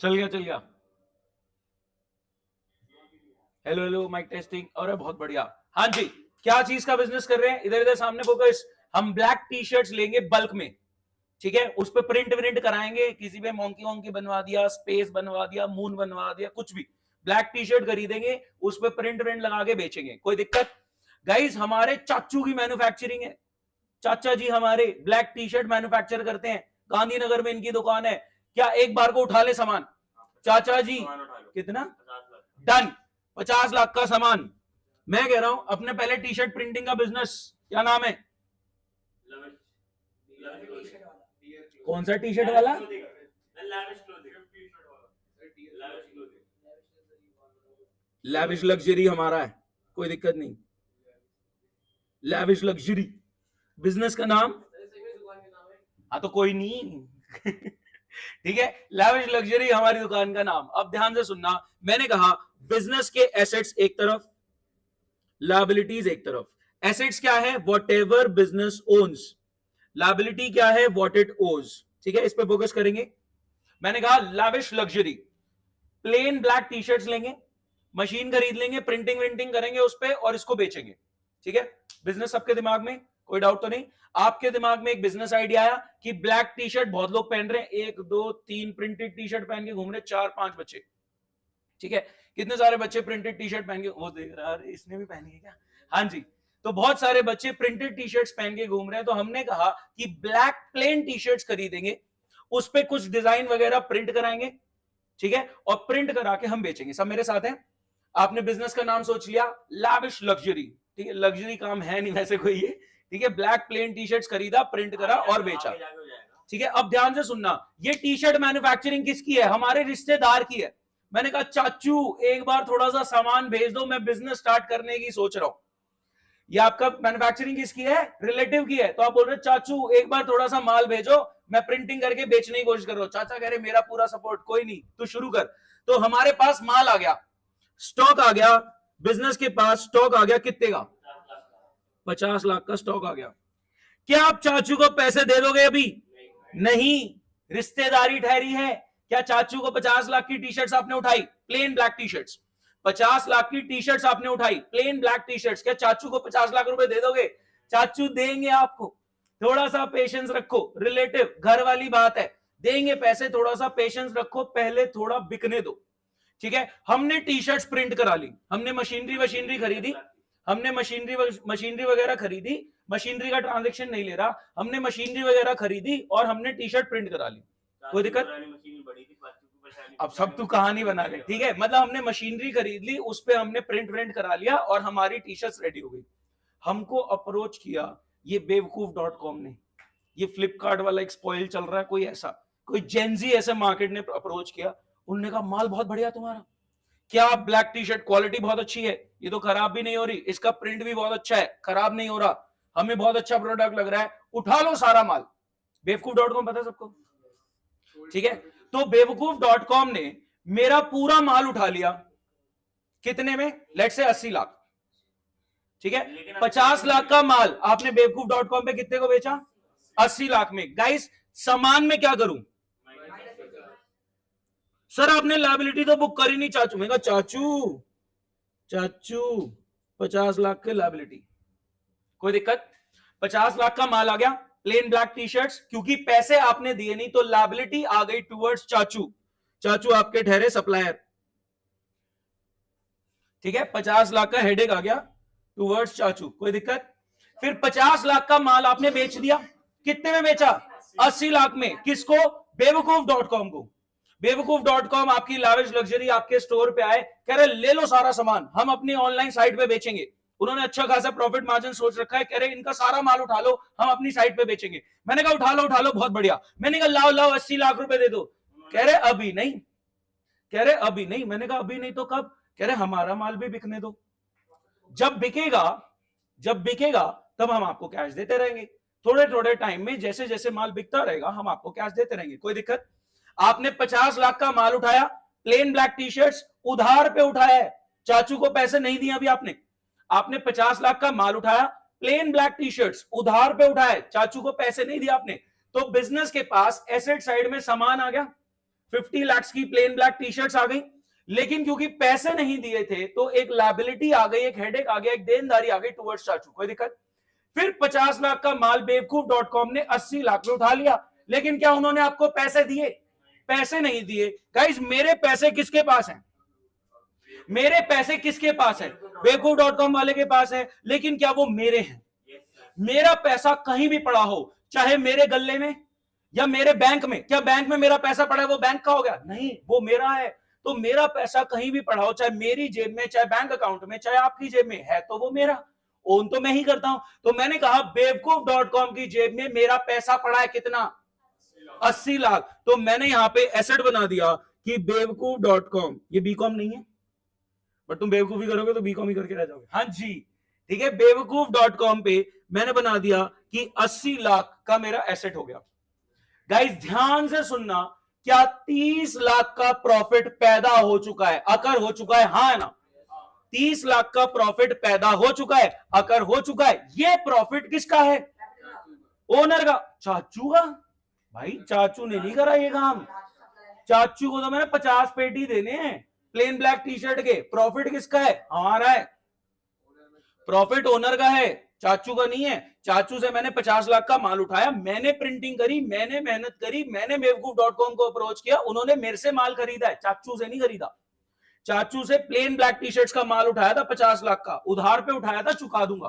चल गया। Hello hello, mic testing. अरे बहुत बढ़िया। हाँ जी, क्या चीज का बिजनेस कर रहे हैं? इधर इधर सामने फोकस। हम ब्लैक टी शर्ट्स लेंगे बल्क में, ठीक है? उस पर प्रिंट विंट कराएंगे, किसी पे मोंकी वोंकी बनवा दिया, स्पेस बनवा दिया, मून बनवा दिया, कुछ भी। ब्लैक टी शर्ट खरीदेंगे, उस पर प्रिंट विंट लगा के बेचेंगे, कोई दिक्कत? गाइस, हमारे चाचू की मैन्युफैक्चरिंग है। चाचा जी हमारे ब्लैक टी शर्ट मैन्युफैक्चर करते हैं, गांधीनगर में इनकी दुकान है। क्या एक बार को उठा ले सामान? चाचा जी कितना? डन। 50 लाख का सामान। मैं कह रहा हूं अपने पहले टी शर्ट प्रिंटिंग का बिजनेस, क्या नाम है? कौन सा टी शर्ट वाला? लैविश लग्जरी हमारा है, कोई दिक्कत नहीं। लैविश लग्जरी बिजनेस का नाम। हाँ तो कोई नहीं। ठीक है, लैविश लग्जरी हमारी दुकान का नाम। अब ध्यान से सुनना, मैंने कहा बिजनेस के एसेट्स एक तरफ, लायबिलिटीज एक तरफ। एसेट्स क्या है? Whatever business owns. Liability क्या है? वॉट इट ओज। ठीक है, इस पे फोकस करेंगे। मैंने कहा lavish luxury, plain black T shirts लेंगे, मशीन खरीद लेंगे, प्रिंटिंग विंटिंग करेंगे उस पर और इसको बेचेंगे। ठीक है, बिजनेस सबके दिमाग में, कोई डाउट तो नहीं? आपके दिमाग में एक बिजनेस आइडिया आया कि ब्लैक टी शर्ट बहुत लोग पहन रहे हैं, 1 2 3 प्रिंटेड टी शर्ट पहन के घूम रहे, 4 5 बच्चे। ठीक है, कितने सारे बच्चे प्रिंटेड टी शर्ट पहन के, वो देख रहा है इसने भी पहनी है क्या? हाँ जी, तो बहुत सारे बच्चे प्रिंटेड टी शर्ट्स पहन के घूम रहे हैं। तो हमने कहा कि ब्लैक प्लेन टी शर्ट्स खरीदेंगे, उस पर कुछ डिजाइन वगैरह प्रिंट कराएंगे, ठीक है, और प्रिंट करा के हम बेचेंगे। सब मेरे साथ हैं? आपने बिजनेस का नाम सोच लिया, लैविश लग्जरी। ठीक है, लग्जरी काम है नहीं वैसे कोई ये। ठीक है, ब्लैक प्लेन टी शर्ट्स खरीदा, प्रिंट करा और बेचा। ठीक है, अब ध्यान से सुनना, ये टी शर्ट मैन्युफैक्चरिंग किसकी है? हमारे रिश्तेदार की है। मैंने कहा चाचू एक बार थोड़ा सा सामान भेज दो, मैं बिजनेस स्टार्ट करने की सोच रहा हूं। ये आपका मैन्युफैक्चरिंग किसकी है? रिलेटिव की है। तो आप बोल रहे चाचू एक बार थोड़ा सा माल भेजो, मैं प्रिंटिंग करके बेचने की कोशिश कर रहा हूं। चाचा कह रहे मेरा पूरा सपोर्ट। कोई नहीं, तू शुरू कर। तो हमारे पास माल आ गया, स्टॉक आ गया, बिजनेस के पास स्टॉक आ गया। कितने का? 50 लाख का स्टॉक आ गया। क्या आप चाचू को पैसे दे दोगे अभी? नहीं, रिश्तेदारी ठहरी है। क्या चाचू को 50 लाख की टी शर्ट्स आपने उठाई, plain black T shirts? 50 lakh की टी शर्ट्स आपने उठाई, प्लेन ब्लैक टी शर्ट्स। क्या चाचू को 50 लाख रुपए दे दोगे? चाचू देंगे आपको, थोड़ा सा पेशेंस रखो। रिलेटिव, घर वाली बात है, देंगे पैसे, थोड़ा सा पेशेंस रखो, पहले थोड़ा बिकने दो। ठीक है, हमने टी शर्ट्स प्रिंट करा ली, हमने मशीनरी खरीदी, हमने मशीनरी वगैरह खरीदी। मशीनरी का ट्रांजैक्शन नहीं ले रहा, हमने मशीनरी वगैरह खरीदी और हमने टी शर्ट प्रिंट करा ली। कोई दिक्कत? अब सब तू कहानी बना ले। ठीक है, मतलब हमने मशीनरी खरीद ली, उस पर हमने प्रिंट करा लिया और हमारी टी शर्ट रेडी हो गई। हमको अप्रोच किया ये बेवकूफ.com ने, ये फ्लिपकार्ट वाला एक स्पॉइल चल रहा है, कोई ऐसा, कोई जेंजी ऐसे मार्केट ने अप्रोच किया। उन्होंने कहा माल बहुत बढ़िया तुम्हारा, क्या ब्लैक टी शर्ट क्वालिटी बहुत अच्छी है, ये तो खराब भी नहीं हो रही, इसका प्रिंट भी बहुत अच्छा है, खराब नहीं हो रहा, हमें बहुत अच्छा प्रोडक्ट लग रहा है, उठा लो सारा माल। बेवकूफ.com पता है सबको? ठीक है, तो बेवकूफ.com ने मेरा पूरा माल उठा लिया। कितने में? लेट से 80 लाख। ठीक है, 50 लाख का माल आपने बेवकूफ.com पे कितने को बेचा? 80 लाख में। गाइस, सामान में क्या करूं? सर आपने लायबिलिटी तो बुक करी नहीं चाचू। मैं कहा चाचू 50 लाख के लायबिलिटी, कोई दिक्कत? 50 लाख का माल आ गया, प्लेन ब्लैक टी शर्ट्स, क्योंकि पैसे आपने दिए नहीं तो लायबिलिटी आ गई टुवर्ड्स चाचू। चाचू आपके ठहरे सप्लायर। ठीक है, 50 लाख का हेडेक आ गया टुवर्ड्स चाचू, कोई दिक्कत? फिर 50 लाख का माल आपने बेच दिया। कितने में बेचा? 80 लाख में। किसको? बेवकूफ.com को। बेवकूफ.com आपकी लाविश लग्जरी आपके स्टोर पे आए, कह रहे ले लो सारा सामान, हम अपनी ऑनलाइन साइट पे बेचेंगे। उन्होंने अच्छा खासा प्रॉफिट मार्जिन सोच रखा है, कह रहे इनका सारा माल उठा लो, हम अपनी साइट पे बेचेंगे। मैंने कहा उठा लो, बहुत बढ़िया। मैंने कहा लाओ 80 लाख रुपए दे दो। कह रहे अभी नहीं, कह रहे अभी नहीं। मैंने कहा अभी नहीं तो कब? कह रहे हमारा माल भी बिकने दो, जब बिकेगा तब हम आपको कैश देते रहेंगे। थोड़े थोड़े टाइम में जैसे जैसे माल बिकता रहेगा हम आपको कैश देते रहेंगे, कोई दिक्कत? आपने 50 लाख का माल उठाया, प्लेन ब्लैक टी शर्ट्स उधार पे उठाया है, चाचू को पैसे नहीं दिए अभी आपने 50 लाख का माल उठाया, प्लेन ब्लैक टी शर्ट्स उधार पे उठाया, चाचू को पैसे नहीं दिया आपने। तो बिजनेस के पास एसेट साइड में सामान आ गया, 50 लाख की प्लेन ब्लैक टी शर्ट्स आ गई, लेकिन क्योंकि पैसे नहीं दिए थे तो एक लायबिलिटी आ गई, एक हेडेक आ गया, एक देनदारी आ गई टुवर्ड्स चाचू, कोई दिक्कत। फिर 50 लाख का माल बेवकूफ.com ने 80 लाख में उठा लिया, लेकिन क्या उन्होंने आपको पैसे दिए? पैसे नहीं दिए। गाइस मेरे पैसे किसके पास हैं? मेरे पैसे किसके पास है? बेवकूफ.com वाले के पास है, लेकिन क्या वो मेरे हैं? मेरा पैसा कहीं भी पड़ा हो, चाहे मेरे गल्ले में या मेरे बैंक में, क्या बैंक में मेरा पैसा पड़ा है वो बैंक का हो गया? नहीं, वो मेरा है। तो मेरा पैसा कहीं भी पड़ा हो, चाहे मेरी जेब में, चाहे बैंक अकाउंट में, चाहे आपकी जेब में है, तो वो मेरा, ओन तो मैं ही करता हूं। तो मैंने कहा बेवकूफ.com की जेब में मेरा पैसा पड़ा है कितना? 80 लाख। तो मैंने यहां पे एसेट बना दिया कि बेवकूफ.com, ये बीकॉम नहीं है, बट तुम बेवकूफी करोगे तो बीकॉम ही करके रह जाओगे। हाँ जी, ठीक है। बेवकूफ.com पे मैंने बना दिया कि 80 लाख का मेरा एसेट हो गया। गाइस ध्यान से सुनना, क्या 30 लाख का प्रॉफिट पैदा हो चुका है? अकर हो चुका है, हाँ है ना? 30 लाख का प्रॉफिट पैदा हो चुका है, अकर हो चुका है। ये प्रॉफिट किसका है? ओनर का, चाचू का। भाई चाचू ने नहीं करा ये काम, चाचू को तो मैंने 50 पेटी देने हैं प्लेन ब्लैक टी शर्ट के। प्रॉफिट किसका है? हमारा है। प्रॉफिट ओनर का है, चाचू का नहीं है। चाचू से मैंने 50 लाख का माल उठाया, मैंने प्रिंटिंग करी, मैंने मेहनत करी, मैंने बेवकूफ.com को अप्रोच किया, उन्होंने मेरे से माल खरीदा है, चाचू से नहीं खरीदा। चाचू से प्लेन ब्लैक टी शर्ट्स का माल उठाया था 50 लाख का, उधार पे उठाया था, चुका दूंगा।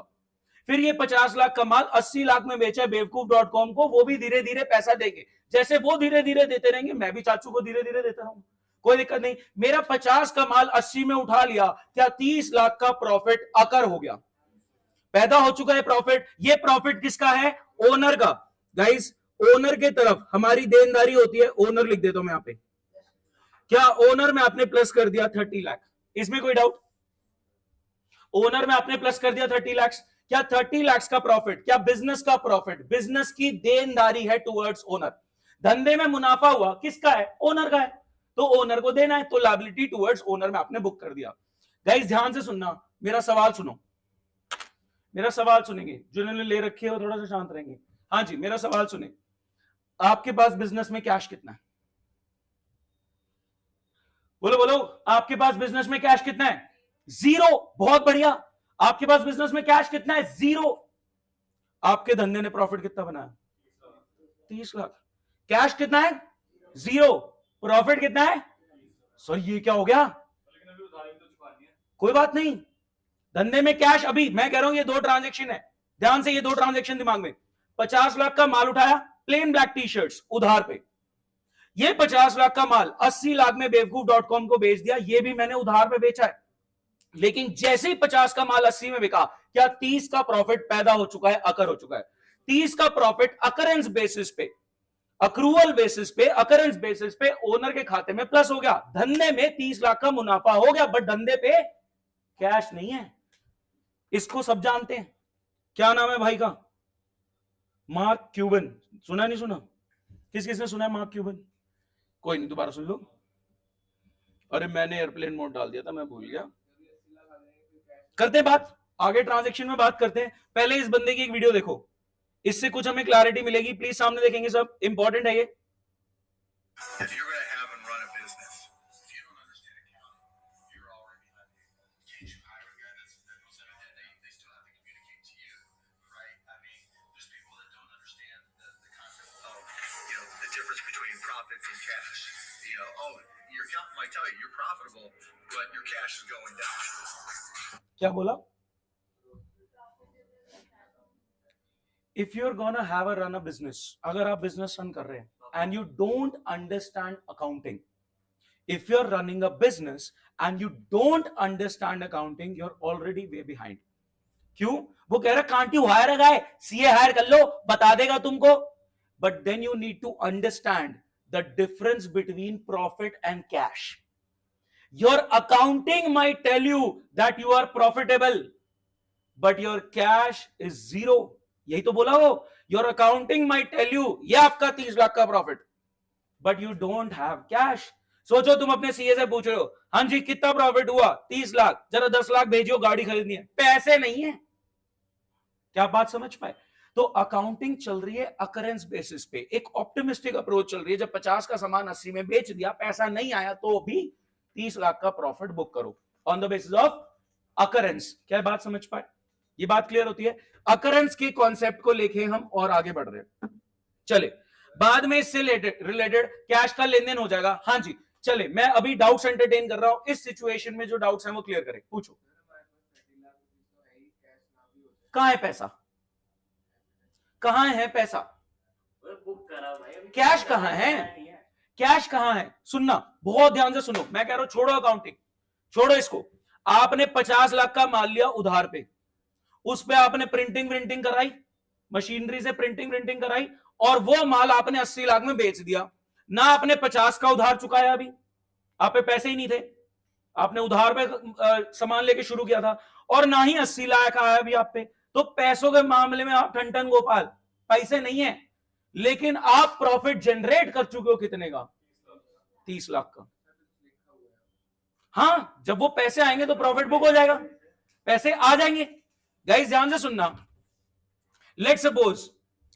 फिर ये 50 लाख का माल 80 लाख में बेचा बेवकूफ.com को, वो भी धीरे धीरे पैसा देंगे। जैसे वो धीरे धीरे देते रहेंगे, मैं भी चाचू को धीरे धीरे देता रहूंगा, कोई दिक्कत नहीं। मेरा 50 का माल 80 में उठा लिया, क्या 30 लाख का प्रॉफिट अकर हो गया? पैदा हो चुका है प्रॉफिट। ये प्रॉफिट किसका है? ओनर का। गाइस ओनर के तरफ हमारी देनदारी होती है, ओनर लिख देता हूं मैं यहां पे। क्या ओनर में आपने प्लस कर दिया 30 लाख? इसमें कोई डाउट? ओनर में आपने प्लस कर दिया 30 लाख। क्या 30 लाख का प्रॉफिट, क्या बिजनेस का प्रॉफिट, बिजनेस की देनदारी है टुवर्ड्स ओनर। धंधे में मुनाफा हुआ, किसका है? ओनर का है, तो ओनर को देना है, तो लायबिलिटी टुवर्ड्स ओनर में आपने बुक कर दिया। गाइस ध्यान से सुनना, मेरा सवाल सुनो, मेरा सवाल सुनेंगे, जिन्होंने ले रखे हो थोड़ा सा शांत रहेंगे। हाँ जी, मेरा सवाल सुने, आपके पास बिजनेस में कैश कितना है? बोलो बोलो, आपके पास बिजनेस में कैश कितना है? जीरो। बहुत बढ़िया, आपके पास बिजनेस में कैश कितना है? जीरो। आपके धंधे ने प्रॉफिट कितना बनाया? 30 लाख। कैश कितना है? जीरो। प्रॉफिट कितना है? सर ये क्या हो गया? कोई बात नहीं, धंधे में कैश, अभी मैं कह रहा हूं ये दो ट्रांजेक्शन है, ध्यान से, ये दो ट्रांजेक्शन दिमाग में। 50 लाख का माल उठाया, प्लेन ब्लैक टी शर्ट्स उधार पे, ये 50 लाख का माल 80 लाख में बेवकूफ.com को बेच दिया, ये भी मैंने उधार पे बेचा है। लेकिन जैसे ही 50 का माल 80 में बिका, क्या 30 का प्रॉफिट पैदा हो चुका है? अकर हो चुका है। 30 का प्रॉफिट अकरेंस बेसिस पे, अक्रूवल बेसिस पे, अकरेंस बेसिस पे ओनर के खाते में प्लस हो गया। धंधे में 30 लाख का मुनाफा हो गया, बट धंधे पे कैश नहीं है। इसको सब जानते हैं। क्या नाम है भाई का? Mark Cuban. सुना नहीं सुना? किस किसने सुना है मार्क क्यूबन? कोई नहीं, दोबारा सुन लो। अरे मैंने एयरप्लेन मोड डाल दिया था, मैं भूल गया। करते हैं बात आगे, ट्रांजैक्शन में बात करते हैं। पहले इस बंदे की एक वीडियो देखो, इससे कुछ हमें क्लैरिटी मिलेगी। प्लीज सामने देखेंगे सब, इंपॉर्टेंट है ये। क्या बोला? If you are gonna have a run a business, अगर आप बिजनेस रन कर रहे हैं and you don't understand accounting, if you are running a business and you don't understand accounting, you are already way behind. क्यों? वो कह रहा can't you hire a guy, CA hire कर लो, बता देगा तुमको। But then you need to understand the difference between profit and cash. Your accounting might tell you that you are profitable, but your cash is zero. यही तो बोला वो, your accounting might tell you ये आपका 30 लाख का profit, but you don't have cash. सोचो तुम अपने सीए से पूछ रहे हो, हाँ जी कितना प्रॉफिट हुआ? 30 लाख, जरा 10 लाख भेजियो, गाड़ी खरीदनी है। पैसे नहीं है। क्या बात समझ पाए? तो अकाउंटिंग चल रही है अकरेंस बेसिस पे, एक ऑप्टिमिस्टिक अप्रोच चल रही है। जब 50 का सामान 80 में बेच दिया, पैसा नहीं आया तो भी 30 लाख का प्रॉफिट बुक करो on the basis of occurrence. क्या बात समझ पाए? ये बात क्लियर होती है? अकरेंस के कॉन्सेप्ट को लेके हम और आगे बढ़ रहे हैं। चले, बाद में इससे रिलेटेड कैश का लेन देन हो जाएगा। हाँ जी, चले, मैं अभी डाउट्स एंटरटेन कर रहा हूं, इस सिचुएशन में जो डाउट्स हैं वो क्लियर करें, पूछो। कहां है पैसा? कहां है पैसा? कैश कहां है? कैश कहां है? सुनना, बहुत ध्यान से सुनो, मैं कह रहा हूं छोड़ो अकाउंटिंग, छोड़ो इसको। आपने 50 लाख का माल लिया उधार पे, उस पे आपने प्रिंटिंग कराई, मशीनरी से प्रिंटिंग कराई, और वो माल आपने 80 लाख में बेच दिया। ना आपने 50 का उधार चुकाया, अभी आप पे पैसे ही नहीं थे, आपने उधार पे सामान लेके शुरू किया था, और ना ही 80 लाख आया अभी आप पे। तो पैसों के मामले में आप ठन गोपाल, पैसे नहीं है, लेकिन आप प्रॉफिट जनरेट कर चुके हो कितने का? 30 लाख का। हाँ, जब वो पैसे आएंगे तो प्रॉफिट बुक हो जाएगा, पैसे आ जाएंगे। गाइस ध्यान से सुनना, लेट सपोज,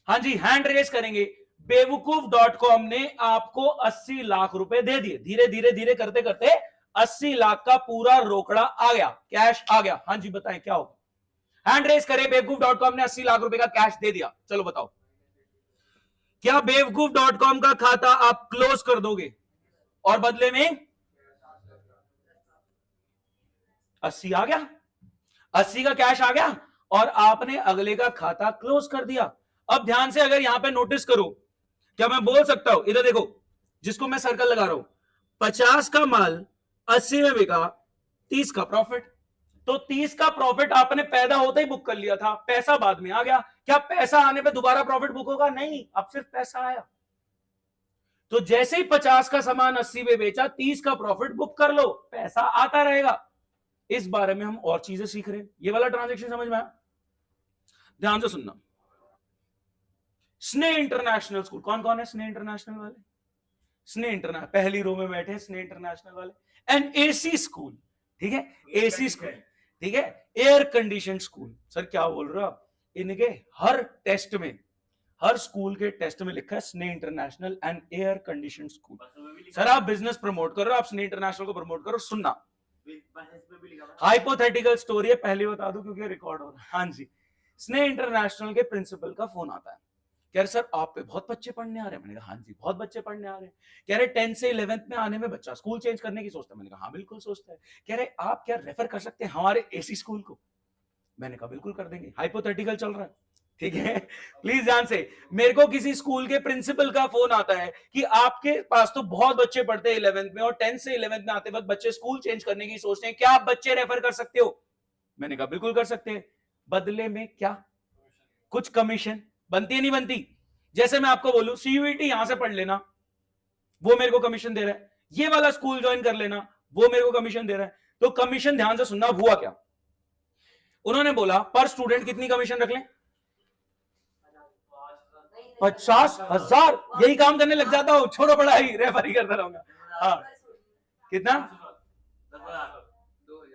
हाँ जी, हैंड रेस करेंगे, बेवकूफ.com ने आपको 80 लाख रुपए दे दिए, धीरे धीरे धीरे करते करते 80 लाख का पूरा रोकड़ा आ गया, कैश आ गया। हाँ जी, बताएं क्या होगा? हैंड रेस करें, बेवकूफ.com ने 80 लाख रुपए का कैश दे दिया, चलो बताओ, क्या बेवकूफ.com का खाता आप क्लोज कर दोगे और बदले में 80 आ गया, 80 का कैश आ गया, और आपने अगले का खाता क्लोज कर दिया। अब ध्यान से अगर यहां पे नोटिस करो, क्या मैं बोल सकता हूं, इधर देखो, जिसको मैं सर्कल लगा रहा हूं, 50 का माल 80 में बिका, 30 का प्रॉफिट। तो 30 का प्रॉफिट आपने पैदा होते ही बुक कर लिया था, पैसा बाद में आ गया। क्या पैसा आने पे दोबारा प्रॉफिट बुक होगा? नहीं, अब सिर्फ पैसा आया। तो जैसे ही 50 का सामान 80 में बेचा, 30 का प्रॉफिट बुक कर लो, पैसा आता रहेगा। इस बारे में हम और चीजें सीख रहे हैं। ये वाला ट्रांजैक्शन समझ में आया? ध्यान से सुनना, स्नेह इंटरनेशनल स्कूल, कौन कौन है स्नेह इंटरनेशनल वाले? स्नेह इंटरनेशनल पहली रो में बैठे, स्नेह इंटरनेशनल वाले। एंड एसी स्कूल, ठीक है, एसी स्कूल, ठीक है, एयर कंडीशन स्कूल। सर क्या बोल रहे हो आप? इनके हर टेस्ट में, हर स्कूल के टेस्ट में लिखा है स्नेह international and air condition school. Sir आप बिजनेस प्रमोट कर रहे हो, आप स्नेह इंटरनेशनल को प्रमोट करो। सुनना, हाइपोथेटिकल स्टोरी है, पहले बता दूं क्योंकि रिकॉर्ड हो रहा है। हाँ जी, स्नेह इंटरनेशनल के प्रिंसिपल का फोन आता है, कह रहे सर आप पे बहुत बच्चे पढ़ने आ रहे हैं। मैंने कहा हाँ जी, बहुत बच्चे पढ़ने आ रहे हैं। कह रहे 10 से 11th में आने में बच्चा स्कूल चेंज करने की सोचता है। मैंने कहा हाँ बिल्कुल सोचता है। कह रहे आप क्या रेफर कर सकते हैं हमारे एसी स्कूल को? मैंने कहा बिल्कुल कर देंगे, हाइपोथेटिकल चल रहा है, ठीक है। प्लीज ध्यान से, मेरे को किसी स्कूल के प्रिंसिपल का फोन आता है कि आपके पास तो बहुत बच्चे पढ़ते हैं 11th में, और 10 से 11th में आते वक्त बच्चे स्कूल चेंज करने की सोचते हैं, क्या आप बच्चे रेफर कर सकते हो? मैंने कहा बिल्कुल कर सकते हैं। बदले में क्या? कुछ कमीशन बनती है, नहीं बनती? जैसे मैं आपको बोलूं सीयूईटी यहां से पढ़ लेना, वो मेरे को कमीशन दे रहा है, ये वाला स्कूल ज्वाइन कर लेना, वो मेरे को कमीशन दे रहा है। तो कमीशन, ध्यान से सुनना, हुआ क्या? उन्होंने बोला पर स्टूडेंट कितनी कमीशन रख लें? 50,000। यही काम करने लग जाता हूं, छोड़ो पढ़ाई, रेफर ही करता रहूंगा। हाँ, कितना?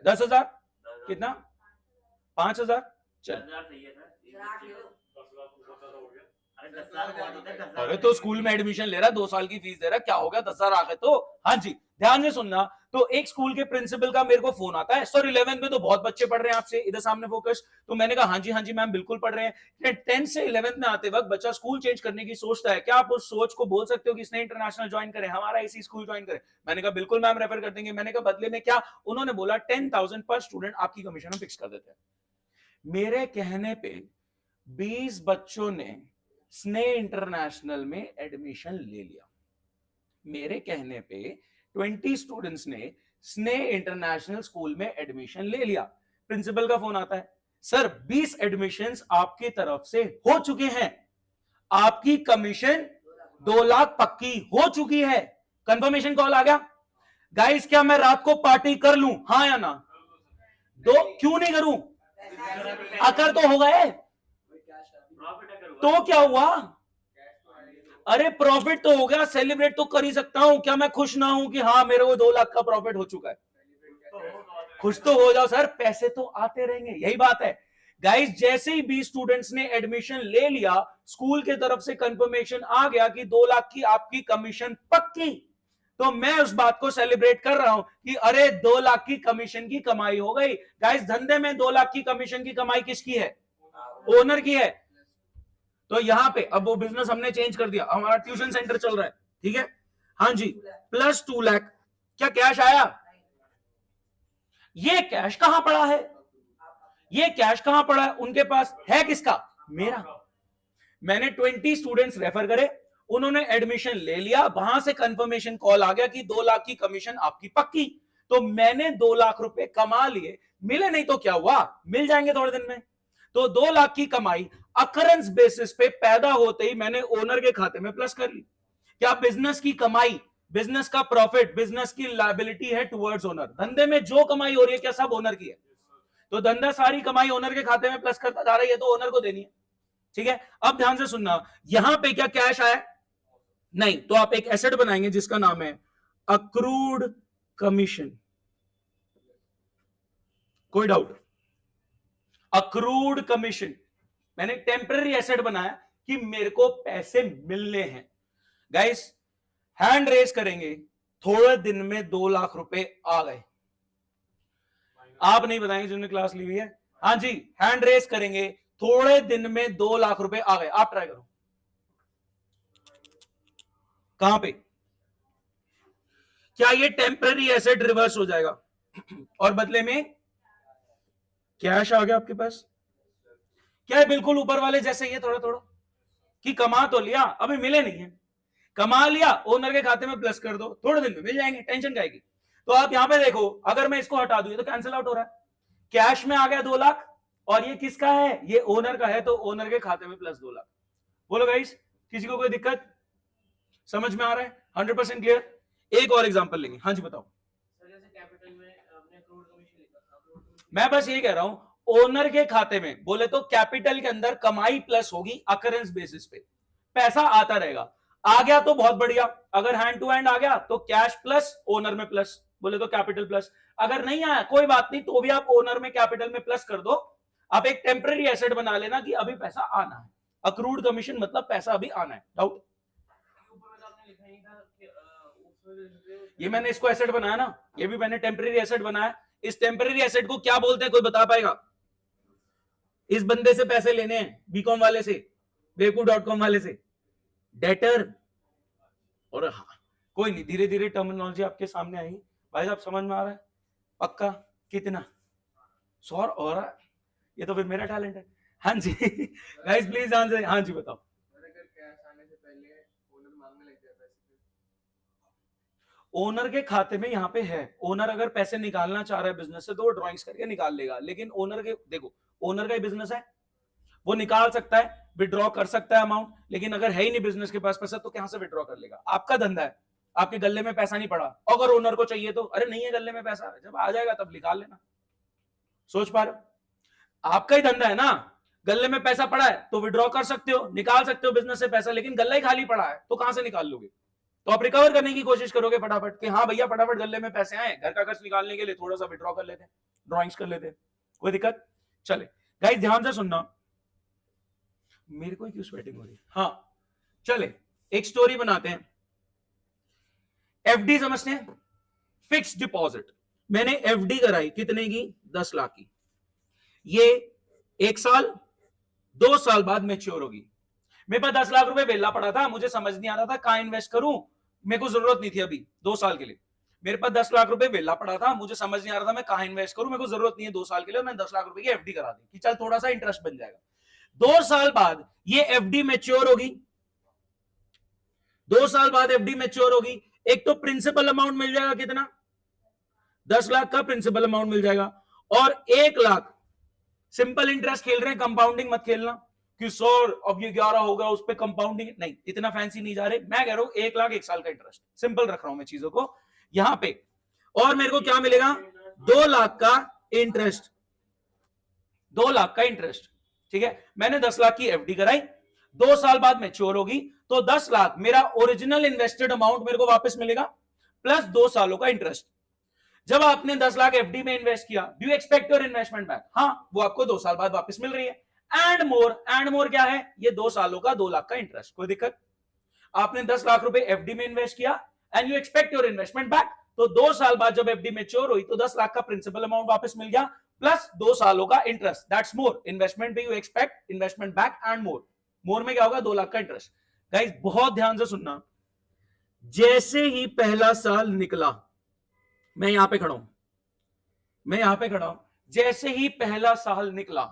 10,000? कितना? 5,000? चल, अरे तो स्कूल में एडमिशन ले रहा है, 2 साल की फीस दे रहा है, क्या हो गया, 10,000 आ गए तो। हाँ जी, ध्यान से सुनना, तो एक स्कूल के प्रिंसिपल का मेरे को फोन आता है, सर 11th में तो बहुत बच्चे पढ़ रहे हैं आपसे, इधर सामने फोकस। तो मैंने कहा हाँ जी मैम बिल्कुल पढ़ रहे हैं। 10 से 11th में आते वक्त बच्चा स्कूल चेंज करने की सोचता है, क्या आप उस सोच को बोल सकते हो कि स्नेह इंटरनेशनल ज्वाइन करें, हमारा इसी स्कूल ज्वाइन करें? मैंने कहा बिल्कुल मैम रेफर कर देंगे। मैंने कहा बदले में क्या? उन्होंने बोला 10,000 पर स्टूडेंट आपकी कमीशन हम फिक्स कर देते हैं। मेरे कहने पे 20 बच्चों ने स्नेह इंटरनेशनल में एडमिशन ले लिया। मेरे कहने पे 20 स्टूडेंट्स ने स्नेह इंटरनेशनल स्कूल में एडमिशन ले लिया। प्रिंसिपल का फोन आता है, सर 20 एडमिशंस आपकी तरफ से हो चुके हैं, आपकी कमीशन 2 लाख पक्की हो चुकी है। कंफर्मेशन कॉल आ गया। गाइस क्या मैं रात को पार्टी कर लूं, हाँ या ना? क्यों नहीं करूं? अकर तो हो गए, तो क्या हुआ? अरे प्रॉफिट तो हो गया, सेलिब्रेट तो कर ही सकता हूं। क्या मैं खुश ना हूं कि हाँ मेरे को 2 लाख का प्रॉफिट हो चुका है? खुश तो हो जाओ सर, पैसे तो आते रहेंगे, यही बात है। गाइस जैसे ही 20 स्टूडेंट्स ने एडमिशन ले लिया, स्कूल के तरफ से कंफर्मेशन आ गया कि 2 लाख की आपकी कमीशन पक्की, तो मैं उस बात को सेलिब्रेट कर रहा हूं कि अरे 2 लाख की कमीशन की कमाई हो गई। गाइस धंधे में 2 लाख की कमीशन की कमाई किसकी है? ओनर की है। तो यहां पे अब वो बिजनेस हमने चेंज कर दिया, हमारा ट्यूशन सेंटर चल रहा है, ठीक है, हाँ जी, प्लस 2 लाख। क्या कैश आया? ये कैश कहां पड़ा है? ये कैश कहां पड़ा है? उनके पास है, किसका? मेरा। मैंने 20 स्टूडेंट्स रेफर करे, उन्होंने एडमिशन ले लिया, वहां से कंफर्मेशन कॉल आ गया कि 2 लाख की कमीशन आपकी पक्की। तो मैंने 2 लाख रुपए कमा लिए, मिले नहीं तो क्या हुआ, मिल जाएंगे थोड़े दिन में। तो 2 लाख की कमाई अकरेंस बेसिस पे पैदा होते ही मैंने ओनर के खाते में प्लस कर ली। क्या बिजनेस की कमाई, बिजनेस का प्रॉफिट, बिजनेस की लायबिलिटी है टुवर्ड्स ओनर। धंधे में जो कमाई हो रही है क्या सब ओनर की है? तो धंधा सारी कमाई ओनर के खाते में प्लस करता जा रहा है, तो ओनर को देनी है, ठीक है। अब ध्यान से सुनना, यहां पे क्या कैश आया? नहीं। तो आप एक एसेट बनाएंगे जिसका नाम है अक्रूड कमीशन। कोई डाउट? अक्रूड कमीशन मैंने टेम्पररी एसेट बनाया कि मेरे को पैसे मिलने हैं। गाइस हैंड रेस करेंगे, थोड़े दिन में 2 लाख रुपए आ गए। आप नहीं बताएंगे जिन्होंने क्लास ली हुई है, हाँ जी, हैंड रेस करेंगे, थोड़े दिन में 2 लाख रुपए आ गए। आप ट्राई करो, कहां पे? क्या ये टेम्पररी एसेट रिवर्स हो जाएगा और बदले में कैश आ गया आपके पास? क्या है बिल्कुल ऊपर वाले जैसे ये थोड़ा थोड़ा कि कमा तो लिया, अभी मिले नहीं है, कमा लिया, ओनर के खाते में प्लस कर दो, थोड़े दिन में मिल जाएंगे, टेंशन क्या है? तो आप यहां पे देखो, अगर मैं इसको हटा दूं तो कैंसिल आउट हो रहा है, कैश में आ गया 2 लाख और ये किसका है? ये ओनर का है, तो ओनर के खाते में प्लस 2 लाख। बोलो गाइस, किसी को कोई दिक्कत? समझ में आ रहा है? 100% क्लियर। एक और एग्जांपल लेंगे, हाँ जी बताओ। मैं बस ये कह रहा हूं, ओनर के खाते में बोले तो कैपिटल के अंदर कमाई प्लस होगी अकरेंस बेसिस पे, पैसा आता रहेगा। आ गया तो बहुत बढ़िया, अगर हैंड टू हैंड आ गया तो कैश प्लस ओनर में प्लस, बोले तो कैपिटल प्लस। अगर नहीं आया कोई बात नहीं, तो भी आप ओनर में कैपिटल में प्लस कर दो। आप एक टेम्पररी एसेट बना लेना कि अभी पैसा आना है। अक्रूड कमीशन मतलब पैसा अभी आना है। डाउट? ये मैंने इसको एसेट बनाया ना, ये भी मैंने टेम्पररी एसेट बनाया। इस टेम्पररी एसेट को क्या बोलते हैं, कोई बता पाएगा? इस बंदे से पैसे लेने हैं, बीकॉम वाले से, बेवकूफ.com वाले से, डेटर। और हाँ, कोई नहीं, धीरे धीरे टर्मिनोलॉजी आपके सामने आएगी। भाई साहब समझ में आ रहा है? पक्का? कितना? 100 और ये तो फिर मेरा टैलेंट है। हाँ जी गाइस प्लीज आंसर। हाँ जी बताओ। ओनर के खाते में यहाँ पे है, ओनर अगर पैसे निकालना चाह रहा है बिजनेस से तो वो ड्राइंग्स करके निकाल लेगा, लेकिन ओनर के देखो, ओनर का ही बिजनेस है, वो निकाल सकता है, विड्रॉ कर सकता है अमाउंट, लेकिन अगर है ही नहीं बिजनेस के पास पैसा तो कहां से विड्रॉ कर लेगा? आपका धंधा है, आपके गले में पैसा नहीं पड़ा, अगर ओनर को चाहिए तो अरे नहीं है गले में पैसा, जब आ जाएगा तब निकाल लेना। सोच पा रहे हो? आपका ही धंधा है ना, गले में पैसा पड़ा है तो विड्रॉ कर सकते हो, निकाल सकते हो बिजनेस से पैसा, लेकिन गला ही खाली पड़ा है तो कहां से निकाल लोगे? तो आप रिकवर करने की कोशिश करोगे फटाफट कि हाँ भैया फटाफट गले में पैसे आए, घर का खर्च निकालने के लिए थोड़ा सा विड्रॉ कर लेते हैं, ड्रॉइंग्स कर लेते हैं। कोई दिक्कत? चले गाइस ध्यान से सुनना, मेरे को क्यों स्वेटिंग हो रही है? हाँ चले एक स्टोरी बनाते हैं। एफडी समझते हैं? Fix deposit. मैंने एफडी कराई कितने की? 10 लाख की। ये 1 साल 2 साल बाद मैच्योर होगी। मेरे पास 10 लाख रुपए वेला पड़ा था, मुझे समझ नहीं आ रहा था कहां इन्वेस्ट करूं, मेरे को जरूरत नहीं थी अभी 2 साल के लिए। मेरे पास 10 लाख रुपए वेला पड़ा था, मुझे समझ नहीं आ रहा था मैं कहां इन्वेस्ट करूं, मेरे को जरूरत नहीं है 2 साल के लिए, मैं 10 लाख रुपए की एफडी करा दी कि चल थोड़ा सा इंटरेस्ट बन जाएगा। 2 साल बाद ये एफडी मैच्योर होगी, 2 साल बाद एफडी मैच्योर होगी। एक तो प्रिंसिपल अमाउंट मिल जाएगा, कितना? 10 लाख का प्रिंसिपल अमाउंट मिल जाएगा, और 1 लाख सिंपल इंटरेस्ट खेल रहे हैं, कंपाउंडिंग मत खेलना कि सर अब ये 11 होगा उस पर कंपाउंडिंग नहीं, इतना फैंसी नहीं जा रहे। मैं कह रहा हूं 1 लाख 1 साल का इंटरेस्ट, सिंपल रख रहा हूं मैं चीजों को यहां पे। और मेरे को क्या मिलेगा? 2 लाख का इंटरेस्ट, 2 लाख का इंटरेस्ट, ठीक है। मैंने 10 लाख की एफडी कराई, 2 साल बाद मैच्योर होगी, तो 10 लाख मेरा ओरिजिनल इन्वेस्टेड अमाउंट मेरे को वापस मिलेगा, प्लस 2 सालों का इंटरेस्ट। जब आपने 10 लाख एफडी में इन्वेस्ट किया, do you expect your investment back? हाँ, वो आपको 2 साल बाद वापस मिल रही है। एंड मोर क्या है? ये 2 सालों का 2 लाख का इंटरेस्ट। कोई दिक्कत? आपने 10 लाख रुपए एफडी में इन्वेस्ट किया and you expect your investment back, तो 2 साल बाद जब एफडी मैच्योर हुई तो 10 लाख का प्रिंसिपल अमाउंट वापस मिल गया प्लस 2 सालों का इंटरेस्ट। That's more. इन्वेस्टमेंट पे you expect investment back and more में क्या होगा? 2 लाख का इंटरेस्ट। गाइस बहुत ध्यान से सुनना, जैसे ही पहला साल निकला, मैं यहां पे खड़ा हूं, जैसे ही पहला साल निकला,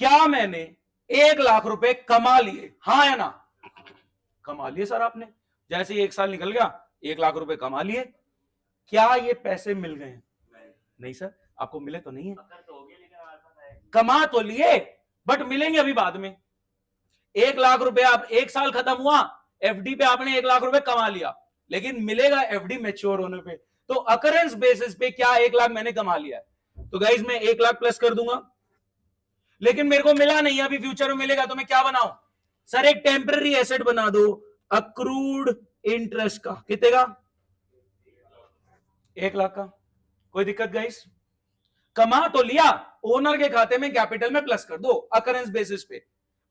क्या मैंने 1 लाख रुपए कमा लिए? हाँ या ना? कमा लिए सर आपने। जैसे ही 1 साल निकल गया, 1 लाख रुपए कमा लिए। क्या ये पैसे मिल गए? नहीं सर, आपको मिले तो नहीं है। कमा तो लिए बट मिलेंगे अभी बाद में। 1 लाख रुपए आप 1 साल खत्म हुआ, एफडी पे आपने 1 लाख रुपए कमा लिया, लेकिन मिलेगा एफडी मैच्योर होने पे। तो अकरेंस बेसिस पे क्या 1 लाख मैंने कमा लिया है, तो गाइज मैं 1 लाख प्लस कर दूंगा, लेकिन मेरे को मिला नहीं, अभी फ्यूचर में मिलेगा, तो मैं क्या बनाऊं? सर एक टेम्पररी एसेट बना दो अक्रूड इंटरेस्ट का। कितने का? 1 लाख का। कोई दिक्कत गाइस? कमा तो लिया, ओनर के खाते में कैपिटल में प्लस कर दो अकरेंस बेसिस पे।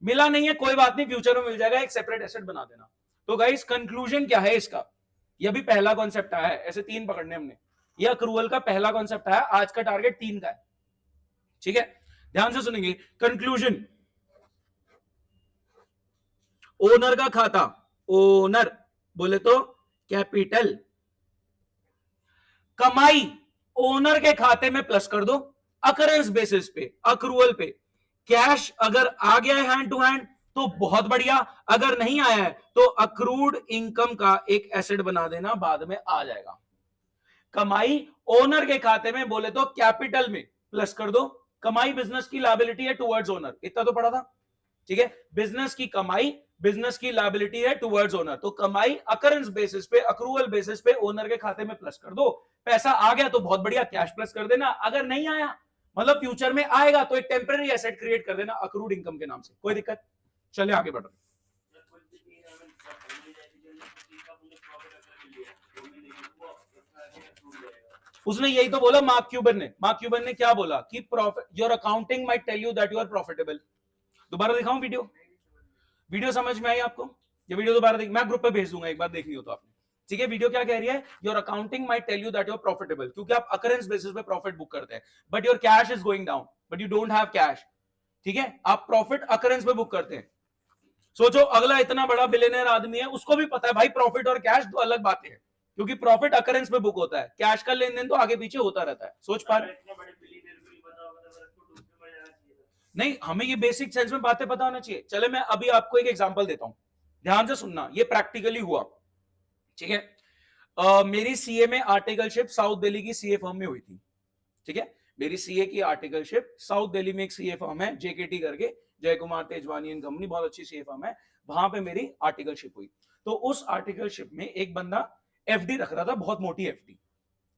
मिला नहीं है, कोई बात नहीं, फ्यूचर में मिल जाएगा, एक सेपरेट एसेट बना देना। तो गाइस कंक्लूजन क्या है इसका? यह भी पहला कॉन्सेप्ट आया है, ऐसे 3 पकड़ने हमने। यह अक्रूवल का पहला कॉन्सेप्ट है, आज का टारगेट 3 का है। ठीक है, ध्यान से सुनेंगे। कंक्लूजन, ओनर का खाता, ओनर बोले तो कैपिटल, कमाई ओनर के खाते में प्लस कर दो अकरेंस बेसिस पे, अक्रूवल पे। कैश अगर आ गया है हैंड टू हैंड तो बहुत बढ़िया, अगर नहीं आया है तो अक्रूड इनकम का एक एसेट बना देना, बाद में आ जाएगा। कमाई ओनर के खाते में बोले तो कैपिटल में प्लस कर दो। कमाई बिजनेस की लायबिलिटी है टुवर्ड्स ओनर, इतना तो पढ़ा था। ठीक है, बिजनेस की कमाई बिजनेस की लायबिलिटी है टुवर्ड्स ओनर, तो कमाई अकरेंस बेसिस पे, अक्रूवल बेसिस पे ओनर के खाते में प्लस कर दो। पैसा आ गया तो बहुत बढ़िया, कैश प्लस कर देना। अगर नहीं आया, मतलब फ्यूचर में आएगा, तो एक टेम्पररी एसेट क्रिएट कर देना अक्रूड इनकम के नाम से। कोई दिक्कत? चलिए आगे बढ़ रहे। उसने यही तो बोला, मार्क क्यूबन ने क्या बोला कि profit, your accounting might tell you that you are profitable. दोबारा दिखाऊं वीडियो समझ में आई आपको? ये वीडियो दोबारा देख, मैं ग्रुप पे भेज दूंगा, एक बार देखनी हो तो आपने। ठीक है, वीडियो क्या कह रही है? Your accounting might tell you that you are profitable, क्योंकि आप अकरेंस बेसिस पे प्रॉफिट बुक करते हैं, but your cash is going down, but you don't have cash. ठीक है, आप प्रॉफिट अकरेंस पे बुक करते हैं। सोचो अगला इतना बड़ा बिलियनर आदमी है, उसको भी पता है भाई प्रॉफिट और कैश दो अलग बातें हैं, क्योंकि प्रॉफिट अकरेंस पे बुक होता है, कैश का लेन देन तो आगे पीछे होता रहता है। सोच पा रहे? नहीं, हमें ये बेसिक सेंस में बातें पता होना चाहिए। चले मैं अभी आपको एक एग्जांपल देता हूं, ध्यान से सुनना, ये प्रैक्टिकली हुआ। ठीक है, मेरी सीए में आर्टिकलशिप साउथ दिल्ली की सीए फर्म में हुई थी। ठीक है, मेरी सीए की आर्टिकलशिप साउथ दिल्ली में एक सीए फर्म है जेकेटी करके, जय कुमार तेजवानी एंड कंपनी, बहुत अच्छी सीए फर्म है, वहां पे मेरी आर्टिकलशिप हुई। तो उस आर्टिकलशिप में एक बंदा एफडी रख रहा था, बहुत मोटी एफडी।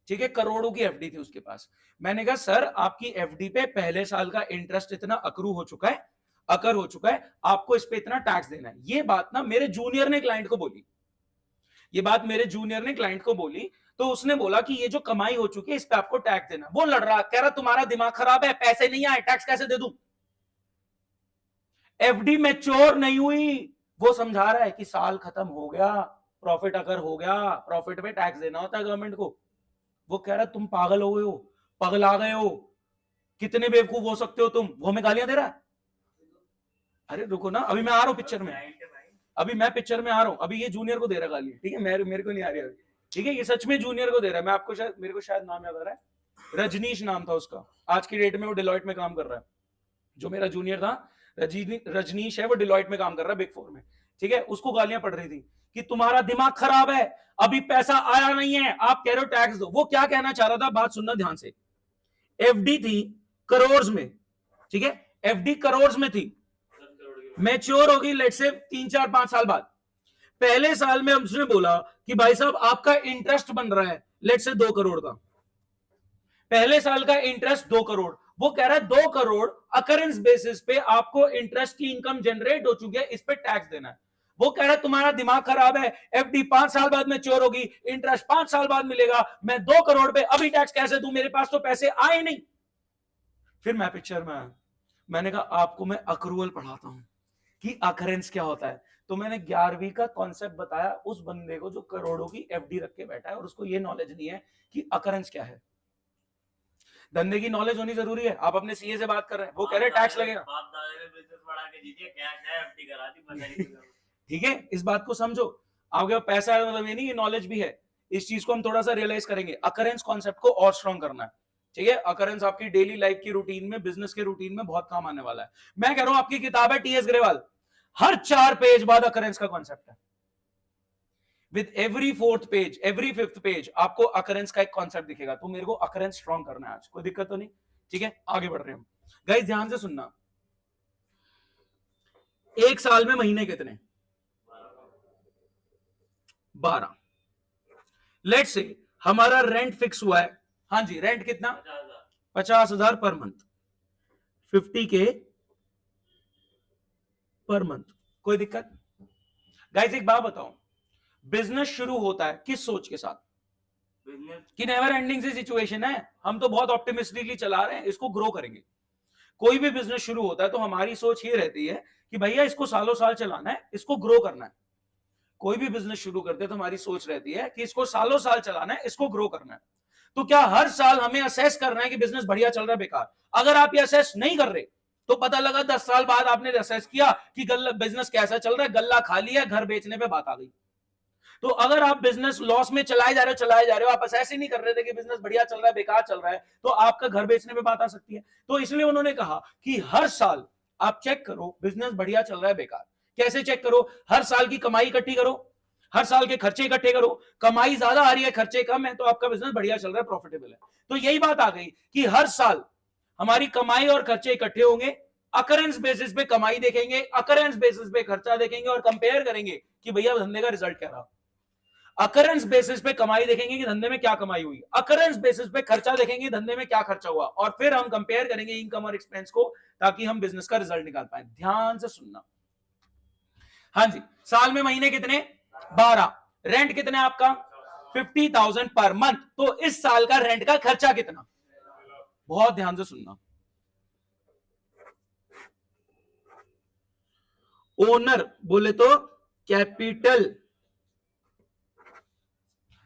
ठीक है, करोड़ों की एफडी थी उसके पास। मैंने कहा सर आपकी एफडी पे पहले साल का इंटरेस्ट इतना अकरू हो चुका है, अकर हो चुका है, आपको इस पे इतना टैक्स देना है। ये बात ना मेरे जूनियर ने क्लाइंट को बोली, तो उसने बोला कि ये जो कमाई हो चुकी है इस पे आपको टैक्स देना। वो लड़ रहा, कह रहा तुम्हारा दिमाग खराब है, पैसे नहीं आए, टैक्स कैसे दे दूं? एफडी मैच्योर नहीं हुई। वो समझा रहा है कि साल खत्म हो गया, प्रॉफिट अगर हो गया, प्रॉफिट पे टैक्स देना होता है गवर्नमेंट को। वो कह रहा तुम पागल हो गए हो, पगला गए हो, कितने बेवकूफ हो सकते हो तुम? वो हमें गालियां दे रहा है। अरे रुको ना, अभी मैं आ रहा हूं पिक्चर में, अभी मैं पिक्चर में आ रहा हूं, अभी ये जूनियर को दे रहा गालियां। ठीक है, मेरे को नहीं आ रही है। ठीक है, ये सच में जूनियर को दे रहा है। मैं आपको शायद, मेरे को शायद नाम याद आ रहा है, रजनीश नाम था उसका। आज की डेट में वो डिलॉयट में काम कर रहा है। जो मेरा जूनियर था रजनीश है, वो डिलॉयट में काम कर रहा है, बिग 4 में। ठीक है, उसको गालियां पड़ रही थी कि तुम्हारा दिमाग खराब है, अभी पैसा आया नहीं है, आप कह रहे हो टैक्स दो। वो क्या कहना चाह रहा था, बात सुनना ध्यान से। एफडी थी करोड़ में, ठीक है, एफडी करोड़ में थी, मैच्योर होगी लेट से 3, 4, 5 साल बाद। पहले साल में उसने बोला कि भाई साहब आपका इंटरेस्ट बन रहा है लेट से 2 करोड़ का, पहले साल का इंटरेस्ट 2 करोड़। वो कह रहा है 2 करोड़ अकरेंस बेसिस पे आपको इंटरेस्ट की इनकम जनरेट हो चुकी है, इस पे टैक्स देना है। वो कह रहा है तुम्हारा दिमाग खराब है, एफडी 5 साल बाद मैच्योर होगी, इंटरेस्ट 5 साल बाद मिलेगा, मैं 2 करोड़ पे अभी टैक्स कैसे दूं, मेरे पास तो पैसे आए नहीं। फिर मैं पिक्चर में आया, मैंने कहा आपको मैं अक्रूवल पढ़ाता हूं कि अकरेंस क्या होता है। तो मैंने 11वीं का कॉन्सेप्ट बताया उस बंदे को जो करोड़ों की एफडी रख के बैठा है और उसको ये नॉलेज नहीं है कि अकरेंस क्या है। धंधे की नॉलेज होनी जरूरी है। आप अपने सीए से बात कर रहे हैं, वो कह रहे टैक्स लगेगा, ठीक है, इस बात को समझो। आपके पास पैसा है मतलब ये नहीं, ये नॉलेज भी है। इस चीज को हम थोड़ा सा रियलाइज करेंगे। अकरेंस कॉन्सेप्ट को और स्ट्रॉन्ग करना है, ठीक है। अकरेंस आपकी डेली लाइफ की रूटीन में, बिजनेस के रूटीन में बहुत काम आने वाला है। मैं कह रहा हूं आपकी किताब है टीएस ग्रेवाल, हर 4 पेज बाद अकरेंस का कॉन्सेप्ट है। With every 4th page, every 5th page आपको अकरेंस का एक कॉन्सेप्ट दिखेगा। तो मेरे को अकरेंस स्ट्रॉन्ग करना है आज, कोई दिक्कत तो नहीं, ठीक है। आगे बढ़ रहे हैं हम। गाइस ध्यान से सुनना, एक साल में महीने कितने? 12। लेट्स से हमारा रेंट फिक्स हुआ है, हाँ जी, रेंट कितना? 50,000 per month, 50K per month, कोई दिक्कत? गाइस एक बात बताओ, बिजनेस शुरू होता है किस सोच के साथ? कि नेवर एंडिंग सी सिचुएशन है, हम तो बहुत ऑप्टिमिस्टिकली चला रहे हैं, इसको ग्रो करेंगे। कोई भी बिजनेस शुरू होता है तो हमारी सोच ये रहती है कि भैया इसको सालों साल चलाना है, इसको ग्रो करना है। कोई भी बिजनेस शुरू करते हैं तो हमारी सोच रहती है कि इसको सालों साल चलाना है, इसको ग्रो करना है। तो क्या हर साल हमें असेस करना है कि बिजनेस बढ़िया चल रहा है बेकार? अगर आप ये असेस नहीं कर रहे तो पता लगा 10 साल बाद आपने असेस किया कि बिजनेस कैसा चल रहा है, गल्ला खाली है, घर बेचने पे बात आ गई। तो अगर आप बिजनेस लॉस में चलाए जा रहे हो, आप असेस ही नहीं कर रहे थे कि बिजनेस बढ़िया चल रहा है बेकार चल रहा है, तो आपका घर बेचने पे बात आ सकती है। तो इसलिए उन्होंने कहा कि हर साल आप चेक करो बिजनेस बढ़िया चल रहा है बेकार। कैसे चेक करो? हर साल की कमाई इकट्ठी करो, हर साल के खर्चे इकट्ठे करो। कमाई ज्यादा आ रही है, खर्चे कम है, तो आपका बिजनेस बढ़िया चल रहा है, प्रॉफिटेबल है। तो यही बात आ गई कि हर साल हमारी कमाई और खर्चे इकट्ठे होंगे, अकरेंस बेसिस पे कमाई देखेंगे, अकरेंस बेसिस पे खर्चा देखेंगे और कंपेयर करेंगे कि भैया धंधे का रिजल्ट क्या रहा। अकरेंस बेसिस पे कमाई देखेंगे कि धंधे में क्या कमाई हुई, अकरेंस बेसिस पे खर्चा देखेंगे धंधे में क्या खर्चा हुआ, और फिर हम कंपेयर करेंगे इनकम और एक्सपेंस को, ताकि हम बिजनेस का रिजल्ट निकाल पाए। ध्यान से सुनना, हाँ जी, साल में महीने कितने? 12। रेंट कितने आपका? 50,000 पर मंथ। तो इस साल का रेंट का खर्चा कितना? बहुत ध्यान से सुनना, ओनर बोले तो कैपिटल,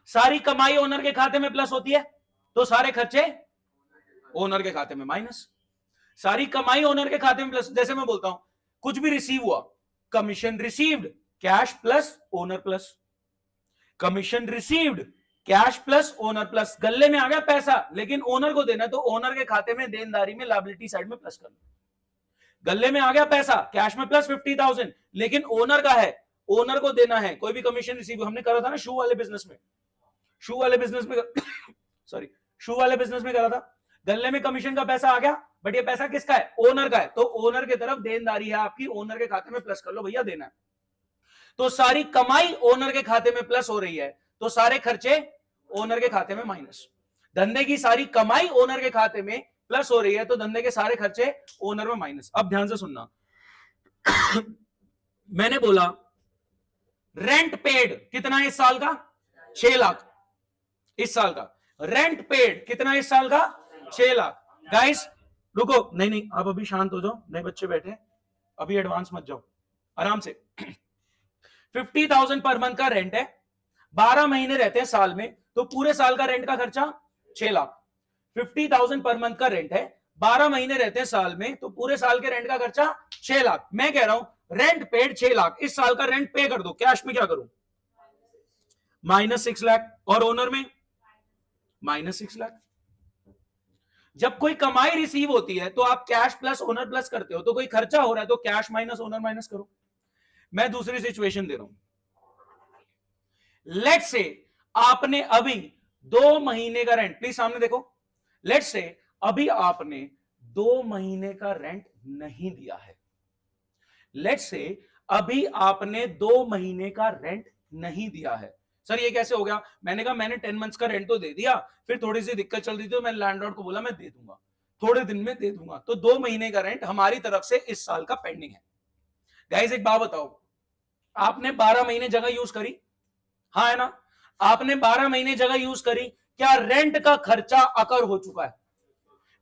सारी कमाई ओनर के खाते में प्लस होती है, तो सारे खर्चे ओनर के खाते में माइनस। सारी कमाई ओनर के खाते में प्लस, जैसे मैं बोलता हूं कुछ भी रिसीव हुआ, commission received cash plus owner plus, commission received cash plus owner plus. गल्ले में आ गया पैसा, लेकिन ओनर को देना, तो ओनर के खाते में देनदारी में लायबिलिटी साइड में प्लस करना। गल्ले में आ गया पैसा, कैश में प्लस 50,000, लेकिन ओनर का है, ओनर को देना है। कोई भी कमीशन रिसीव, हमने करा था ना शू वाले बिजनेस में, शू वाले बिजनेस में सॉरी, शू वाले बिजनेस में करा था। गल्ले में कमीशन का पैसा आ गया, बट ये पैसा किसका है? ओनर का है। तो ओनर की तरफ देनदारी है आपकी, ओनर के खाते में प्लस कर लो भैया, देना है। तो सारी कमाई ओनर के खाते में प्लस हो रही है, तो सारे खर्चे ओनर के खाते में माइनस। धंधे की सारी कमाई ओनर के खाते में प्लस हो रही है, तो धंधे के सारे खर्चे ओनर में माइनस। अब ध्यान से सुनना मैंने बोला रेंट पेड कितना है इस साल का? 6 लाख। इस साल का रेंट पेड कितना है इस साल का? 6 लाख। गाइस रुको, नहीं नहीं, आप अभी शांत हो जाओ, नए बच्चे बैठे, अभी एडवांस मत जाओ, आराम से। 50,000 पर मंथ का रेंट है, 12 महीने रहते हैं साल में, तो पूरे साल का रेंट का खर्चा 6 लाख। 50,000 पर मंथ का रेंट है, 12 महीने रहते हैं साल में, तो पूरे साल के रेंट का खर्चा 6 लाख। मैं कह रहा हूं रेंट पेड 6 लाख, इस साल का रेंट पे कर दो, कैश में क्या करूं? -6 लाख, और ओनर में -6 लाख। जब कोई कमाई रिसीव होती है तो आप कैश प्लस ओनर प्लस करते हो, तो कोई खर्चा हो रहा है तो कैश माइनस ओनर माइनस करो। मैं दूसरी सिचुएशन दे रहा हूं, लेट्स से आपने अभी 2 महीने का रेंट, प्लीज सामने देखो, लेट्स से अभी आपने 2 महीने का रेंट नहीं दिया है। लेट्स से अभी आपने 2 महीने का रेंट नहीं दिया है। सर ये कैसे हो गया? मैंने कहा मैंने 10 मंथ्स का रेंट तो दे दिया, फिर थोड़ी सी दिक्कत चल रही थी तो मैंने लैंडलॉर्ड को बोला मैं दे दूंगा, थोड़े दिन में दे दूंगा। तो 2 महीने का रेंट हमारी तरफ से इस साल का पेंडिंग है। गाइस एक बात बताओ, आपने 12 महीने जगह यूज करी, हाँ है ना, आपने 12 महीने जगह यूज करी, क्या रेंट का खर्चा अकर हो चुका है?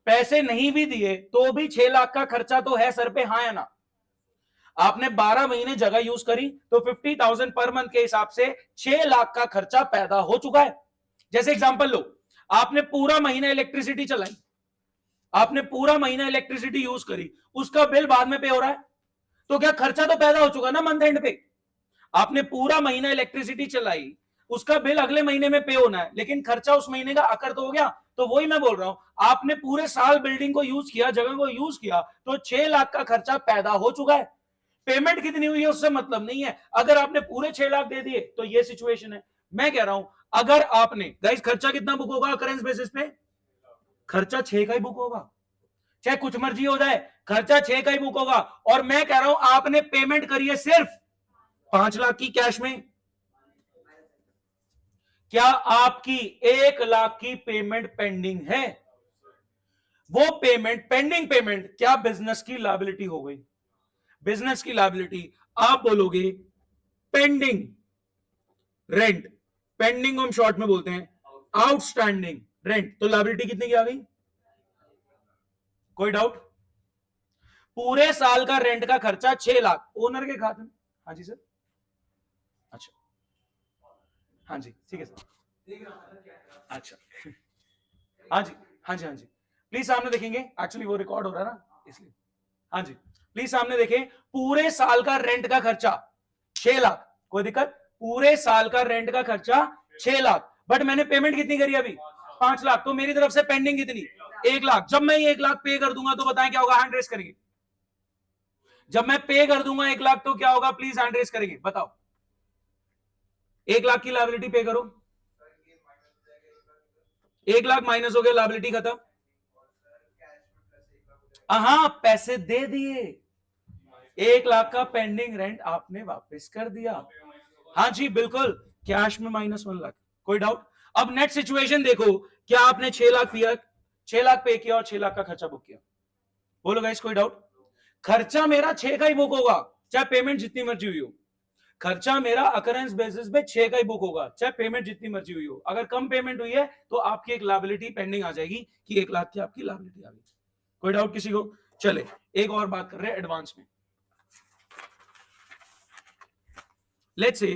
पैसे नहीं भी दिए तो भी 6 लाख का खर्चा तो है सर पे, हाँ है ना? आपने 12 महीने जगह यूज करी तो 50,000 पर मंथ के हिसाब से 6 लाख का खर्चा पैदा हो चुका है। जैसे एग्जांपल लो, आपने पूरा महीना इलेक्ट्रिसिटी चलाई, आपने पूरा महीना इलेक्ट्रिसिटी यूज करी, उसका बिल बाद में पे हो रहा है, तो क्या खर्चा तो पैदा हो चुका ना मंथ एंड पे? आपने पूरा महीना इलेक्ट्रिसिटी चलाई, उसका बिल अगले महीने में पे होना है, लेकिन खर्चा उस महीने का अकर तो हो गया। तो वही मैं बोल रहा हूं, आपने पूरे साल बिल्डिंग को यूज किया, जगह को यूज किया, तो 6 लाख का खर्चा पैदा हो चुका है। पेमेंट कितनी हुई है उससे मतलब नहीं है, अगर आपने पूरे 6 लाख दे दिए तो ये सिचुएशन है। मैं कह रहा हूं अगर आपने, गाइस खर्चा कितना बुक होगा करेंस बेसिस पे? खर्चा 6 का ही बुक होगा, चाहे कुछ मर्जी हो जाए, खर्चा 6 का ही बुक होगा। और मैं कह रहा हूं आपने पेमेंट करी है सिर्फ 5 लाख की कैश में, क्या आपकी 1 लाख की पेमेंट पेंडिंग है? वो पेमेंट, पेंडिंग पेमेंट क्या बिजनेस की लायबिलिटी हो गई? बिजनेस की लायबिलिटी। आप बोलोगे पेंडिंग रेंट, पेंडिंग हम शॉर्ट में बोलते हैं आउटस्टैंडिंग रेंट, तो लायबिलिटी कितने की आ गई? कोई डाउट? पूरे साल का रेंट का खर्चा 6 लाख ओनर के खाते में। हाँ जी सर, अच्छा, हाँ जी ठीक है सर, अच्छा, हाँ जी हाँ जी हाँ जी, प्लीज सामने देखेंगे, एक्चुअली वो रिकॉर्ड हो रहा है ना इसलिए। हाँ जी प्लीज सामने देखें, पूरे साल का रेंट का खर्चा 6 लाख, कोई दिक्कत? पूरे साल का रेंट का खर्चा 6 लाख, बट मैंने पेमेंट कितनी करी अभी? 5 लाख, तो मेरी तरफ से पेंडिंग कितनी? 1 लाख। जब मैं 1 लाख पे कर दूंगा तो बताएं क्या होगा? हैंड रेस करेंगे। जब मैं पे कर दूंगा 1 लाख तो क्या होगा? प्लीज हैंड रेस करेंगे, बताओ। 1 लाख की लायबिलिटी पे करो, 1 लाख माइनस हो गया, लायबिलिटी खत्म। हाँ पैसे दे दिए, 1 लाख का पेंडिंग रेंट आपने वापस कर दिया। हाँ जी बिल्कुल, कैश में -1 लाख, कोई डाउट? अब नेट सिचुएशन देखो, क्या आपने 6 लाख पिया, 6 लाख पे किया और 6 लाख का खर्चा बुक किया? बोलो गाइस, कोई डाउट? खर्चा मेरा 6 का ही बुक होगा, चाहे पेमेंट जितनी मर्जी हुई हो। खर्चा मेरा अकरेंस बेसिस पे 6 का ही बुक होगा, चाहे पेमेंट जितनी मर्जी हुई हो। अगर कम पेमेंट हुई है तो आपकी एक लायबिलिटी पेंडिंग आ जाएगी कि 1 लाख की आपकी लायबिलिटी आ गई। कोई डाउट किसी को? चले एक और बात कर रहे हैं एडवांस में। लेट्स से,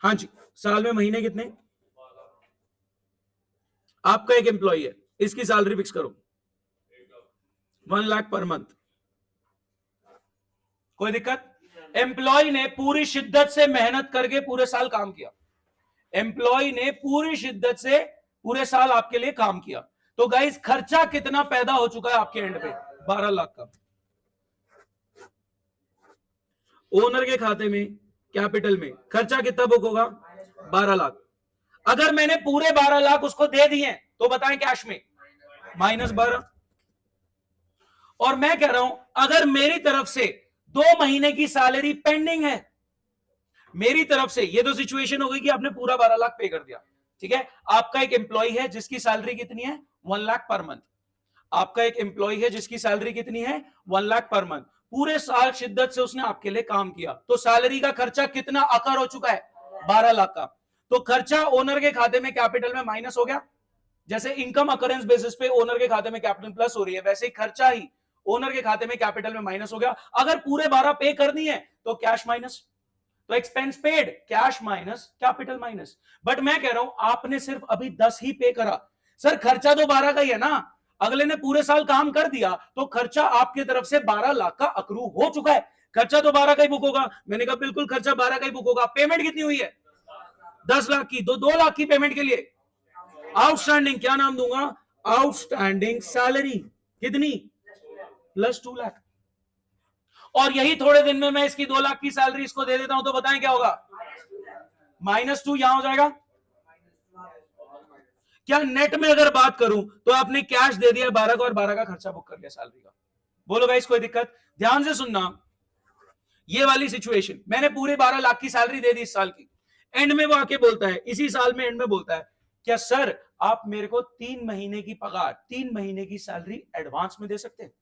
हाँ जी, साल में महीने कितने? आपका एक एम्प्लॉय है, इसकी सैलरी फिक्स करो 1 लाख पर मंथ, कोई दिक्कत? एम्प्लॉय ने पूरी शिद्दत से मेहनत करके पूरे साल काम किया, एम्प्लॉय ने पूरी शिद्दत से पूरे साल आपके लिए काम किया, तो गाइस खर्चा कितना पैदा हो चुका है आपके एंड पे? 12 लाख का। ओनर के खाते में कैपिटल में खर्चा कितना बुक होगा? 12 लाख। अगर मैंने पूरे 12 लाख उसको दे दिए तो बताएं कैश में -12। और मैं कह रहा हूं अगर मेरी तरफ से 2 महीने की सैलरी पेंडिंग है, मेरी तरफ से, ये तो सिचुएशन हो गई कि आपने पूरा 12 लाख पे कर दिया, ठीक है? आपका एक एम्प्लॉय है जिसकी सैलरी कितनी है? 1 लाख पर मंथ। आपका एक एम्प्लॉय है जिसकी सैलरी कितनी है? 1 लाख पर मंथ। पूरे साल शिद्दत से उसने आपके लिए काम किया, तो सैलरी का खर्चा कितना अकर हो चुका है? 12 लाख का। तो खर्चा ओनर के खाते में कैपिटल में माइनस हो गया। जैसे इनकम अकरेंस बेसिस पे ओनर के खाते में कैपिटल प्लस हो रही है, वैसे ही खर्चा ही ओनर के खाते में कैपिटल में माइनस हो गया। अगर पूरे 12 पे करनी है तो कैश माइनस, तो expense paid cash minus capital minus. But मैं कह रहा हूं आपने सिर्फ अभी 10 ही पे करा, सर खर्चा तो 12 का ही है ना, अगले ने पूरे साल काम कर दिया तो खर्चा आपकी तरफ से 12 लाख का अक्रू हो चुका है। खर्चा तो 12 का ही बुक होगा। मैंने कहा बिल्कुल खर्चा 12 का ही बुक होगा। पेमेंट कितनी हुई है? 10 लाख की, तो 2 लाख की पेमेंट के लिए आउटस्टैंडिंग, क्या नाम दूंगा? आउटस्टैंडिंग सैलरी कितनी? +2 लाख। और यही थोड़े दिन में मैं इसकी 2 लाख की सैलरी इसको दे देता हूं तो बताएं क्या होगा? -2 यहां हो जाएगा। क्या नेट में अगर बात करूं तो आपने कैश दे दिया 12 का और 12 का खर्चा बुक कर लिया सैलरी का। बोलो गाइस कोई दिक्कत? ध्यान से सुनना, ये वाली सिचुएशन, मैंने पूरे 12 लाख की सैलरी दे दी इस साल की, एंड में वो आके बोलता है, इसी साल में एंड में बोलता है, क्या सर आप मेरे को 3 महीने की पगार, 3 महीने की सैलरी एडवांस में दे सकते हैं?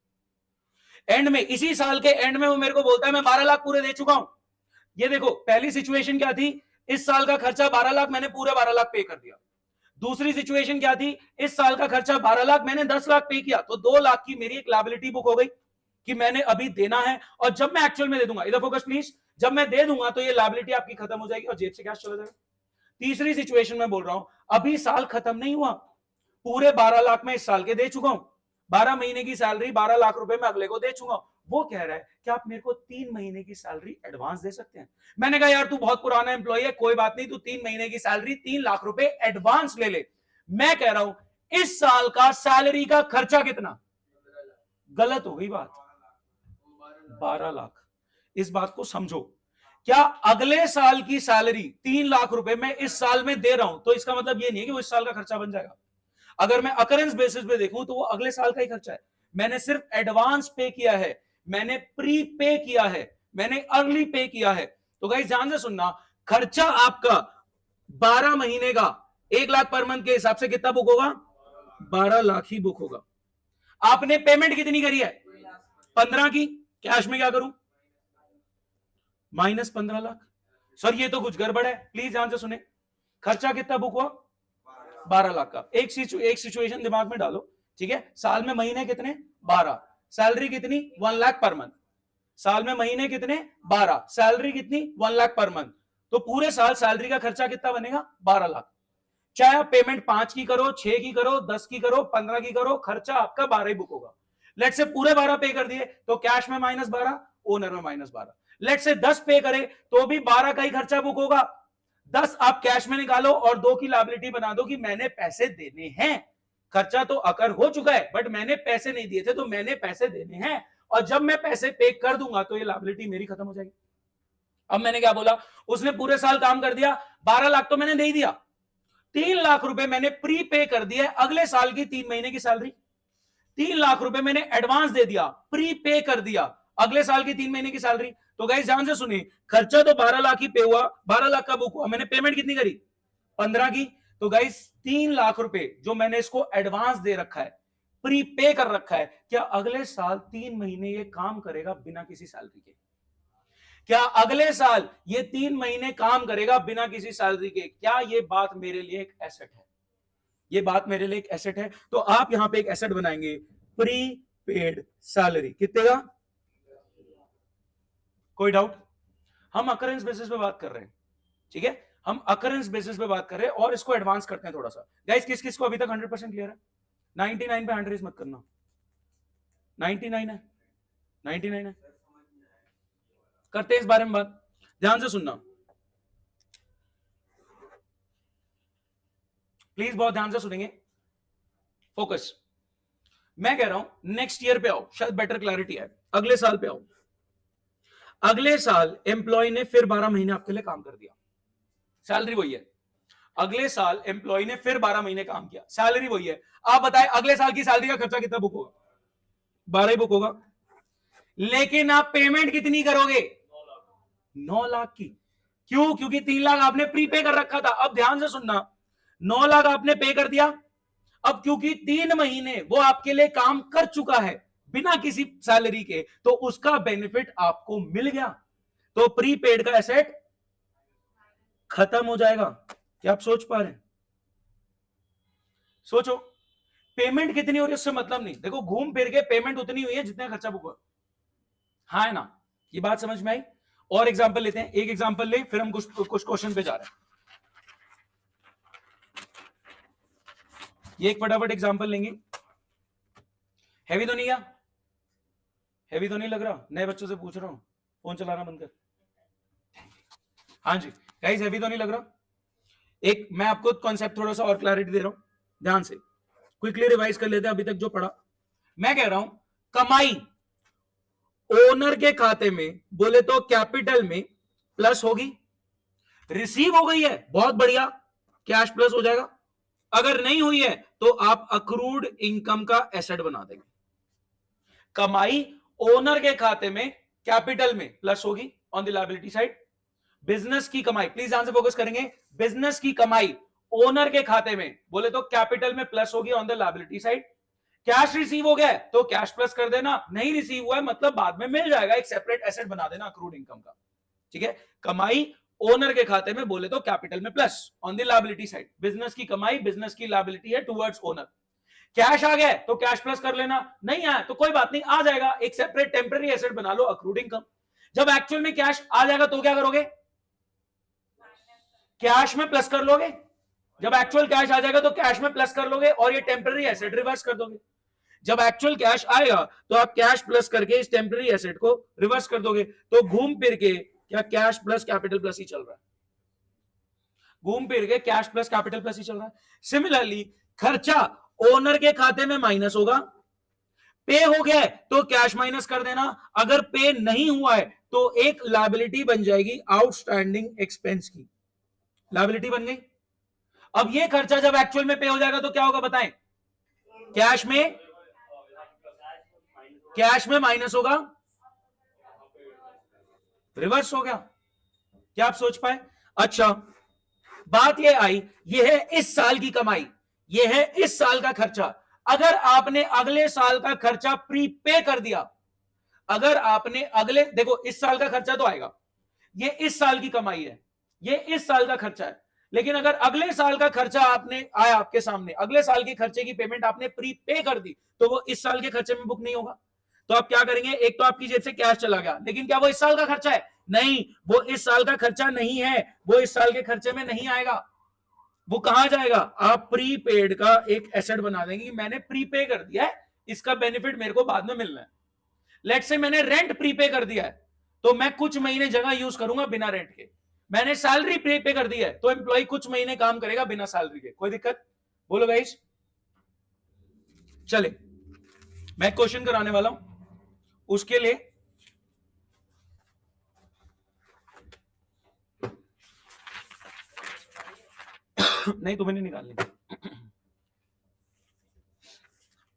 एंड में, इसी साल के एंड में वो मेरे को बोलता है मैं 12 लाख पूरे दे चुका हूं, ये देखो पहली सिचुएशन क्या थी, इस साल का खर्चा 12 लाख, मैंने पूरे 12 लाख पे कर दिया। दूसरी सिचुएशन क्या थी, इस साल का खर्चा 12 लाख, मैंने 10 लाख पे किया, तो 2 लाख की मेरी एक लायबिलिटी बुक हो गई कि मैंने अभी देना है, और जब मैं एक्चुअल में दे दूंगा, इधर फोकस प्लीज, जब मैं दे दूंगा तो ये लायबिलिटी आपकी खत्म हो जाएगी और जेब से कैश चला जाएगा। तीसरी सिचुएशन में बोल रहा हूं, अभी साल खत्म नहीं हुआ, पूरे 12 लाख में इस साल के दे चुका हूं, 12 महीने की सैलरी 12 लाख रुपए में अगले को दे चुका हूं। वो कह रहा है कि आप मेरे को 3 महीने की सैलरी एडवांस दे सकते हैं। मैंने कहा यार तू बहुत पुराना एम्प्लॉय है, कोई बात नहीं, तू 3 महीने की सैलरी 3 लाख रुपए एडवांस ले ले। मैं कह रहा हूं इस साल का सैलरी का खर्चा कितना, गलत हो गई बात, 12 लाख। इस बात को समझो, क्या अगले साल की सैलरी 3 लाख रुपए मैं इस साल में दे रहा हूं, तो इसका मतलब ये नहीं है कि वो इस साल का खर्चा बन जाएगा। अगर मैं अकरेंस बेसिस पे देखूं तो वो अगले साल का ही खर्चा है। मैंने सिर्फ एडवांस पे किया है, मैंने प्री पे किया है, मैंने अर्ली पे किया है। तो गाइस ध्यान से सुनना, खर्चा आपका 12 महीने का 1 लाख पर मंथ के हिसाब से कितना बुक होगा, 12 लाख ही बुक होगा। आपने पेमेंट कितनी करी है, 15 की, कैश में क्या करूं, माइनस 15 लाख। सर ये तो कुछ गड़बड़ है, प्लीज ध्यान से सुने, खर्चा कितना बुक हुआ, 12 लाख का। एक सिचुएशन दिमाग में डालो, ठीक है, साल में महीने कितने, 12, सैलरी कितनी, 1 लाख पर मंथ, साल में महीने कितने, 12, सैलरी कितनी, 1 लाख पर मंथ, तो पूरे साल सैलरी का खर्चा कितना बनेगा, 12 लाख। चाहे आप पेमेंट 5 की करो, 6 की करो, 10 की करो, 15 की करो, खर्चा आपका 12 ही बुक होगा। लेट से पूरे 12 पे कर दिए तो कैश में -12, ओनर में -12। लेट से 10 पे करे तो भी 12 का ही खर्चा बुक होगा। 10 आप कैश में निकालो और 2 की लायबिलिटी बना दो कि मैंने पैसे देने हैं। खर्चा तो अकर हो चुका है बट मैंने पैसे नहीं दिए थे तो मैंने पैसे देने हैं, और जब मैं पैसे पे कर दूंगा तो ये लायबिलिटी मेरी खत्म हो जाएगी। अब मैंने क्या बोला, उसने पूरे साल काम कर दिया, 12 लाख तो मैंने दे दिया, 3 लाख रुपए मैंने प्री पे कर दिया अगले साल की 3 महीने की सैलरी, 3 लाख रुपए मैंने एडवांस दे दिया, प्री पे कर दिया अगले साल की 3 महीने की सैलरी। तो गाइस ध्यान से सुनिए, खर्चा तो 12 लाख ही पे हुआ, 12 लाख का बुक हुआ, मैंने पेमेंट कितनी करी, 15 की। तो गाइस 3 लाख रुपए जो मैंने इसको एडवांस दे रखा है, प्री पे कर रखा है, क्या अगले साल 3 महीने ये काम करेगा बिना किसी सैलरी के? क्या अगले साल ये 3 महीने काम करेगा बिना किसी सैलरी के? क्या ये बात मेरे लिए एक एसेट है? ये बात मेरे लिए एक एसेट है। तो आप यहां पे एक एसेट बनाएंगे, प्री पेड सैलरी, कितने का? कोई डाउट? हम अकरेंस बेसिस पे बात कर रहे हैं, ठीक है, हम अकरेंस बेसिस पे बात कर रहे हैं और इसको एडवांस करते हैं थोड़ा सा। गाइस किस किस को अभी तक 100% क्लियर है? 99 पे हैंड रेज मत करना, 99 है, 99 है, करते हैं इस बारे में बात, ध्यान से सुनना प्लीज, बहुत ध्यान से सुनेंगे, फोकस। मैं कह रहा हूं नेक्स्ट ईयर पे आओ, शायद बेटर क्लैरिटी है, अगले साल पे आओ। अगले साल एम्प्लॉय ने फिर 12 महीने आपके लिए काम कर दिया, सैलरी वही है। अगले साल एम्प्लॉय ने फिर 12 महीने काम किया, सैलरी वही है। आप बताएं अगले साल की सैलरी का खर्चा कितना बुक होगा? 12 ही बुक होगा। लेकिन आप पेमेंट कितनी करोगे? 9 लाख की। क्यों? क्योंकि 3 लाख आपने प्रीपे कर रखा था। अब ध्यान से सुनना, 9 लाख आपने पे कर दिया, अब क्योंकि 3 महीने वो आपके लिए काम कर चुका है बिना किसी सैलरी के, तो उसका बेनिफिट आपको मिल गया, तो प्रीपेड का एसेट खत्म हो जाएगा। क्या आप सोच पा रहे हैं? सोचो, पेमेंट कितनी हो रही है उससे मतलब नहीं, देखो घूम फिर के पेमेंट उतनी हुई है जितना खर्चा बुक हुआ। हाँ है ना, ये बात समझ में आई? और एग्जांपल लेते हैं, एक एग्जांपल ले फिर हम कुछ क्वेश्चन पे जा रहे हैं। ये एक फटाफट एग्जांपल लेंगे। हैवी तो नहीं गया? हैवी तो नहीं लग रहा? नए बच्चों से पूछ रहा हूं, फोन चलाना बंद कर। हाँ जी गाइस, हैवी तो नहीं लग रहा? एक मैं आपको कॉन्सेप्ट थोड़ा सा और क्लैरिटी दे रहा हूं, ध्यान से क्विकली रिवाइज कर लेते हैं अभी तक जो पढ़ा। मैं कह रहा हूं कमाई ओनर के खाते में बोले तो कैपिटल में प्लस होगी, रिसीव हो गई है बहुत बढ़िया, कैश प्लस हो जाएगा। अगर नहीं हुई है तो आप अक्रूड इनकम का एसेट बना देंगे। कमाई ओनर के खाते में कैपिटल में प्लस होगी on the liability side. Business की कमाई, प्लीज ध्यान से फोकस करेंगे, बिजनेस की कमाई ओनर के खाते में बोले तो कैपिटल में प्लस होगी on the liability side. Cash receive हो गया है तो कैश प्लस कर देना, नहीं रिसीव हुआ है मतलब बाद में मिल जाएगा, एक सेपरेट एसेट बना देना अक्रूड इनकम का। ठीक है, कमाई ओनर के खाते में बोले तो कैपिटल में plus on the liability side, business की कमाई बिजनेस की लायबिलिटी है टुवर्ड्स ओनर। कैश आ गया तो कैश प्लस कर लेना, नहीं आया तो कोई बात नहीं, आ जाएगा, एक सेपरेट टेम्पररी एसेट बना लो, अक्रूड इनकम। जब एक्चुअल में कैश आ जाएगा तो क्या करोगे, कैश में प्लस कर लोगे। जब एक्चुअल कैश आ जाएगा तो कैश में प्लस कर लोगे और ये टेम्पररी एसेट रिवर्स कर दोगे। जब एक्चुअल कैश आएगा तो आप कैश प्लस करके इस टेम्पररी एसेट को रिवर्स कर दोगे। तो घूम फिर के क्या कैश प्लस कैपिटल प्लस ही चल रहा है, घूम फिर के कैश प्लस कैपिटल प्लस ही चल रहा है। सिमिलरली खर्चा ओनर के खाते में माइनस होगा, पे हो गया है तो कैश माइनस कर देना, अगर पे नहीं हुआ है तो एक लायबिलिटी बन जाएगी आउटस्टैंडिंग एक्सपेंस की, लायबिलिटी बन गई। अब ये खर्चा जब एक्चुअल में पे हो जाएगा तो क्या होगा बताएं, कैश में माइनस होगा, रिवर्स हो गया। क्या आप सोच पाए? अच्छा, बात ये आई, ये है इस साल की कमाई, ये है इस साल का खर्चा। अगर आपने अगले साल का खर्चा प्रीपे कर दिया, अगर आपने अगले, देखो इस साल का खर्चा तो आएगा, ये इस साल की कमाई है, ये इस साल का खर्चा है, लेकिन अगर अगले साल का खर्चा आपने आया आपके सामने, अगले साल के खर्चे की पेमेंट आपने प्रीपे कर दी, तो वो इस साल के खर्चे में बुक नहीं होगा। तो आप क्या करेंगे, एक तो आपकी जेब से कैश चला गया, लेकिन क्या वो इस साल का खर्चा है? नहीं, वो इस साल का खर्चा नहीं है, वो इस साल के खर्चे में नहीं आएगा। वो कहां जाएगा? आप प्रीपेड का एक एसेट बना देंगे कि मैंने प्रीपे कर दिया है, इसका बेनिफिट मेरे को बाद में मिलना है। लेट्स से मैंने रेंट प्रीपे कर दिया है, तो मैं कुछ महीने जगह यूज करूंगा बिना रेंट के। मैंने सैलरी प्रीपे कर दी है, तो एम्प्लॉय कुछ महीने काम करेगा बिना सैलरी के। कोई दिक्कत? बोलो गाइस। चले, मैं क्वेश्चन कराने वाला हूं, उसके लिए नहीं, तुम्हें नहीं निकालनी,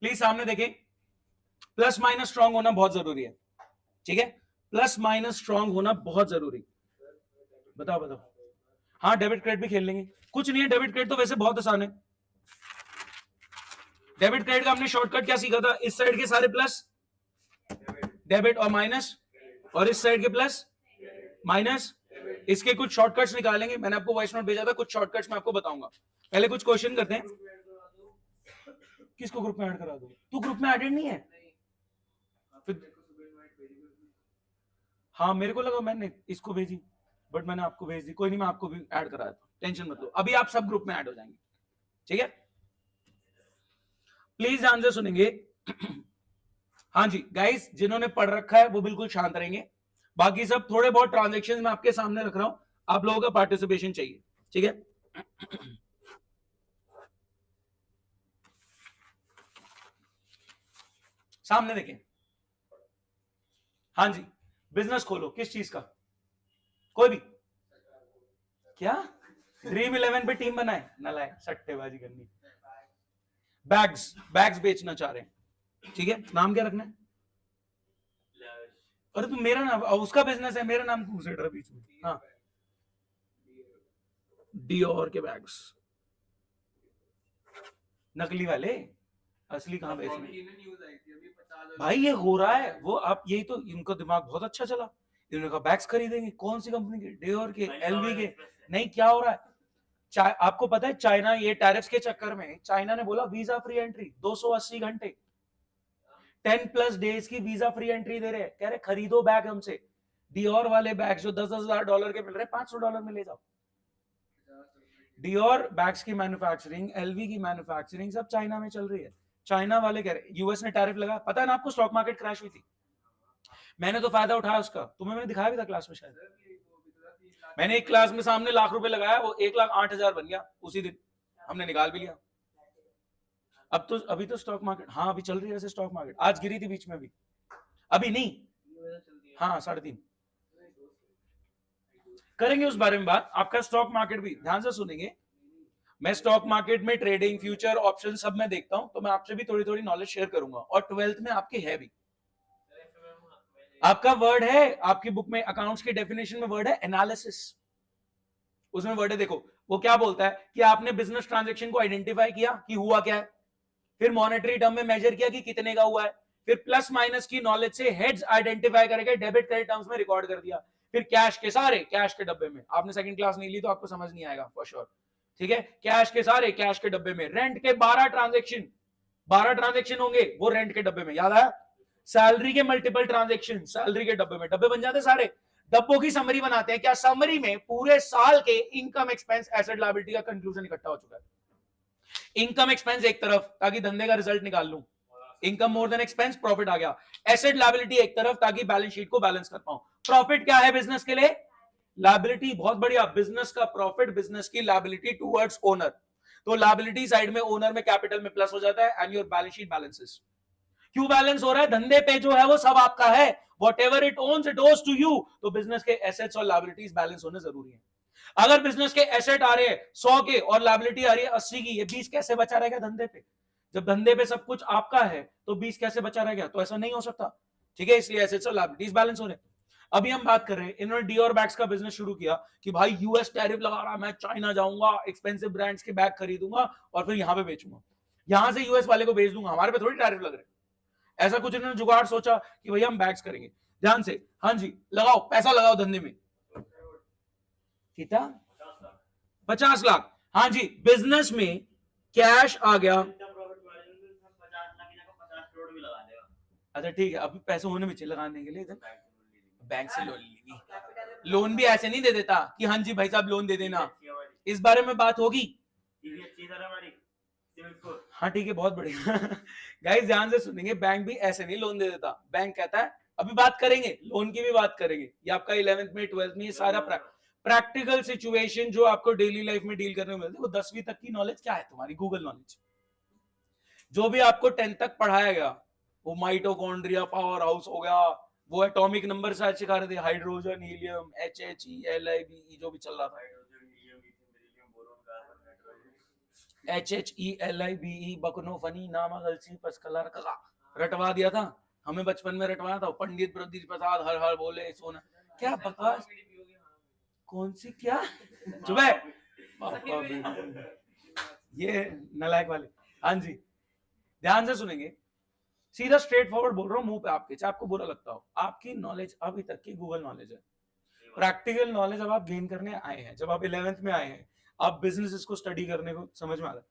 प्लीज सामने देखें। प्लस माइनस स्ट्रांग होना बहुत जरूरी है, ठीक है, प्लस माइनस स्ट्रांग होना बहुत जरूरी। बताओ बताओ। हाँ, डेबिट क्रेडिट भी खेल लेंगे, कुछ नहीं है, डेबिट क्रेडिट तो वैसे बहुत आसान है। डेबिट क्रेडिट का हमने शॉर्टकट क्या सीखा था, इस साइड के सारे प्लस डेबिट और माइनस, और इस साइड के प्लस माइनस, इसके कुछ शॉर्टकट्स निकालेंगे। मैंने आपको वॉइस नोट भेजा था, कुछ शॉर्टकट्स मैं आपको बताऊंगा। पहले कुछ क्वेश्चन करते हैं। किसको ग्रुप में ऐड करा दो? तू ग्रुप में एडेड नहीं है? हाँ, मेरे को लगा मैंने इसको भेजी, बट मैंने आपको भेज दी। कोई नहीं, मैं आपको भी ऐड करा देता हूं, टेंशन मत लो, अभी आप सब ग्रुप में ऐड हो जाएंगे, ठीक है। प्लीज आंसर सुनेंगे। हाँ जी गाइस, जिन्होंने पढ़ रखा है वो बिल्कुल शांत रहेंगे, बाकी सब थोड़े बहुत ट्रांजेक्शन मैं आपके सामने रख रहा हूं, आप लोगों का पार्टिसिपेशन चाहिए, ठीक है। सामने देखें। हाँ जी, बिजनेस खोलो, किस चीज का? कोई भी। क्या ड्रीम 11 पे टीम बनाए? नलायक, सट्टेबाजी करनी। बैग्स बेचना चाह रहे हैं, ठीक है। नाम क्या रखना है? अरे तुम मेरा नाम, उसका बिजनेस है, मेरा नाम क्यों सेट रहा बीच में? हाँ, डियोर के बैग्स, नकली वाले, असली कहां बेचने भाई? ये हो रहा है वो, आप यही तो, इनका दिमाग बहुत अच्छा चला, इन्होंने कहा बैग्स खरीदेंगे। कौन सी कंपनी के? डियोर के, एलवी के? नहीं, क्या हो रहा है, आपको पता है चाइना, ये टैरिफ्स के चक्कर में चाइना ने बोला वीजा फ्री एंट्री 280 घंटे, 10+ डेज की वीजा फ्री एंट्री दे रहे हैं। कह रहे खरीदो बैग हमसे, डियोर वाले बैग जो $10,000 के मिल रहे हैं, $500 में ले जाओ। डियोर बैग्स की मैन्युफैक्चरिंग, एलवी की मैन्युफैक्चरिंग सब चाइना में चल रही है। चाइना वाले कह रहे यूएस ने टैरिफ लगा, पता है ना आपको, स्टॉक मार्केट क्रैश हुई थी, मैंने तो फायदा उठाया उसका, तुम्हें मैंने दिखाया भी था क्लास में शायद। मैंने एक क्लास में सामने लाख रुपए लगाया, वो 1,08,000 बन गया उसी दिन, हमने निकाल भी लिया। अब तो, अभी तो स्टॉक मार्केट, हाँ अभी चल रही है वैसे स्टॉक मार्केट, आज गिरी थी बीच में भी, अभी नहीं, हाँ 3.5 करेंगे उस बारे में बात। आपका स्टॉक मार्केट भी ध्यान से सुनेंगे, मैं स्टॉक मार्केट में ट्रेडिंग, फ्यूचर, ऑप्शन सब मैं देखता हूं, तो मैं आपसे भी थोड़ी थोड़ी नॉलेज शेयर करूंगा। और 12th में आपके है भी, आपका वर्ड है, आपकी बुक में अकाउंट्स की डेफिनेशन में वर्ड है एनालिसिस, उसमें वर्ड है, देखो वो क्या बोलता है कि आपने बिजनेस ट्रांजैक्शन को आइडेंटिफाई किया कि हुआ क्या है, फिर मॉनेटरी टर्म में मेजर किया कि कितने का हुआ है, फिर प्लस माइनस की नॉलेज से हेड्स आइडेंटिफाई करके डेबिट क्रेडिट टर्म्स में रिकॉर्ड कर दिया, फिर कैश के सारे कैश के डब्बे में, आपने सेकंड क्लास नहीं ली तो आपको समझ नहीं आएगा फॉर श्योर, ठीक है। कैश के सारे कैश के डब्बे में, रेंट के 12 ट्रांजेक्शन होंगे वो रेंट के डब्बे में, याद आया। सैलरी के मल्टीपल ट्रांजेक्शन सैलरी के डब्बे में, डब्बे बन जाते सारे। डब्बों की समरी बनाते हैं, क्या समरी में पूरे साल के इनकम एक्सपेंस एसेट लायबिलिटी का कंक्लूजन इकट्ठा हो चुका है। इनकम एक्सपेंस एक तरफ ताकि धंधे का रिजल्ट निकाल लूं, income more than expense profit आ गया। एसेट लायबिलिटी एक तरफ ताकि बैलेंस शीट को बैलेंस कर पाऊं। प्रॉफिट क्या है बिजनेस के लिए, लायबिलिटी, बहुत बढ़िया। बिजनेस का प्रॉफिट बिजनेस की लायबिलिटी टुवर्ड्स ओनर, तो लायबिलिटी साइड में ओनर में कैपिटल में प्लस हो जाता है and your balance sheet balances. क्यों बैलेंस हो रहा है, धंधे पे जो है वो सब आपका है, whatever it owns it owes to you, तो बिजनेस के एसेट्स और लायबिलिटीज बैलेंस होने जरूरी है। अगर बिजनेस के एसेट आ रहे हैं 100 के और लायबिलिटी आ रही है 80 की, ये 20 कैसे बचा रहेगा धंधे पे। जब धंधे पे सब कुछ आपका है तो 20 कैसे बचा रहेगा, तो ऐसा नहीं हो सकता, ठीक है। इसलिए एसेट्स और लायबिलिटीज बैलेंस हो रहे हैं। अभी हम बात कर रहे हैं, इन्होंने डियोर बैग्स का बिजनेस शुरू किया कि भाई यूएस टैरिफ लगा रहा, मैं चाइना जाऊंगा, एक्सपेंसिव ब्रांड्स के बैग खरीदूंगा और फिर यहां पे बेचूंगा, यहां से यूएस वाले को भेज दूंगा, हमारे पे थोड़ी टैरिफ लग रहे। ऐसा कुछ इन्होंने जुगाड़ सोचा कि भैया हम बैग्स करेंगे। ध्यान से, हाँ जी, लगाओ पैसा, लगाओ धंधे में। कितना, 50 लाख। हाँ जी, बिजनेस में कैश आ गया। अच्छा ठीक है, अभी पैसे होने में चाहिए लगाने के लिए, इधर बैंक से लोन लेंगे। लोन भी ऐसे नहीं दे देता कि हाँ जी भाई साहब लोन दे देना, इस बारे में बात होगी। हाँ ठीक है, बहुत बढ़िया। गाइस ध्यान से सुनेंगे, बैंक भी ऐसे नहीं लोन दे देता। बैंक कहता है, अभी बात करेंगे लोन की भी बात करेंगे, ये आपका 11th में 12th में ये सारा प्रैक्टिकल सिचुएशन जो आपको डेली लाइफ में डील करने को मिलती है, वो 10वीं तक की नॉलेज क्या है तुम्हारी, गूगल नॉलेज। जो भी आपको 10th तक पढ़ाया गया, वो माइटोकॉन्ड्रिया पावर हाउस हो गया, वो एटॉमिक नंबर शायद सिखा रहे थे, हाइड्रोजन, हीलियम, HHELIBE जो भी चल रहा था, HHELIBE, बकनो फनी नामा गलसी पसकलर का रटवा दिया था हमें, बचपन में रटवाया था। पंडित प्रदीप प्रसाद हर हर बोले सोना, क्या बकवास, कौन सी क्या सुबह ये नलायक वाले। हाँ जी, ध्यान से सुनेंगे, सीधा स्ट्रेट फॉरवर्ड बोल रहा हूँ मुंह पे आपके, चाहे आपको बुरा लगता हो। आपकी नॉलेज अभी तक की गूगल नॉलेज है, प्रैक्टिकल नॉलेज अब आप गेन करने आए हैं। जब आप 11th में आए हैं, आप बिजनेस को स्टडी करने को समझ में आ रहा है,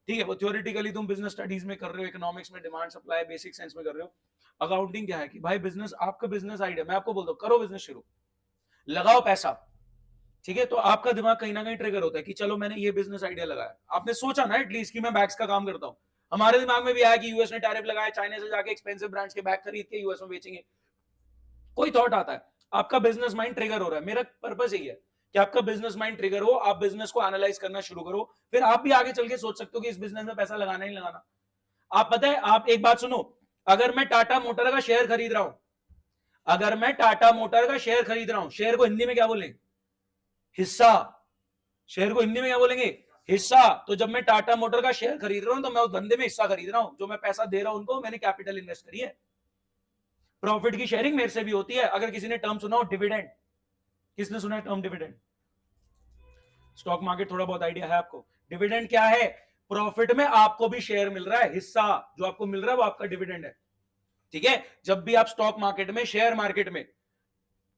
ठीक है। वो थ्योरेटिकली तुम बिजनेस स्टडीज में कर रहे हो, इकोनॉमिक्स में डिमांड सप्लाई बेसिक सेंस में कर रहे हो। अकाउंटिंग क्या है कि भाई बिजनेस, आपका बिजनेस आइडिया, मैं आपको बोलता हूँ करो बिजनेस शुरू, लगाओ पैसा, ठीक है। तो आपका दिमाग कहीं ना कहीं ट्रिगर होता है कि चलो मैंने ये बिजनेस आइडिया लगाया, आपने सोचा ना एटलीस्ट कि मैं बैग्स का काम करता हूँ। हमारे दिमाग में भी आया कि यूएस ने टैरिफ लगाया, चाइना से जाके एक्सपेंसिव ब्रांड्स के बैग खरीद के यूएस में बेचेंगे, कोई थॉट आता है, आपका बिजनेस माइंड ट्रिगर हो रहा है। मेरा पर्पस यही है कि आपका बिजनेस माइंड ट्रिगर हो, आप बिजनेस को एनालाइज करना शुरू करो, फिर आप भी आगे चल के सोच सकते हो कि इस बिजनेस में पैसा लगाना ही लगाना। आप पता है, आप एक बात सुनो, अगर मैं टाटा मोटर का शेयर खरीद रहा हूं, अगर मैं टाटा मोटर का शेयर खरीद रहा हूं, शेयर को हिंदी में क्या बोलेंगे, हिस्सा। शेयर को हिंदी में क्या बोलेंगे, हिस्सा। तो जब मैं टाटा मोटर का शेयर खरीद रहा हूं तो मैं उस धंधे में हिस्सा खरीद रहा हूं, जो मैं पैसा दे रहा हूं उनको, मैंने कैपिटल इन्वेस्ट करी है। प्रॉफिट की शेयरिंग मेरे से भी होती है। अगर किसी ने टर्म सुना हो डिविडेंड, किसने सुना है टर्म डिविडेंड, स्टॉक मार्केट थोड़ा बहुत आइडिया है आपको। डिविडेंड क्या है, प्रॉफिट में आपको भी शेयर मिल रहा है, हिस्सा जो आपको मिल रहा है वो आपका डिविडेंड है, ठीक है। जब भी आप स्टॉक मार्केट में, शेयर मार्केट में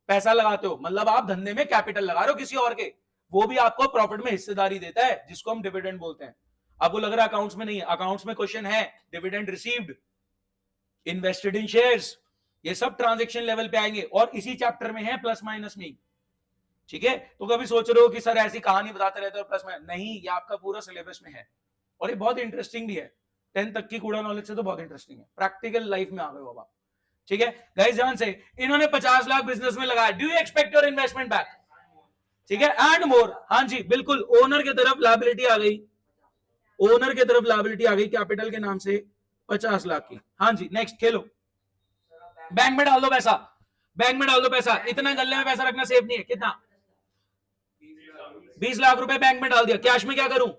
पैसा लगाते हो, मतलब आप धंधे में कैपिटल लगा रहे हो किसी और के, वो भी आपको प्रॉफिट में हिस्सेदारी देता है, जिसको हम डिविडेंड बोलते हैं। आपको लग रहा है अकाउंट्स में नहीं है, अकाउंट्स में क्वेश्चन है, dividend received, invested in shares, ये सब ट्रांजैक्शन लेवल पे आएंगे और इसी चैप्टर में है, प्लस माइनस में, ठीक है। तो कभी सोच रहे हो कि सर ऐसी कहानी बताते रहते हो प्लस माइनस, नहीं, ये आपका पूरा सिलेबस में है और ये बहुत इंटरेस्टिंग भी है। 10th तक की कूड़ा नॉलेज से तो बहुत इंटरेस्टिंग है, प्रैक्टिकल लाइफ में आ गए हो आप, ठीक है। गाइस ध्यान से, इन्होंने 50 लाख बिजनेस में लगाया, do you expect your investment back, ठीक है, एंड मोर। हाँ जी बिल्कुल, ओनर की तरफ लायबिलिटी आ गई, ओनर की तरफ लायबिलिटी आ गई कैपिटल के नाम से 50 लाख की। हाँ जी, नेक्स्ट खेलो, बैंक में डाल दो पैसा, बैंक में डाल दो पैसा, इतना गले में पैसा रखना सेफ नहीं है। कितना, 20 लाख रुपए बैंक में डाल दिया, कैश में क्या करूं,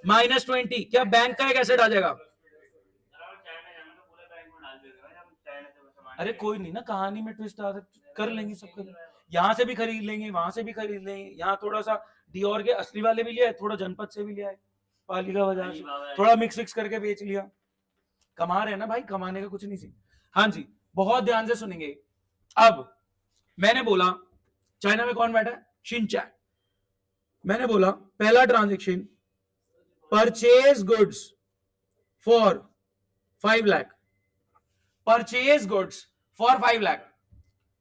-20, क्या बैंक का एक एसेट आ जाएगा। अरे कोई नहीं ना, कहानी में ट्विस्ट आ कर लेंगे सब, कर यहां से भी खरीद लेंगे, वहां से भी खरीद लेंगे, यहाँ थोड़ा सा डियोर के असली वाले भी लिया, थोड़ा जनपद से भी लिया है, पालिका बाजार से, थोड़ा मिक्स विक्स करके बेच लिया। कमा रहे हैं ना भाई, कमाने का कुछ नहीं सी। हाँ जी, बहुत ध्यान से सुनेंगे। अब मैंने बोला चाइना में कौन बैठा है? शिनचैन। मैंने बोला पहला transaction, purchase goods for 5 lakh, purchase goods for 5 lakh.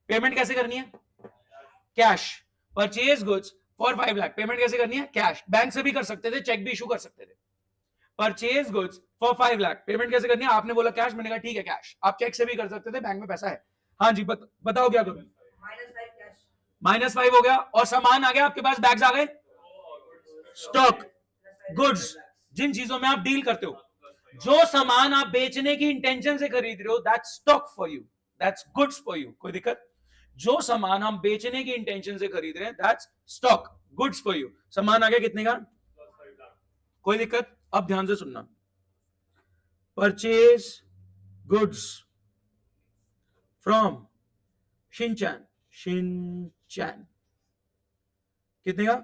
Payment कैसे करनी है? Cash. Purchase goods for 5 lakh, payment कैसे करनी है? कैश। बैंक से भी कर सकते थे, चेक भी इशू कर सकते थे। Purchase goods for 5 lakh, payment कैसे करनी है? आपने बोला कैश, मैंने कहा ठीक है कैश। आप चेक से भी कर सकते थे, बैंक में पैसा है। हाँ जी, बताओ क्या करूं? -5 हो गया, और सामान आ गया आपके पास, बैग्स आ गए, स्टॉक, गुड्स। जिन चीजों में आप डील करते हो, जो सामान आप बेचने की इंटेंशन से खरीद रहे हो, that's stock for you, that's goods for you. कोई दिक्कत? जो सामान हम बेचने की इंटेंशन से खरीद रहे हैं, that's stock, goods for you. सामान आ गया कितने का? कोई दिक्कत? अब ध्यान से सुनना, purchase goods from Shinchan, Shinchan कितने का?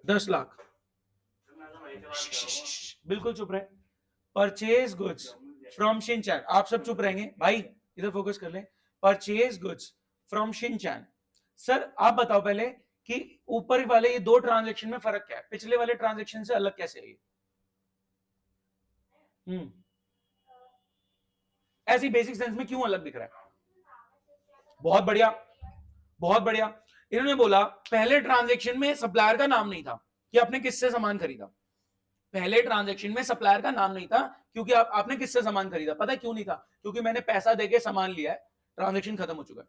10 लाख। बिल्कुल चुप रहे। परचेज गुड्स फ्रॉम शिनचैन, आप सब चुप रहेंगे भाई, इधर फोकस कर ले। Purchase goods from Shinchan. Sir आप बताओ पहले कि ऊपर वाले ये दो ट्रांजैक्शन में फर्क क्या है? पिछले वाले ट्रांजैक्शन से अलग कैसे है ये? ऐसी बेसिक सेंस में क्यों अलग दिख रहा है? बहुत बढ़िया, बहुत बढ़िया। इन्होंने बोला पहले ट्रांजैक्शन में सप्लायर का नाम नहीं था कि आपने किससे सामान खरीदा। पहले ट्रांजैक्शन में सप्लायर का नाम नहीं था क्योंकि आपने किससे सामान खरीदा। पता है क्यों नहीं था? क्योंकि मैंने पैसा देके सामान लिया है, ट्रांजैक्शन खत्म हो चुका है।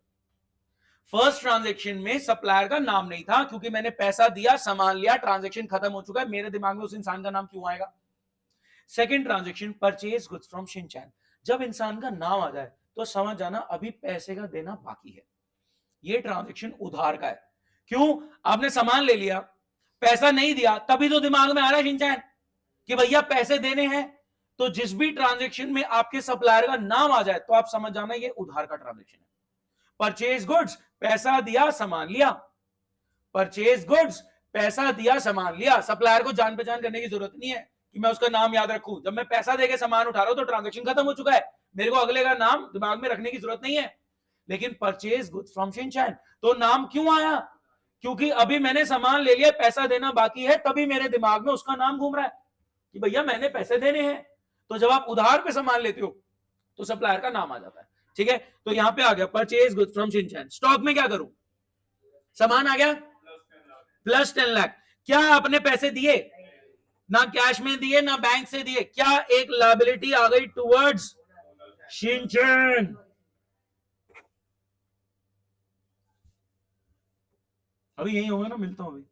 फर्स्ट ट्रांजैक्शन में सप्लायर का नाम नहीं था क्योंकि मैंने पैसा दिया, सामान लिया, ट्रांजैक्शन खत्म हो चुका है। मेरे दिमाग में उस इंसान का नाम क्यों आएगा? Second transaction, purchase goods from Shinchan, जब इंसान का नाम आ जाए तो समझ जाना अभी पैसे का देना बाकी है। ये ट्रांजैक्शन उधार का है। क्यों? आपने सामान ले लिया, पैसा नहीं दिया, तभी तो दिमाग में आ रहा है शिनचैन कि भैया पैसे देने हैं। तो जिस भी ट्रांजैक्शन में आपके सप्लायर का नाम आ जाए तो आप समझ जाना ये उधार का ट्रांजैक्शन है। परचेज गुड्स, पैसा दिया सामान लिया। परचेज गुड्स, पैसा दिया सामान लिया। सप्लायर को जान पहचान करने की जरूरत नहीं है कि मैं उसका नाम याद रखूं। जब मैं पैसा देके सामान उठा रहा हूं तो ट्रांजैक्शन खत्म हो चुका है, मेरे को अगले का नाम दिमाग में रखने की जरूरत नहीं है। लेकिन परचेज गुड्स फ्रॉम शिनचैन तो नाम क्यों आया? क्योंकि अभी मैंने सामान ले लिया, पैसा देना बाकी है, तभी मेरे दिमाग में उसका नाम घूम रहा है कि भैया मैंने पैसे देने हैं। तो जब आप उधार पे सामान लेते हो तो सप्लायर का नाम आ जाता है। ठीक है, तो यहां पे आ गया purchase goods from Shinchan. Stock में क्या करूं? सामान आ गया प्लस 10 लाख। क्या आपने पैसे दिए? ना कैश में दिए ना बैंक से दिए। क्या एक लायबिलिटी आ गई टुवर्ड्स शिनचैन? अभी यही होगा ना, मिलता हूं अभी।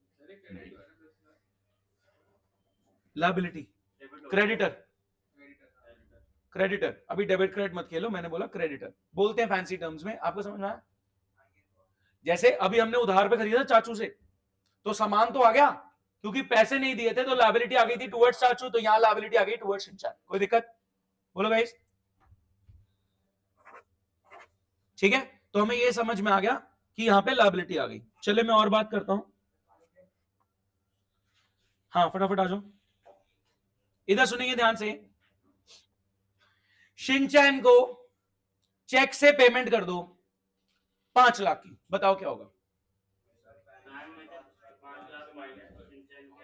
Liability, creditor, creditor. अभी डेबिट क्रेडिट मत खेलो, मैंने बोला क्रेडिटर बोलते हैं फैंसी टर्म्स में। आपको समझ में आया? जैसे अभी हमने उधार पे खरीदा चाचू से, तो सामान तो आ गया, क्योंकि पैसे नहीं दिए थे तो लायबिलिटी आ गई थी टुवर्ड्स चाचू, तो यहां लायबिलिटी आ गई टुवर्ड्स शिनचैन। कोई दिक्कत? बोलो गाइस। ठीक है, तो हमें ये समझ में आ गया कि यहां पे लायबिलिटी आ गई। चले मैं और बात करता हूं। हाँ फटाफट आ जाओ, इधर सुनेंगे ध्यान से। शिनचैन को चेक से पेमेंट कर दो 5 लाख की, बताओ क्या होगा?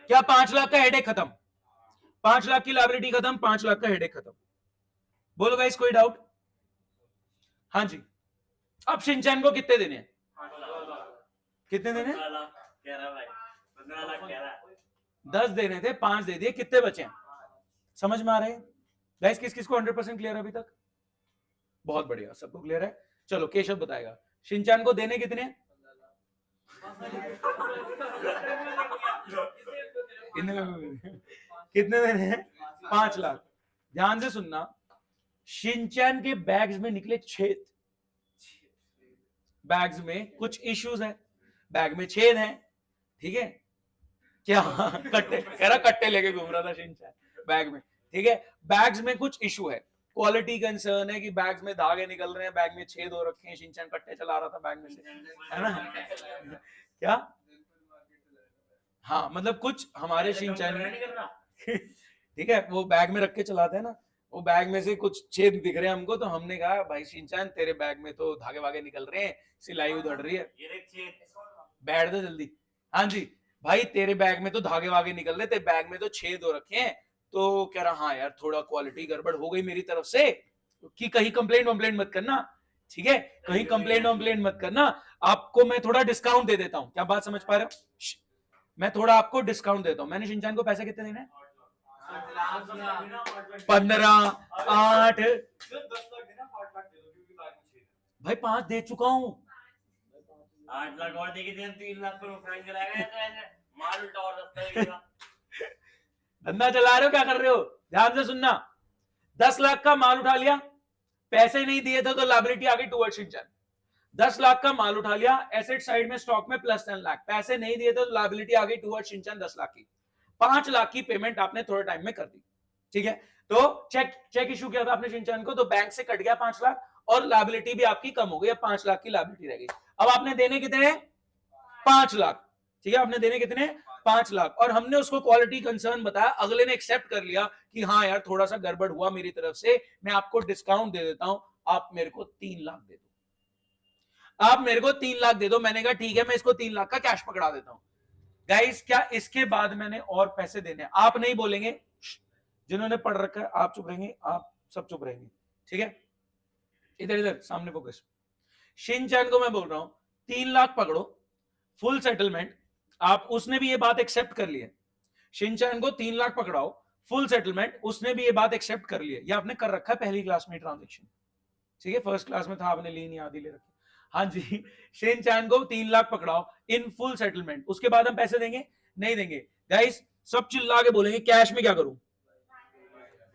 क्या 5 लाख का हेडेक खत्म? 5 लाख की लायबिलिटी खत्म, 5 लाख का हेडेक खत्म। बोलो गाइस, कोई डाउट? हाँ जी। अब शिनचैन को कितने देने हैं? कितने देने? 10 देने थे, 5 दे दिए, कितने बचे? समझ में आ रहे हैं गाइस? किस किस को 100% क्लियर अभी तक? बहुत बढ़िया, सबको क्लियर है। चलो केशव बताएगा शिनचैन को देने कितने? कितने देने हैं? 5 लाख। ध्यान से सुनना, शिनचैन के बैग्स में निकले छेद। बैग्स में कुछ इश्यूज हैं, बैग में छेद हैं। ठीक है, क्या कट्टे कह रहा, कट्टे लेके घूम रहा था शिनचैन बैग में। ठीक है, बैग्स में कुछ इशू है, क्वालिटी कंसर्न है कि बैग्स में धागे निकल रहे हैं, बैग में छेद हो रखे हैं। शिनचैन कट्टे चला रहा था बैग में से, है ना? क्या? हाँ मतलब कुछ हमारे शिनचैन में ठीक है, वो बैग में रख के चलाते हैं ना, वो बैग में से कुछ छेद दिख रहे हैं हमको, तो हमने कहा भाई शिनचैन तेरे बैग में तो धागे वागे निकल रहे हैं, सिलाई उधड़ रही है, बैठ दो जल्दी। हाँ जी भाई तेरे बैग में तो धागे वागे निकल रहे, तेरे बैग में तो छेद हो रखे हैं। तो कह रहा हाँ यार थोड़ा क्वालिटी गड़बड़ हो गई मेरी तरफ से, कि कहीं कंप्लेंट वम्प्लेंट मत करना, ठीक है, कहीं कंप्लेंट वम्प्लेंट मत करना, आपको मैं थोड़ा डिस्काउंट दे देता हूँ। क्या बात समझ पा रहे हो? मैं थोड़ा आपको डिस्काउंट देता हूँ। मैंने शिनचैन को पैसे कितने देने हैं? 15, 8, भाई 5 दे चुका हूँ। 8 लाख और देके 3 लाख पर फाइन कराएगा, माल उल्टा और दस्ता धंधा चला रहे हो, क्या कर रहे हो? ध्यान से सुनना। 10 लाख का माल उठा लिया, पैसे नहीं दिए थे तो लायबिलिटी आ गई टुवर्ड्स शिनचैन। 10 लाख का माल उठा लिया, एसेट साइड में स्टॉक में प्लस 10 लाख, पैसे नहीं दिए थे तो लायबिलिटी आ गई टुवर्ड्स शिनचैन 10 लाख की। 5 लाख की पेमेंट आपने थोड़े टाइम में कर दी, ठीक है। तो चेक इशू किया था आपने शिनचैन को, तो बैंक से कट गया 5 लाख और लायबिलिटी भी आपकी कम हो गई, अब 5 लाख की लायबिलिटी रह गई। अब आपने देने कितने? 5 लाख, ठीक है, आपने देने कितने? 5 लाख। और हमने उसको क्वालिटी कंसर्न बताया, अगले ने एक्सेप्ट कर लिया कि हाँ यार थोड़ा सा गड़बड़ हुआ मेरी तरफ से, मैं आपको डिस्काउंट दे देता हूं, आप मेरे को 3 लाख दे दो, आप मेरे को 3 लाख दे दो। मैंने कहा ठीक है, मैं इसको 3 लाख का कैश पकड़ा देता हूं। गाइस क्या इसके बाद मैंने और पैसे देने? आप नहीं बोलेंगे, जिन्होंने पढ़ रखा है आप चुप रहेंगे, आप सब चुप रहेंगे, ठीक है। इधर इधर सामने फोकस। शिनचैन को मैं बोल रहा हूं 3 लाख पकड़ो, फुल सेटलमेंट। आप, उसने भी ये बात एक्सेप्ट कर ली है। शिनचैन को 3 लाख पकड़ाओ, फुल सेटलमेंट, उसने भी ये बात एक्सेप्ट कर ली है। ये आपने कर रखा है पहली क्लास में ट्रांजेक्शन, ठीक है, फर्स्ट क्लास में था आपने ली नहीं, आधी ले रखी। हाँ जी, शिनचैन को 3 लाख पकड़ाओ इन फुल सेटलमेंट, उसके बाद हम पैसे देंगे? नहीं देंगे। गाइस सब चिल्ला के बोलेंगे कैश में क्या करूं?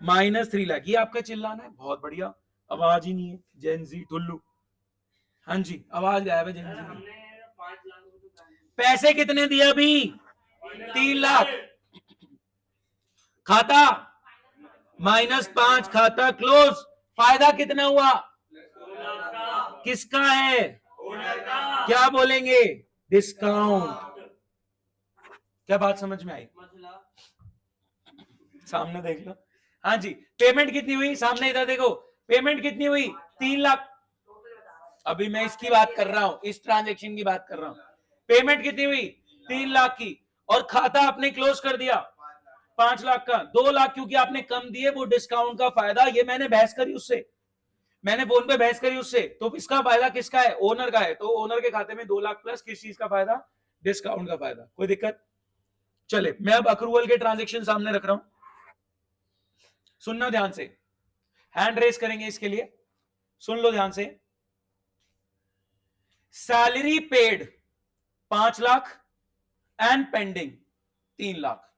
-3 लाख। ये आपका चिल्लाना है, बहुत बढ़िया, आवाज ही नहीं है, जेनजी टुल्लू। हाँ जी आवाज गायब है जेनजी। पैसे कितने दिए अभी? 3 लाख। खाता -5, खाता क्लोज। फायदा कितना हुआ? किसका है? क्या बोलेंगे? डिस्काउंट। क्या बात समझ में आई? सामने देख लो। हाँ जी, पेमेंट कितनी हुई? सामने इधर देखो, पेमेंट कितनी हुई? 3 लाख। अभी मैं इसकी बात कर रहा हूं, इस ट्रांजेक्शन की बात कर रहा हूं। पेमेंट कितनी हुई? 3 लाख की। और खाता आपने क्लोज कर दिया 5 लाख का। 2 लाख क्योंकि आपने कम दिए, वो डिस्काउंट का फायदा। ये मैंने बहस करी उससे, मैंने फोन पे बहस करी उससे। तो इसका फायदा किसका है? ओनर का है। तो ओनर के खाते में 2 लाख प्लस किस चीज का फायदा? डिस्काउंट का फायदा। कोई दिक्कत? चले, मैं अब अक्रूवल के ट्रांजेक्शन सामने रख रहा हूं, सुनना ध्यान से। हैंड रेस करेंगे इसके लिए, सुन लो ध्यान से। Salary paid 5 lakh and pending 3 lakh.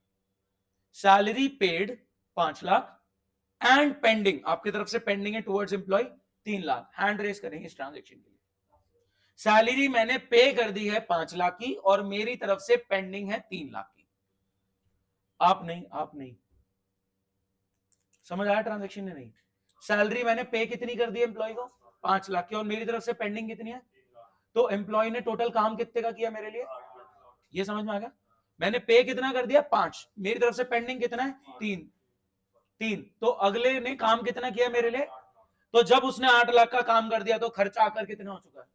Salary paid 5 lakh and pending, आपकी तरफ से पेंडिंग है towards employ 3 lakh. Hand raise करेंगे इस ट्रांजेक्शन के लिए। सैलरी मैंने पे कर दी है 5 लाख की और मेरी तरफ से पेंडिंग है 3 लाख की। आप नहीं समझ आया ट्रांजेक्शन ने? नहीं। सैलरी मैंने पे कितनी कर दी एम्प्लॉय को? 5 लाख की, और मेरी तरफ से पेंडिंग कितनी है? तो एम्प्लॉय ने टोटल काम कितने का किया मेरे लिए? ये समझ में आ गया? मैंने पे कितना कर दिया? 5, मेरी तरफ से पेंडिंग कितना है? 3। तो अगले ने काम कितना किया मेरे लिए? तो जब उसने 8 लाख का काम कर दिया तो खर्चा आकर कितना हो चुका है?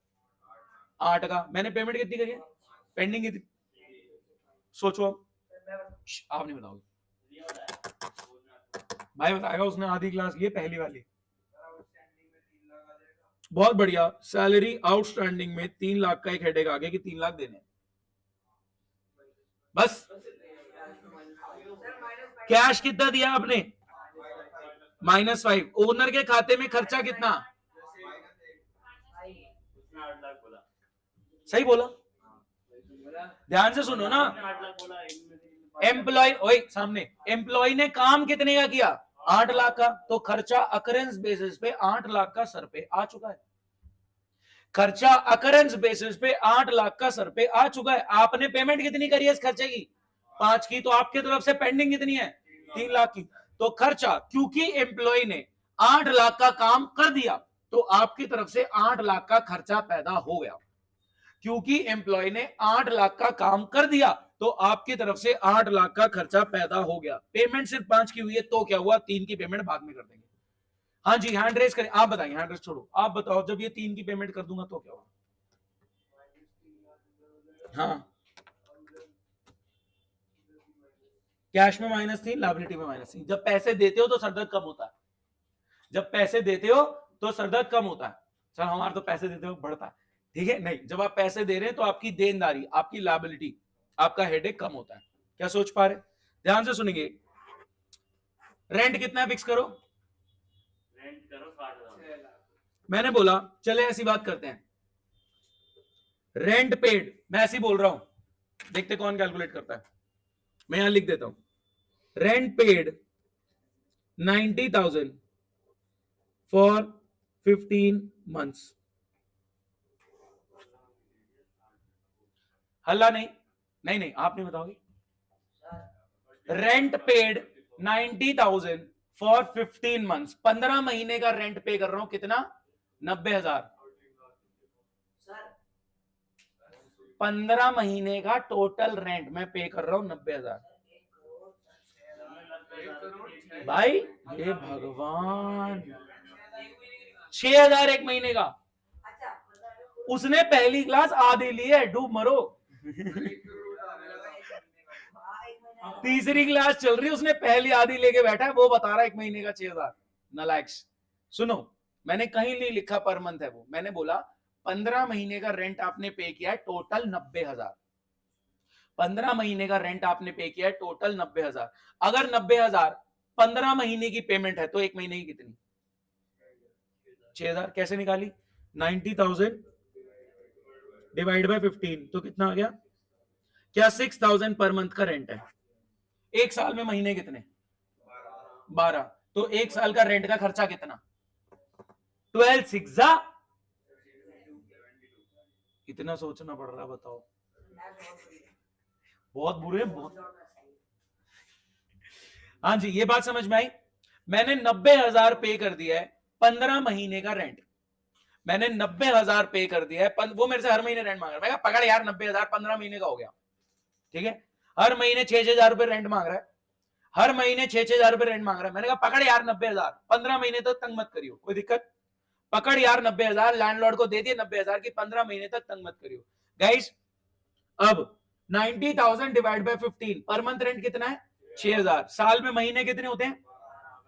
8 का। मैंने पेमेंट कितनी करी है? पेंडिंग कितनी? सोचो आप नहीं बताओगे, भाई बताएगा। उसने आधी क्लास ली, पहली वाली। बहुत बढ़िया। सैलरी आउटस्टैंडिंग में 3 लाख का एक हेडेक आगे कि 3 लाख देने, बस। कैश कितना दिया आपने? -5। ओनर के खाते में खर्चा कितना? सही बोला, ध्यान से सुनो ना। एम्प्लॉय, ओए सामने, एम्प्लॉय ने काम कितने का किया? 8 लाख का। तो खर्चा अकरेंस बेसिस पे 8 लाख का सर पे आ चुका है। खर्चा अकरेंस बेसिस पे 8 लाख का सर पे आ चुका है। आपने पेमेंट कितनी करी है इस खर्चे की? 5 की। तो आपकी तरफ से पेंडिंग कितनी है? 3 लाख की। तो खर्चा, क्योंकि एम्प्लॉय ने 8 लाख का काम कर दिया तो आपकी तरफ से 8 लाख का खर्चा पैदा हो गया। क्योंकि एम्प्लॉय ने 8 लाख का काम कर दिया तो आपकी तरफ से 8 लाख का खर्चा पैदा हो गया। पेमेंट सिर्फ 5 की हुई है, तो क्या हुआ? 3 की पेमेंट बाद में कर देंगे। हाँ जी, हैंड रेस करें, आप बताइए, हैंड रेस छोड़ो, आप बताओ जब ये 3 की पेमेंट कर दूंगा तो क्या होगा? हाँ, कैश में -3, लायबिलिटी में -3। जब पैसे देते हो तो सरदर्द कम होता है, जब पैसे देते हो तो सरदर्द कम होता है। सर हमारे तो पैसे देते हो बढ़ता है, ठीक है? नहीं, जब आप पैसे दे रहे हैं तो आपकी देनदारी, आपकी लायबिलिटी, आपका हेडेक कम होता है। क्या सोच पा रहे? ध्यान से सुनेंगे। रेंट कितना है फिक्स करो? रेंट करो 60,000। मैंने बोला चले ऐसी बात करते हैं, रेंट पेड, मैं ऐसी बोल रहा हूं, देखते कौन कैलकुलेट करता है। मैं यहां लिख देता हूं, रेंट पेड 90,000 फॉर 15 months। हल्ला नहीं, नहीं नहीं, आप नहीं बताओगे। रेंट पेड 90,000 फॉर 15 months, 15 महीने का रेंट पे कर रहा हूं, कितना? 90,000। 15 महीने का टोटल रेंट मैं पे कर रहा हूं 90,000। भाई ये भगवान, 6,000 एक महीने का। उसने पहली क्लास आधी ली है, डूब मरो। तीसरी क्लास चल रही है, उसने पहली आधी लेके बैठा है, वो बता रहा है 1 महीने का 6,000। नालायक्स। सुनो, मैंने कहीं नहीं लिखा पर मंथ है वो, मैंने बोला 15 महीने का रेंट आपने पे किया है टोटल 90,000। 15 महीने का रेंट आपने पे किया है टोटल 90,000। अगर 90,000 15 महीने की पेमेंट है तो 1 महीने की कितनी? 6,000। कैसे निकाली? 90,000 डिवाइड बाय 15 तो कितना आ गया? क्या 6,000 पर मंथ का रेंट है? एक साल में महीने कितने? 12। तो एक साल का रेंट का खर्चा कितना? 12 6 इतना सोचना पड़ रहा है, बताओ। बहुत बुरे, बहुत। हाँ जी, ये बात समझ में आई। मैंने 90,000 पे कर दिया है 15 महीने का रेंट, मैंने 90,000 पे कर दिया है। वो मेरे से हर महीने रेंट मांग रहा है। मैं कहा पकड़ यार, 90,000 15 महीने का हो गया, ठीक है? हर महीने 6,000 रुपए रेंट मांग रहा है, हर महीने 6,000 रुपए रेंट मांग रहा है। मैंने कहा पकड़ यार 90,000 15 महीने तक तंग मत करियो, कोई दिक्कत? पकड़ यार 90,000, लैंडलॉर्ड को दे दिए 90,000 की, 15 महीने तक तंग मत करियो। गाइस अब 90,000 divide by 15, per month rent कितना है? 6,000। साल में महीने कितने होते हैं?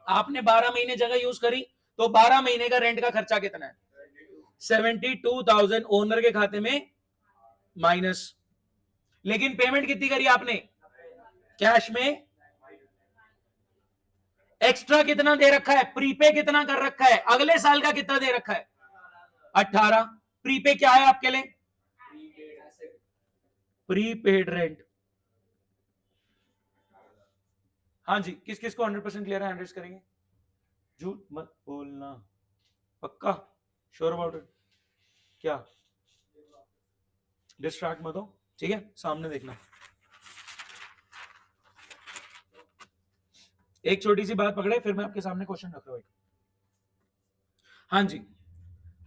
आपने 12 महीने जगह यूज करी, तो 12 महीने का रेंट का खर्चा कितना है? 72,000 ओनर के खाते में माइनस। लेकिन पेमेंट कितनी करी आपने? कैश में। एक्स्ट्रा कितना दे रखा है? प्रीपे कितना कर रखा है? अगले साल का कितना दे रखा है? 18। प्रीपे क्या है आपके लिए? Prepaid rent. हाँ जी, किस किस को 100% क्लियर है? 100 करेंगे, झूठ मत बोलना, पक्का श्योर अबाउट इट? क्या डिस्ट्रैक्ट मत हो, ठीक है? सामने देखना। एक छोटी सी बात पकड़े, फिर मैं आपके सामने क्वेश्चन रख रहा हूं। हाँ जी,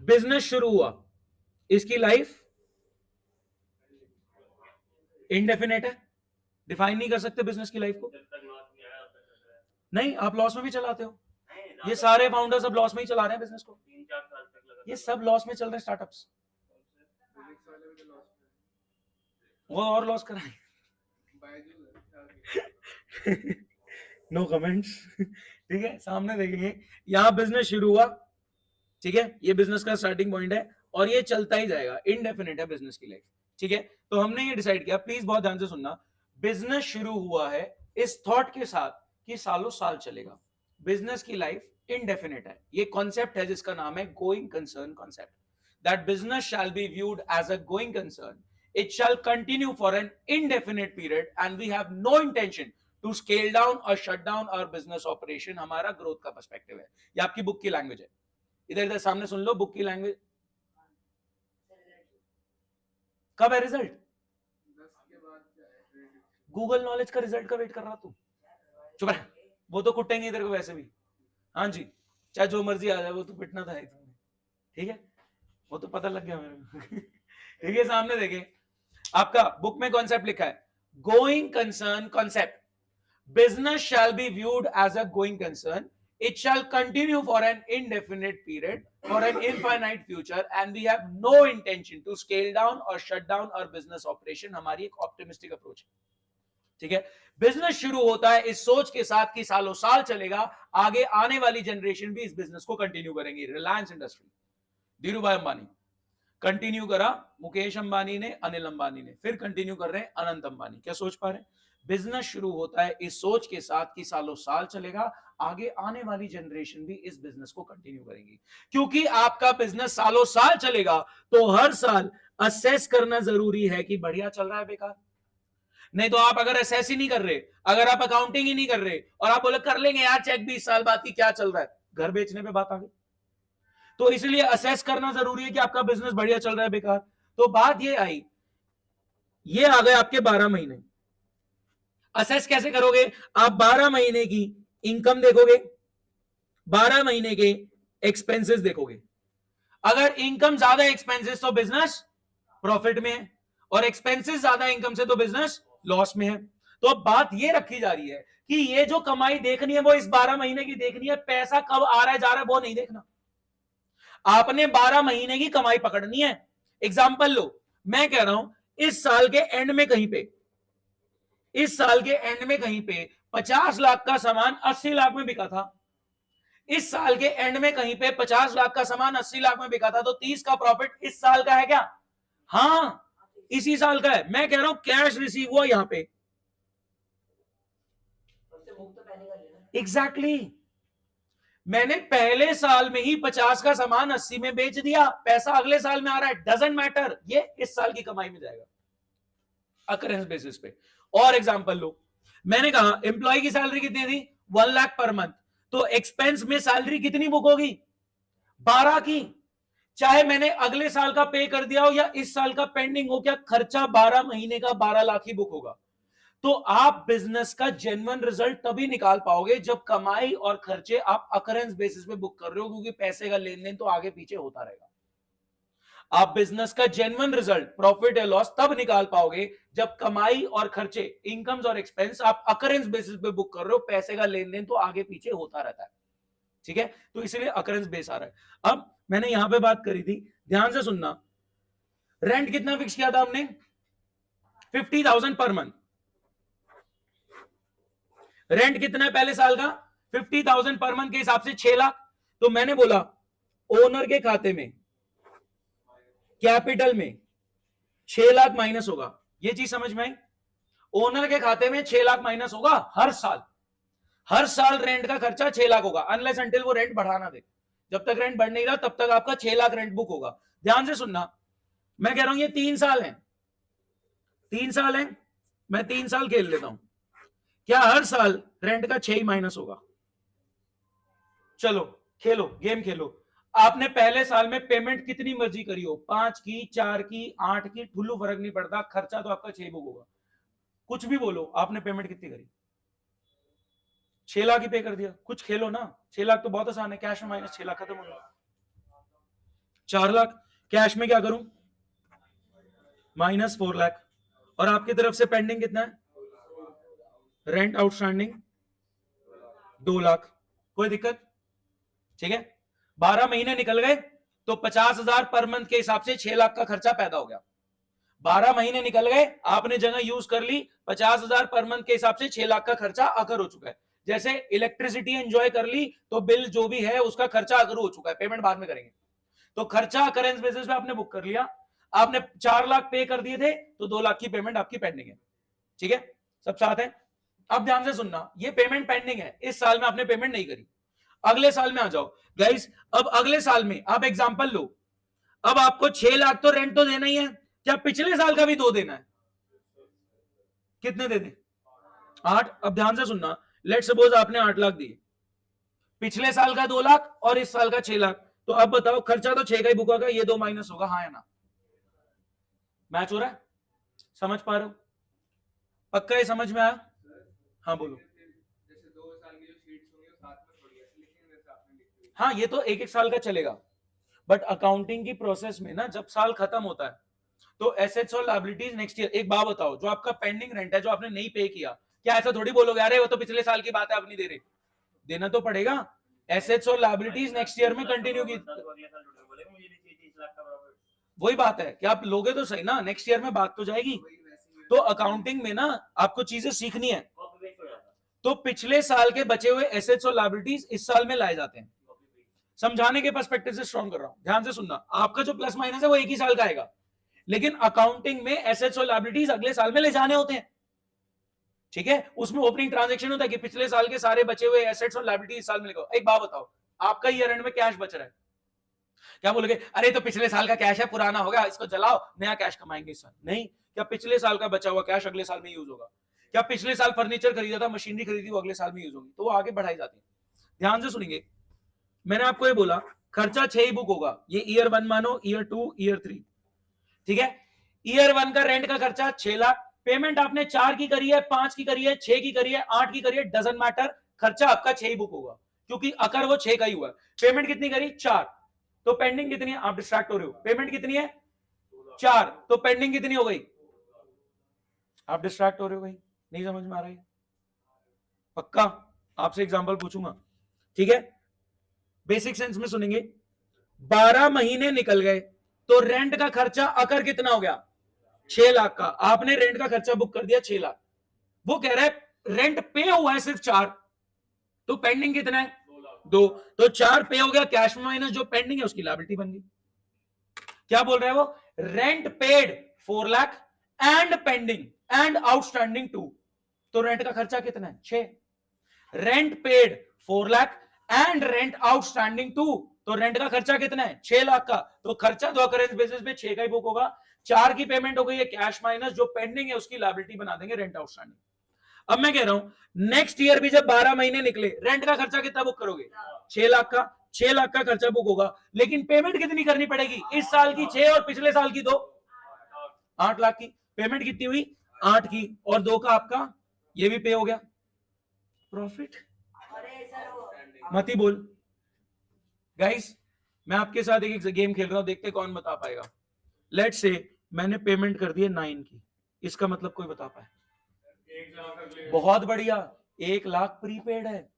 बिजनेस शुरू हुआ, इसकी लाइफ इनडेफिनेट है, डिफाइन नहीं कर सकते बिजनेस की लाइफ को। नहीं, आप लॉस में भी चलाते हो, ये सारे फाउंडर्स अब लॉस में ही चला रहे हैं बिजनेस को, 3-4 साल तक लगा, ये सब लॉस में चल रहे हैं स्टार्टअप्स। वो और लॉस कराएं। नो कमेंट्स, ठीक है? सामने देखेंगे, यहां बिजनेस शुरू हुआ, ठीक है? ये बिजनेस का स्टार्टिंग पॉइंट है और ये चलता ही जाएगा, इनडेफिनेट है बिजनेस की लाइफ, ठीक है? तो हमने ये डिसाइड किया, प्लीज बहुत ध्यान से सुनना, बिजनेस शुरू हुआ है इस थॉट के साथ कि सालों साल चलेगा, बिजनेस की लाइफ इनडेफिनेट है। ये कॉन्सेप्ट है जिसका नाम है going concern concept, that business shall be viewed as a going concern, it shall continue for an indefinite period and we have no intention to scale down or shut down our business operation। हमारा growth का perspective है, ये आपकी book की language है, इधर इधर सामने सुन लो, बुक की लैंग्वेज। कब है रिजल्ट? गूगल नॉलेज का रिजल्ट का वेट कर रहा तू? चुप रह, वो तो कुटेंगे इधर को वैसे भी। हाँ जी, चाहे जो मर्जी आ जाए, वो तो पिटना था, ठीक है? वो तो पता लग गया मेरे को। ठीक है, सामने देखें, आपका बुक में कॉन्सेप्ट लिखा है, going concern concept, business shall be viewed as a going concern, it shall continue for an indefinite period, for an infinite future, and we have no intention to scale down or shut down our business operation. हमारी एक optimistic approach है, ठीक है। Business शुरू होता है इस सोच के साथ कि सालों साल चलेगा, आगे आने वाली जनरेशन भी इस बिजनेस को कंटिन्यू करेंगी। रिलायंस इंडस्ट्री, धीरू भाई अंबानी कंटिन्यू करा, मुकेश अंबानी ने, अनिल अंबानी ने, फिर कंटिन्यू कर रहे हैं अनंत अंबानी। क्या सोच पा रहे हैं? बिजनेस शुरू होता है इस सोच के साथ कि सालों साल चलेगा, आगे आने वाली जनरेशन भी इस बिजनेस को कंटिन्यू करेंगी। क्योंकि आपका बिजनेस सालों साल चलेगा तो हर साल असेस करना जरूरी है कि बढ़िया चल रहा है बेकार। नहीं तो आप अगर असेस ही नहीं कर रहे, अगर आप अकाउंटिंग ही नहीं कर रहे और आप बोले कर लेंगे यार चेक 20 साल बाद की क्या चल रहा है, घर बेचने पे बात आ गई। तो इसलिए असेस करना जरूरी है कि आपका बिजनेस बढ़िया चल रहा है बेकार। तो बात ये आई, ये आ गए आपके 12 महीने। असेस कैसे करोगे? आप 12 महीने की इनकम देखोगे, 12 महीने के एक्सपेंसेस देखोगे। अगर इनकम ज्यादा एक्सपेंसेस तो बिजनेस प्रॉफिट में है, और एक्सपेंसेस ज्यादा इनकम से तो बिजनेस लॉस में है। तो अब बात ये रखी जा रही है कि ये जो कमाई देखनी है वो इस 12 महीने की देखनी है, पैसा कब आ रहा है जा रहा है वो नहीं देखना। आपने 12 महीने की कमाई पकड़नी है। एग्जाम्पल लो, मैं कह रहा हूं इस साल के एंड में कहीं पे, इस साल के एंड में कहीं पे 50 लाख का सामान 80 लाख में बिका था। इस साल के एंड में कहीं पे 50 लाख का सामान 80 लाख में बिका था, तो 30 का प्रॉफिट इस साल का है क्या? हाँ, इसी साल का है। मैं कह रहा हूं कैश रिसीव हुआ यहां पे। एग्जैक्टली मैंने पहले साल में ही 50 का सामान 80 में बेच दिया, पैसा अगले साल में आ रहा है, डजंट मैटर, ये इस साल की कमाई में जाएगा अकरेंस बेसिस पे। और एग्जांपल लो, मैंने कहा एम्प्लॉय की सैलरी कितनी थी? 1 लाख पर मंथ, तो एक्सपेंस में सैलरी कितनी बुक होगी? 12 की। चाहे मैंने अगले साल का पे कर दिया हो या इस साल का पेंडिंग हो, क्या खर्चा 12 महीने का 12 लाख ही बुक होगा। तो आप बिजनेस का जेन्युइन रिजल्ट तभी निकाल पाओगे जब कमाई और खर्चे आप अकरेंस बेसिस पे बुक कर रहे हो, क्योंकि पैसे का लेन देन तो आगे पीछे होता रहेगा। आप बिजनेस का जेन्युइन रिजल्ट, प्रॉफिट या लॉस, तब निकाल पाओगे जब कमाई और खर्चे, इनकम्स और एक्सपेंस आप अकरेंस बेसिस पे बुक कर रहे हो, पैसे का लेन देन तो आगे पीछे होता रहता है, ठीक है। तो इसलिए अकरेंस बेस आ रहा है। अब मैंने यहां पे बात करी थी, ध्यान से सुनना, रेंट कितना फिक्स किया था हमने? 50,000 पर मंथ। रेंट कितना है पहले साल का? 50,000 पर मंथ के हिसाब से 6 लाख। तो मैंने बोला ओनर के खाते में कैपिटल में 6 लाख माइनस होगा। ये चीज समझ में आई? ओनर के खाते में 6 लाख माइनस होगा हर साल। हर साल रेंट का खर्चा 6 लाख होगा, अनलेस अंटिल वो रेंट बढ़ाना दे। जब तक रेंट बढ़ नहीं रहा तब तक आपका 6 लाख रेंट बुक होगा। ध्यान से सुनना, मैं कह रहा हूं ये 3 साल है, 3 साल है, मैं 3 साल खेल लेता हूं। क्या हर साल रेंट का 6 ही माइनस होगा? चलो खेलो, गेम खेलो। आपने पहले साल में पेमेंट कितनी मर्जी करी हो, 5 की, 4 की, 8 की, ठुल्लू फर्क नहीं पड़ता, खर्चा तो आपका 6 बुक होगा। कुछ भी बोलो, आपने पेमेंट कितनी करी? 6 लाख ही पे कर दिया। कुछ खेलो ना, 6 लाख तो बहुत आसान है, कैश में माइनस 6 लाख खत्म हो गया। 4 लाख कैश में क्या करूं? माइनस 4 लाख। और आपकी तरफ से पेंडिंग कितना है? Rent outstanding 2 lakh. कोई दिक्कत? ठीक है, 12 महीने निकल गए तो 50,000 पर मंथ के हिसाब से 6 लाख का खर्चा पैदा हो गया। 12 महीने निकल गए, आपने जगह यूज कर ली, 50,000 पर मंथ के हिसाब से 6 लाख का खर्चा अकर हो चुका है। जैसे इलेक्ट्रिसिटी एंजॉय कर ली तो बिल जो भी है उसका खर्चा अकर हो चुका है, पेमेंट बाद में करेंगे। तो खर्चा करेंस बेसिस पे आपने बुक कर लिया। आपने 4 लाख पे कर दिए थे तो 2 लाख की पेमेंट आपकी पेंडिंग है, ठीक है, सब साथ है। अब ध्यान से सुनना, ये पेमेंट पेंडिंग है, इस साल में आपने पेमेंट नहीं करी, अगले साल में आ जाओ गाइस। अब अगले साल में आप एग्जांपल लो, अब आपको 6 लाख तो रेंट तो देना ही है, क्या पिछले साल का भी 2 देना है? कितने दे दे? 8। अब ध्यान से सुनना, लेट सपोज आपने 8 लाख दिए, पिछले साल का 2 लाख और इस साल का 6 लाख, तो अब बताओ खर्चा तो 6 का ही बुक होगा, ये 2 माइनस होगा, हाँ या ना? मैच हो रहा है? समझ पा रहे हो? पक्का ये समझ में आया? हाँ बोलो। हाँ, ये तो 1-1 साल का चलेगा, बट अकाउंटिंग की प्रोसेस में ना जब साल खत्म होता है तो एसेट्स और लायबिलिटीज नेक्स्ट ईयर। एक बात बताओ, जो आपका पेंडिंग रेंट है जो आपने नहीं पे किया, क्या ऐसा थोड़ी बोलोगे अरे वो तो पिछले साल की बात है अब नहीं दे रहे? देना तो पड़ेगा। एसेट्स और लायबिलिटीज नेक्स्ट ईयर में कंटिन्यू की, अगले साल टोटल बोलेगा मुझे चाहिए 30 लाख का प्रॉफिट। वही बात है कि आप लोगे तो सही ना, नेक्स्ट ईयर में बात तो जाएगी। तो अकाउंटिंग में ना आपको चीजें सीखनी है, कॉपी पेस्ट हो जाता, तो पिछले साल के बचे हुए एसेट्स और लायबिलिटीज इस साल में लाए जाते हैं। Copy paste. समझाने के पर्सपेक्टिव से स्ट्रॉन्ग कर रहा हूं, ध्यान से सुनना। आपका जो प्लस माइनस है वो एक ही साल का आएगा, लेकिन अकाउंटिंग में एसेट्स और लायबिलिटीज अगले साल में ले जाने होते हैं, ठीक है। उसमें ओपनिंग ट्रांजैक्शन होता है कि पिछले साल के सारे बचे हुए एसेट्स और लायबिलिटीज इस साल में लेकर। एक बात बताओ, आपका ईयर एंड में कैश बच रहा है, क्या बोलोगे? अरे तो पिछले साल का कैश है, पुराना हो गया, इसको जलाओ, नया कैश कमाएंगे इस साल। नहीं, क्या पिछले साल का बचा हुआ कैश अगले साल में यूज होगा? क्या पिछले साल फर्नीचर खरीदा था, मशीनरी खरीदी, वो अगले साल में यूज होगी, तो वो आगे बढ़ाई जाती है। ध्यान से सुनिए, मैंने आपको ये बोला खर्चा 6 ही बुक होगा, ये ईयर 1 मानो, ईयर 2, ईयर 3, ठीक है। ईयर 1 का रेंट का खर्चा 6 लाख, पेमेंट आपने 4 की करी है, 5 की करी है, 6 की करी है, 8 की करी है, डजंट मैटर, खर्चा आपका 6 ही बुक होगा, क्योंकि अकर वो 6 का ही हुआ है। पेमेंट कितनी करी? 4, तो पेंडिंग कितनी है? आप डिस्ट्रैक्ट हो रहे हो, पेमेंट कितनी है? 4, तो पेंडिंग कितनी हो गई? आप डिस्ट्रैक्ट हो रहे हो, भाई नहीं समझ में आ रहा है? पक्का आपसे एग्जांपल पूछूंगा, ठीक है, बेसिक सेंस में सुनेंगे। 12 महीने निकल गए, तो रेंट का खर्चा अकर कितना हो गया? 6 लाख का। आपने रेंट का खर्चा बुक कर दिया 6 लाख, वो कह रहा है रेंट पे हुआ है सिर्फ 4, तो पेंडिंग कितना है? 2, तो 4 पे हो गया, कैश में माइनस जो पेंडिंग है उसकी लायबिलिटी बन गई। क्या बोल रहा है वो? Rent paid 4 lakh and pending and outstanding 2, तो रेंट का खर्चा कितना है? 6। Rent paid 4 lakh and rent outstanding 2, तो रेंट का खर्चा कितना है? 6 लाख का, तो खर्चा दो अकरेंस बेसिस पे 6 का ही बुक होगा। 4 की पेमेंट हो गई है, कैश माइनस जो पेंडिंग है उसकी लायबिलिटी बना देंगे रेंट आउटस्टैंडिंग। अब मैं कह रहा हूं नेक्स्ट ईयर भी जब 12 महीने निकले, रेंट का खर्चा कितना बुक करोगे? 6 लाख का। 6 लाख का खर्चा बुक होगा, लेकिन पेमेंट कितनी करनी पड़ेगी? इस साल की 6 और पिछले साल की 2, 8 लाख की। पेमेंट कितनी हुई? 8 की, और 2 का आपका ये भी पे हो गया, प्रॉफिट। मत ही बोल गाइस, मैं आपके साथ एक गेम खेल रहा हूं, देखते कौन बता पाएगा। लेट्स से मैंने पेमेंट कर दी है 9 की, इसका मतलब कोई बता पाए? बहुत बढ़िया, 1 लाख प्रीपेड है,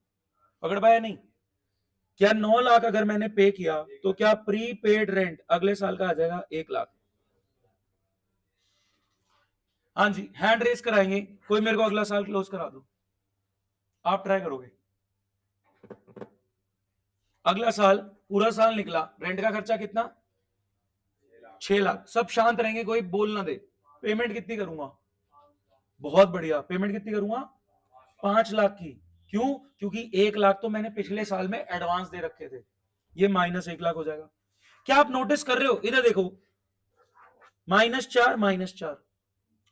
पकड़ पाया नहीं? क्या 9 लाख अगर मैंने पे किया तो क्या प्रीपेड रेंट अगले साल का आ जाएगा 1 लाख? हाँ जी, हैंड रेस कराएंगे, कोई मेरे को अगला साल क्लोज करा दो, आप ट्राई करोगे? अगला साल पूरा साल निकला, रेंट का खर्चा कितना? 6 लाख। सब शांत रहेंगे, कोई बोल ना दे। पेमेंट कितनी करूंगा? बहुत बढ़िया, पेमेंट कितनी करूंगा? 5 लाख की। क्यों? क्योंकि 1 लाख तो मैंने पिछले साल में एडवांस दे रखे थे, ये माइनस 1 लाख हो जाएगा। क्या आप नोटिस कर रहे हो? इधर देखो, -4 -4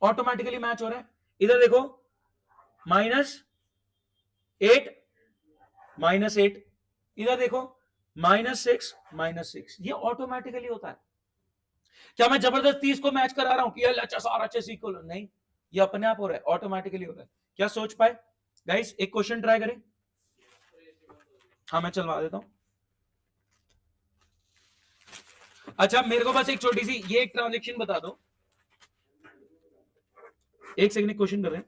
ऑटोमेटिकली मैच हो रहा है। इधर देखो, -8 -8, इधर देखो -6 -6, ये ऑटोमेटिकली होता है। क्या मैं जबरदस्ती इसको मैच करा रहा हूं कि LHS इक्वल? नहीं, ये अपने आप हो रहा है, ऑटोमेटिकली हो रहा है। क्या सोच पाए गाइस? एक क्वेश्चन ट्राई करें। हाँ, मैं चलवा देता हूं। अच्छा, मेरे को बस एक छोटी सी ये एक ट्रांजेक्शन बता दो, एक सेकंड क्वेश्चन कर रहे हैं,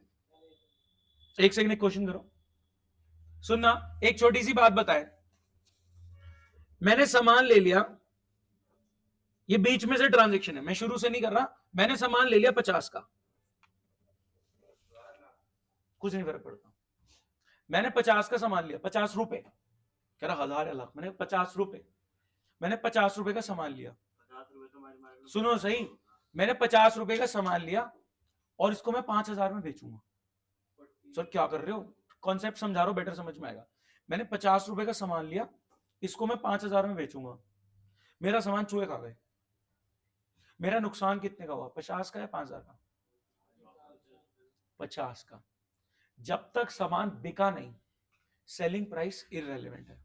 एक सेकंड क्वेश्चन करो, सुनना। एक छोटी सी बात बताए, मैंने सामान ले लिया, ये बीच में से ट्रांजेक्शन है, मैं शुरू से नहीं कर रहा, मैंने सामान ले लिया 50 का, कुछ नहीं फर्क पड़ता, मैंने 50 का सामान लिया, 50 रुपए, कह रहा 1000 या लाख, मैंने 50 रुपए, मैंने 50 रुपए का सामान लिया, 50 रुपए तो हमारे सुनो सही, मैंने 50 रुपए का सामान लिया और इसको मैं 5000 में बेचूंगा। सर क्या कर रहे हो? कॉन्सेप्ट समझा रहा हूं, बेटर समझ में आएगा। मैंने 50 रुपए का सामान लिया, इसको मैं 5000 में बेचूंगा, मेरा सामान चूहे खा गए, मेरा नुकसान कितने का हुआ? 50 का या 5000 का? 50 का। जब तक सामान बिका नहीं, सेलिंग प्राइस इररिलेवेंट है।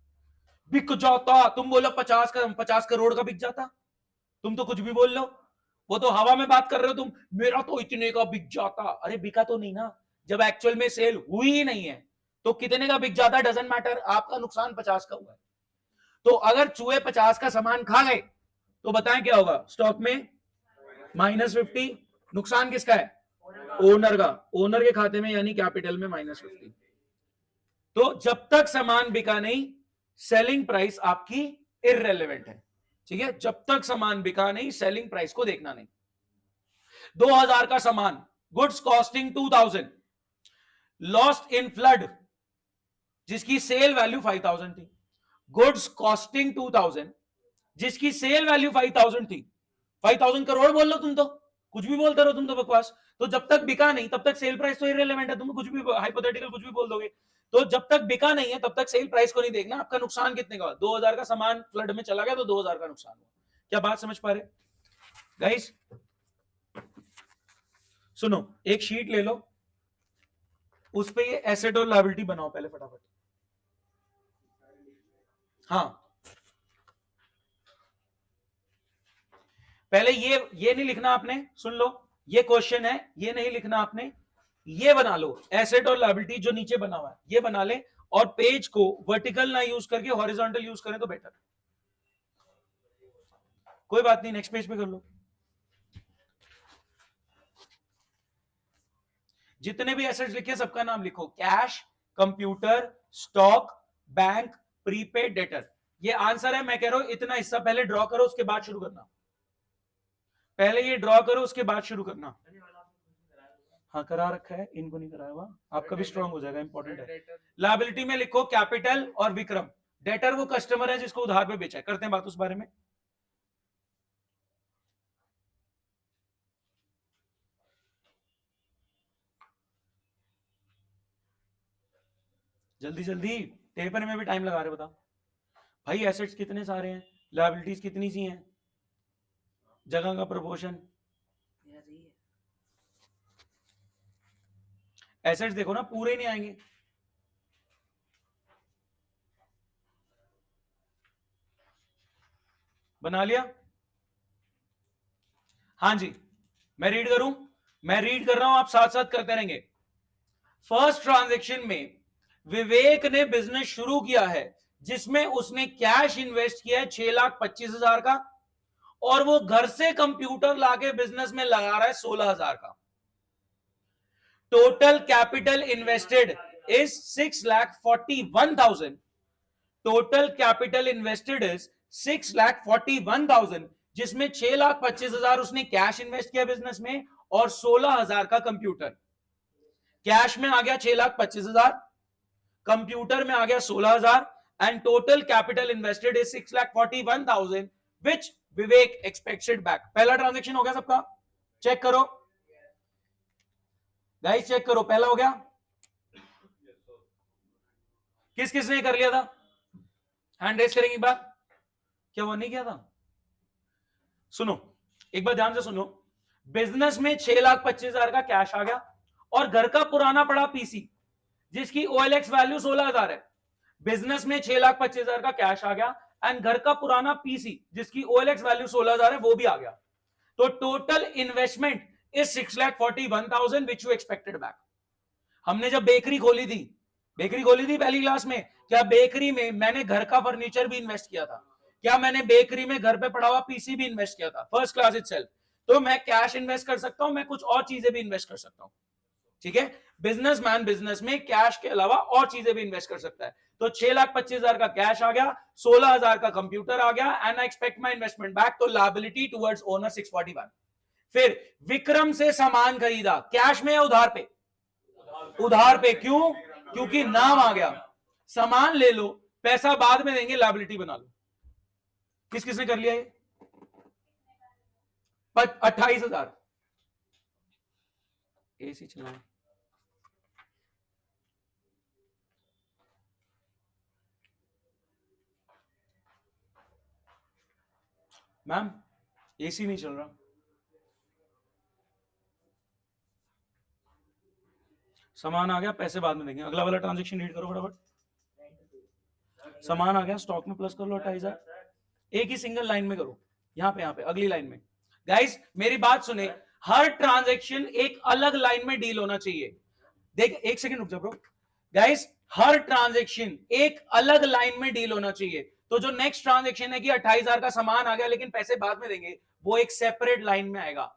बिक जाता, तुम बोलो 50 का, 50 करोड़ का बिक जाता, तुम तो कुछ भी बोल लो, वो तो हवा में बात कर रहे हो तुम, मेरा तो इतने का बिक जाता। अरे बिका तो नहीं ना, जब एक्चुअल में सेल हुई ही नहीं है तो कितने का बिक जाता डजंट मैटर, आपका नुकसान 50 का हुआ है। तो अगर चूहे 50 का सामान खा गए तो बताएं क्या होगा? स्टॉक में -50, नुकसान किसका है? ओनर का, ओनर के खाते में, यानी कैपिटल में -50। तो जब तक सामान बिका नहीं, सेलिंग प्राइस आपकी इररेलेवेंट है, ठीक है। जब तक सामान बिका नहीं, सेलिंग प्राइस को देखना नहीं। 2000 का सामान, goods costing 2000, lost in flood, जिसकी सेल वैल्यू 5000 थी। गुड्स कॉस्टिंग 2000, जिसकी सेल वैल्यू 5000 थी। 5000 करोड़ बोल लो तुम, तो कुछ भी बोलते रहो तुम तो बकवास। तो जब तक बिका नहीं तब तक सेल प्राइस तो इररिलेवेंट है, तुम कुछ भी हाइपोथेटिकल कुछ भी बोल दोगे। तो जब तक बिका नहीं है तब तक सेल प्राइस को नहीं देखना, आपका नुकसान कितने का हुआ। 2000 का सामान फ्लड में चला गया तो 2000 का नुकसान हुआ। क्या बात समझ पा रहे गाइस? सुनो, एक शीट ले लो, उस पे ये एसेट और लायबिलिटी बनाओ पहले फटाफट। हाँ, पहले ये नहीं लिखना आपने, सुन लो, ये क्वेश्चन है, ये नहीं लिखना आपने, ये बना लो। एसेट और लायबिलिटी जो नीचे बना हुआ है ये बना ले, और पेज को वर्टिकल ना यूज करके हॉरिजॉन्टल यूज करें तो बेटर। कोई बात नहीं, नेक्स्ट पेज पे कर लो। जितने भी एसेट्स लिखे सबका नाम लिखो, cash, computer, stock, bank, prepaid, debtor. ये आंसर है। मैं कह रहा हूं इतना हिस्सा पहले ड्रॉ करो, उसके बाद शुरू करना। पहले ये ड्रॉ करो, उसके बाद शुरू करना। हाँ, करा रखा है, इनको नहीं कराया हुआ। आपका भी स्ट्रांग हो जाएगा, इंपॉर्टेंट है। लायबिलिटी में लिखो कैपिटल और विक्रम। डेटर वो कस्टमर है जिसको उधार पे बेचा है। करते हैं बात उस बारे में। जल्दी जल्दी, पेपर में भी टाइम लगा रहे, बताओ भाई। एसेट्स कितने सारे हैं, लायबिलिटीज कितनी सी हैं, जगह का प्रपोर्शन। एसेट्स देखो ना, पूरे नहीं आएंगे। बना लिया? हाँ जी, मैं रीड करूं? मैं रीड कर रहा हूं, आप साथ साथ करते रहेंगे। फर्स्ट ट्रांजैक्शन में विवेक ने बिजनेस शुरू किया है जिसमें उसने कैश इन्वेस्ट किया है 6,25,000 का, और वो घर से कंप्यूटर लाके बिजनेस में लगा रहा है 16,000 का। Total capital invested is 6,41,000। Total capital invested is 6,41,000, जिसमें 6,25,000 उसने कैश इन्वेस्ट किया बिजनेस में और 16,000 का कंप्यूटर। कैश में आ गया 6,25,000, कंप्यूटर में आ गया 16,000, and total capital invested is 6,41,000 which Vivek expected back. पहला ट्रांजैक्शन हो गया सबका, चेक करो गाइस, चेक करो, पहला हो गया। किस किसने कर लिया था? हैंड रेस करेंगे एक बार। क्या वो नहीं किया था? सुनो, एक बार ध्यान से सुनो। बिजनेस में 6,25,000 का कैश आ गया और घर का पुराना पड़ा पीसी जिसकी OLX वैल्यू 16,000 है। बिजनेस में 6,25,000 का कैश आ गया एंड घर का पुराना पीसी जिसकी OLX वैल्यू 16,000 है वो भी आ गया। तो total investment is 6,41,000 which you expected back. हमने जब बेकरी खोली थी पहली क्लास में, क्या बेकरी में मैंने घर का फर्नीचर भी इन्वेस्ट किया था? क्या मैंने बेकरी में घर पे पड़ा हुआ पीसी भी इन्वेस्ट किया था? First class itself. तो मैं कैश इन्वेस्ट कर सकता हूं, मैं कुछ और चीजें भी इन्वेस्ट कर सकता हूं, ठीक है। बिजनेसमैन बिजनेस में कैश के अलावा और चीजें भी इन्वेस्ट कर सकता है। तो 6,25,000 का कैश आ गया, 16,000 का कंप्यूटर आ गया, and I expect my investment back. तो लायबिलिटी टुवर्ड्स ओनर 641। फिर विक्रम से सामान खरीदा, कैश में या उधार पे? उधार पे। क्यों? क्योंकि नाम आ गया। सामान ले लो, पैसा बाद में देंगे, लायबिलिटी बना लो। किस किसने कर लिया ये? 28,000। एसी चलाओ। मैम, एसी नहीं चल रहा। सामान आ गया, पैसे बाद में देंगे। अगला वाला ट्रांजैक्शन रीड करो फटाफट। सामान आ गया, स्टॉक में प्लस कर लो 28,000। एक ही सिंगल लाइन में करो, यहां पे अगली लाइन में। गाइस मेरी बात सुने, हर ट्रांजैक्शन एक अलग लाइन में डील होना चाहिए। देख, एक सेकंड रुक जा ब्रो। गाइस हर ट्रांजैक्शन एक अलग लाइन में डील होना चाहिए। तो जो नेक्स्ट ट्रांजैक्शन है कि 28,000 का सामान आ गया लेकिन पैसे बाद में देंगे, वो एक सेपरेट लाइन में आएगा।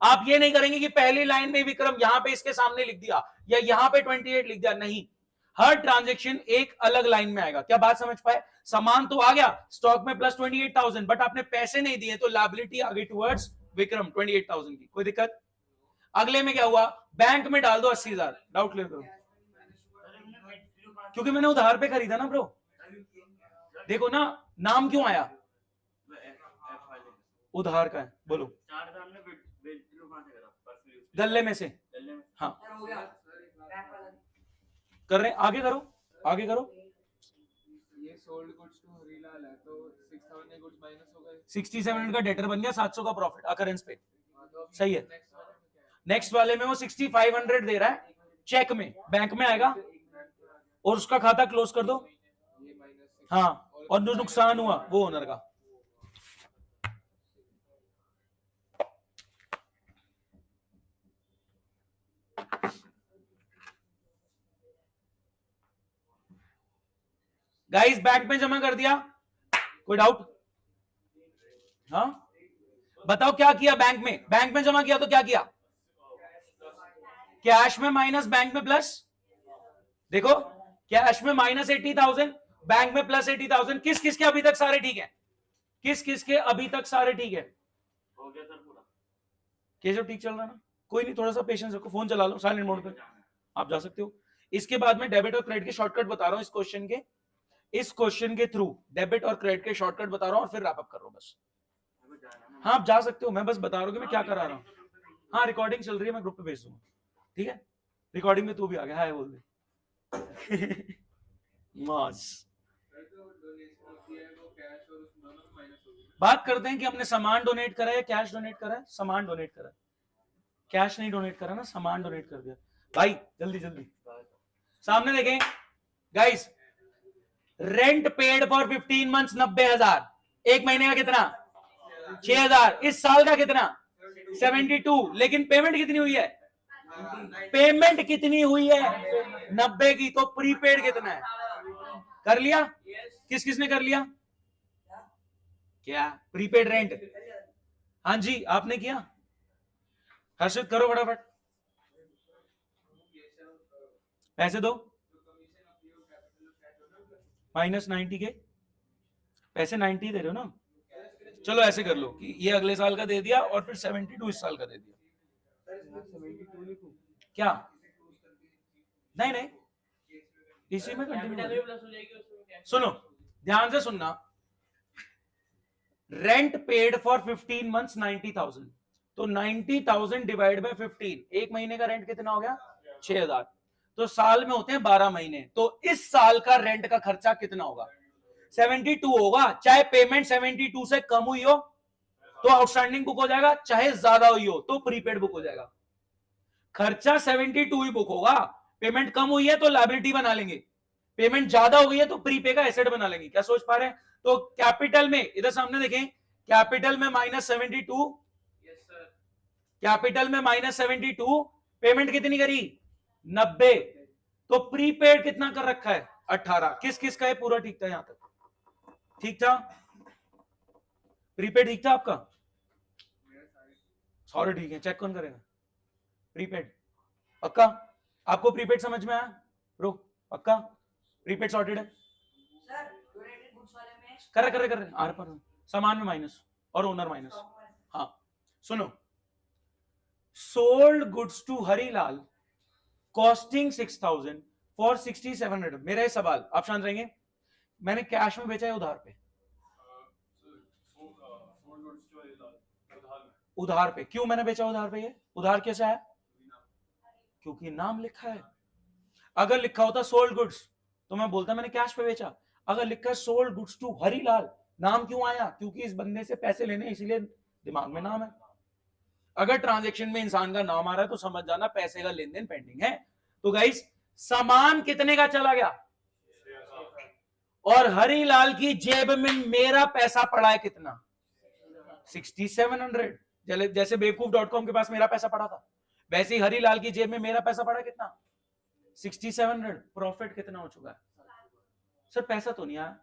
आप ये नहीं करेंगे कि पहली लाइन में विक्रम यहां पे इसके सामने लिख दिया या यहां पे 28 लिख दिया, नहीं। हर ट्रांजेक्शन एक अलग लाइन में आएगा। क्या बात समझ पाए? सामान तो आ गया स्टॉक में प्लस 28,000, बट आपने पैसे नहीं दिए तो लायबिलिटी आ गई टुवर्ड्स विक्रम 28,000 की। कोई दिक्कत? अगले में क्या हुआ? बैंक में डाल दो 80,000, डाउट क्लियर करो। क्योंकि मैंने उधार पे खरीदा ना ब्रो। देखो ना नाम क्यों आया? उधार का है। बोलो। गल्ले में से। हाँ कर रहे हैं, आगे करो, आगे करो। ये सोल्ड गुड्स टू हरीलाल है तो 6,000 गुड्स माइनस हो गए। 6700 का डेटर बन गया, 700 का प्रॉफिट अकरेंस पे। सही है। नेक्स्ट वाले में वो 6500 दे रहा है चेक में, बैंक में आएगा और उसका खाता क्लोज कर दो। हाँ, और जो नुकसान हुआ वो ओनर का। गाइस बैंक में जमा कर दिया, कोई डाउट? हाँ बताओ क्या किया बैंक में? बैंक में जमा किया तो क्या किया? कैश में माइनस, बैंक में प्लस। देखो कैश में माइनस 80,000, बैंक में प्लस 80,000। किस किस के अभी तक सारे ठीक है? किस किस के अभी तक सारे ठीक है? हो गया सर पूरा। केशव ठीक चल रहा है ना? कोई नहीं, थोड़ा सा पेशेंस रखो, फोन चला लो साइलेंट मोड पे, आप जा सकते हो। इसके बाद में डेबिट और क्रेडिट के शॉर्टकट बता रहा हूं इस क्वेश्चन के थ्रू डेबिट और क्रेडिट के शॉर्टकट बता रहा हूं और फिर रैप अप कर रहा हूं बस। हाँ आप जा सकते हो, मैं बस बता रहा हूं कि मैं क्या करा रहा हूं। हाँ रिकॉर्डिंग चल रही है, मैं ग्रुप पे भेज दूंगा, ठीक है? रिकॉर्डिंग में तू भी आ गया, हाय बोल दे। मास बात करते हैं कि हमने सामान डोनेट करा है, कैश डोनेट करा है? सामान डोनेट करा है, कैश नहीं डोनेट करा ना, सामान डोनेट कर दिया। भाई जल्दी जल्दी सामने देखें guys. Rent paid for 15 months 90,000, एक महीने का कितना? 6,000। इस साल का कितना? 72। लेकिन पेमेंट कितनी हुई है? पेमेंट कितनी हुई है? 90 की। तो प्रीपेड कितना है? कर लिया? किस किसने कर लिया? क्या प्रीपेड रेंट? हाँ जी आपने किया। हर्षित करो फटाफट, पैसे दो। माइनस 90 के पैसे 90 दे रहे हो ना? चलो ऐसे कर लो कि ये अगले साल का दे दिया और फिर 72 इस साल का दे दिया। क्या? नहीं नहीं, इसी में कंटिन्यू। सुनो ध्यान से सुनना। रेंट पेड फॉर 15 मंथ्स 90,000, तो 90,000 डिवाइड बाय 15, एक महीने का रेंट कितना हो गया? 6,000। तो साल में होते हैं 12 महीने, तो इस साल का रेंट का खर्चा कितना होगा? 72 होगा। चाहे पेमेंट 72 से कम हुई हो तो आउटस्टैंडिंग बुक हो जाएगा, चाहे ज्यादा हुई हो तो प्रीपेड बुक हो जाएगा। खर्चा 72 ही बुक होगा। पेमेंट कम हुई है तो लायबिलिटी बना लेंगे, पेमेंट ज्यादा हो गई है तो प्रीपे का एसेट बना लेंगे। क्या सोच पा रहे हैं? तो कैपिटल में इधर सामने देखें, कैपिटल में -72, कैपिटल में -72, पेमेंट कितनी करी? 90। तो प्रीपेड कितना कर रखा है? 18। किस किस का है? पूरा ठीक था, यहां तक ठीक था? प्रीपेड ठीक था आपका? सॉरी ठीक है, चेक कौन करेगा? प्रीपेड पक्का? आपको प्रीपेड समझ में आया ब्रो? पक्का प्रीपेड सॉर्टेड है? कर रहे आर पर सामान में माइनस और ओनर माइनस। हाँ सुनो, sold goods to Harilal costing 6,000 for 6,700। मेरा ये सवाल, आप शांत रहेंगे, मैंने कैश में बेचा है उधार पे? उधार पे। क्यों मैंने बेचा उधार पे? ये उधार कैसे आया? क्योंकि नाम लिखा है। अगर लिखा होता सोल्ड गुड्स तो मैं बोलता मैंने कैश पे बेचा। अगर लिखा है सोल्ड गुड्स टू हरीलाल, नाम क्यों आया? क्योंकि इस बंदे से पैसे लेने, इसीलिए दिमाग में नाम है। अगर ट्रांजैक्शन में इंसान का नाम आ रहा है तो समझ जाना पैसे का लेन देन पेंडिंग है। तो गाइस सामान कितने का चला गया? और हरीलाल की जेब में मेरा पैसा पड़ा है कितना? 6,700। जैसे बेवकूफ.com के पास मेरा पैसा पड़ा था, वैसे ही हरीलाल की जेब में मेरा पैसा पड़ा कितना? 6,700। प्रॉफिट कितना हो चुका है? सर पैसा तो नहीं आया,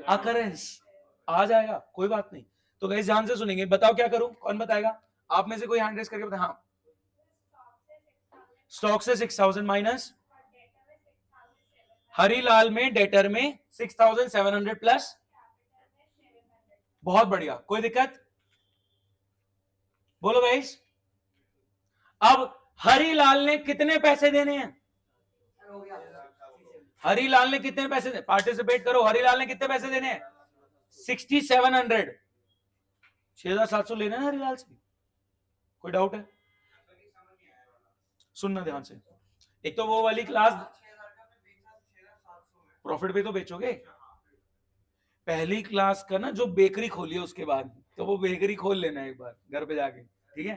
अकरेंस आ जाएगा, कोई बात नहीं। तो गाइस ध्यान से सुनेंगे, बताओ क्या करूं? कौन बताएगा? आप में से कोई हैंड रेस करके बताए। हाँ, स्टॉक से 6,000 माइनस हरीलाल में डेटर में 6,700 प्लस, बहुत बढ़िया, कोई दिक्कत? बोलो गाइस। अब हरीलाल ने कितने पैसे देने हैं? हरीलाल ने कितने पैसे देने? पार्टिसिपेट करो। हरीलाल ने कितने पैसे देने हैं? 6,700। 6,700 लेने हैं हरीलाल से। कोई डाउट है? सुनना ध्यान से। एक तो वो वाली क्लास प्रॉफिट पे तो बेचोगे। पहली क्लास का ना जो बेकरी खोली है उसके बाद, तो वो बेकरी खोल लेना एक बार घर पे जाके, ठीक है?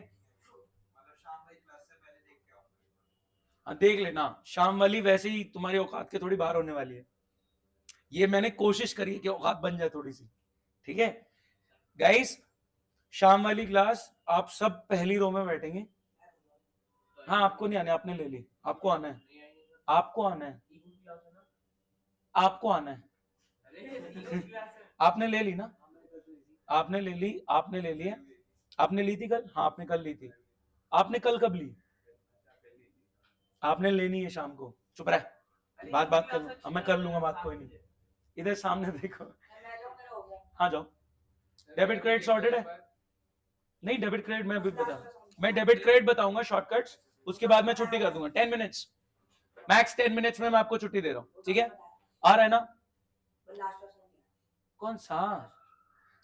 हाँ देख लेना, शाम वाली वैसे ही तुम्हारी औकात के थोड़ी बाहर होने वाली है। ये मैंने कोशिश करी है कि औकात बन जाए थोड़ी सी, ठीक है गाइस? शाम वाली क्लास आप सब पहली रो में बैठेंगे। हाँ आपको नहीं आना, आपने ले ली, आपको आना है, आपको आना है, आपको आना है। आपने ले ली ना? आपने ले ली, आपने ले ली है। आपने ली थी कल? हाँ आपने कल ली थी। आपने कल कब ली? आपने लेनी है शाम को। चुप रह, बात कर लो, मैं कर लूंगा बात, कोई नहीं। इधर सामने देखो। हाँ जाओ। डेबिट क्रेडिट सॉर्टेड है? नहीं डेबिट क्रेडिट मैं अभी मैं डेबिट क्रेडिट बताऊंगा शॉर्टकट्स, उसके बाद मैं छुट्टी कर दूंगा। 10 मिनट्स मैक्स, 10 मिनट्स में मैं आपको छुट्टी दे रहा हूँ, ठीक है? आ रहा है ना? कौन सा?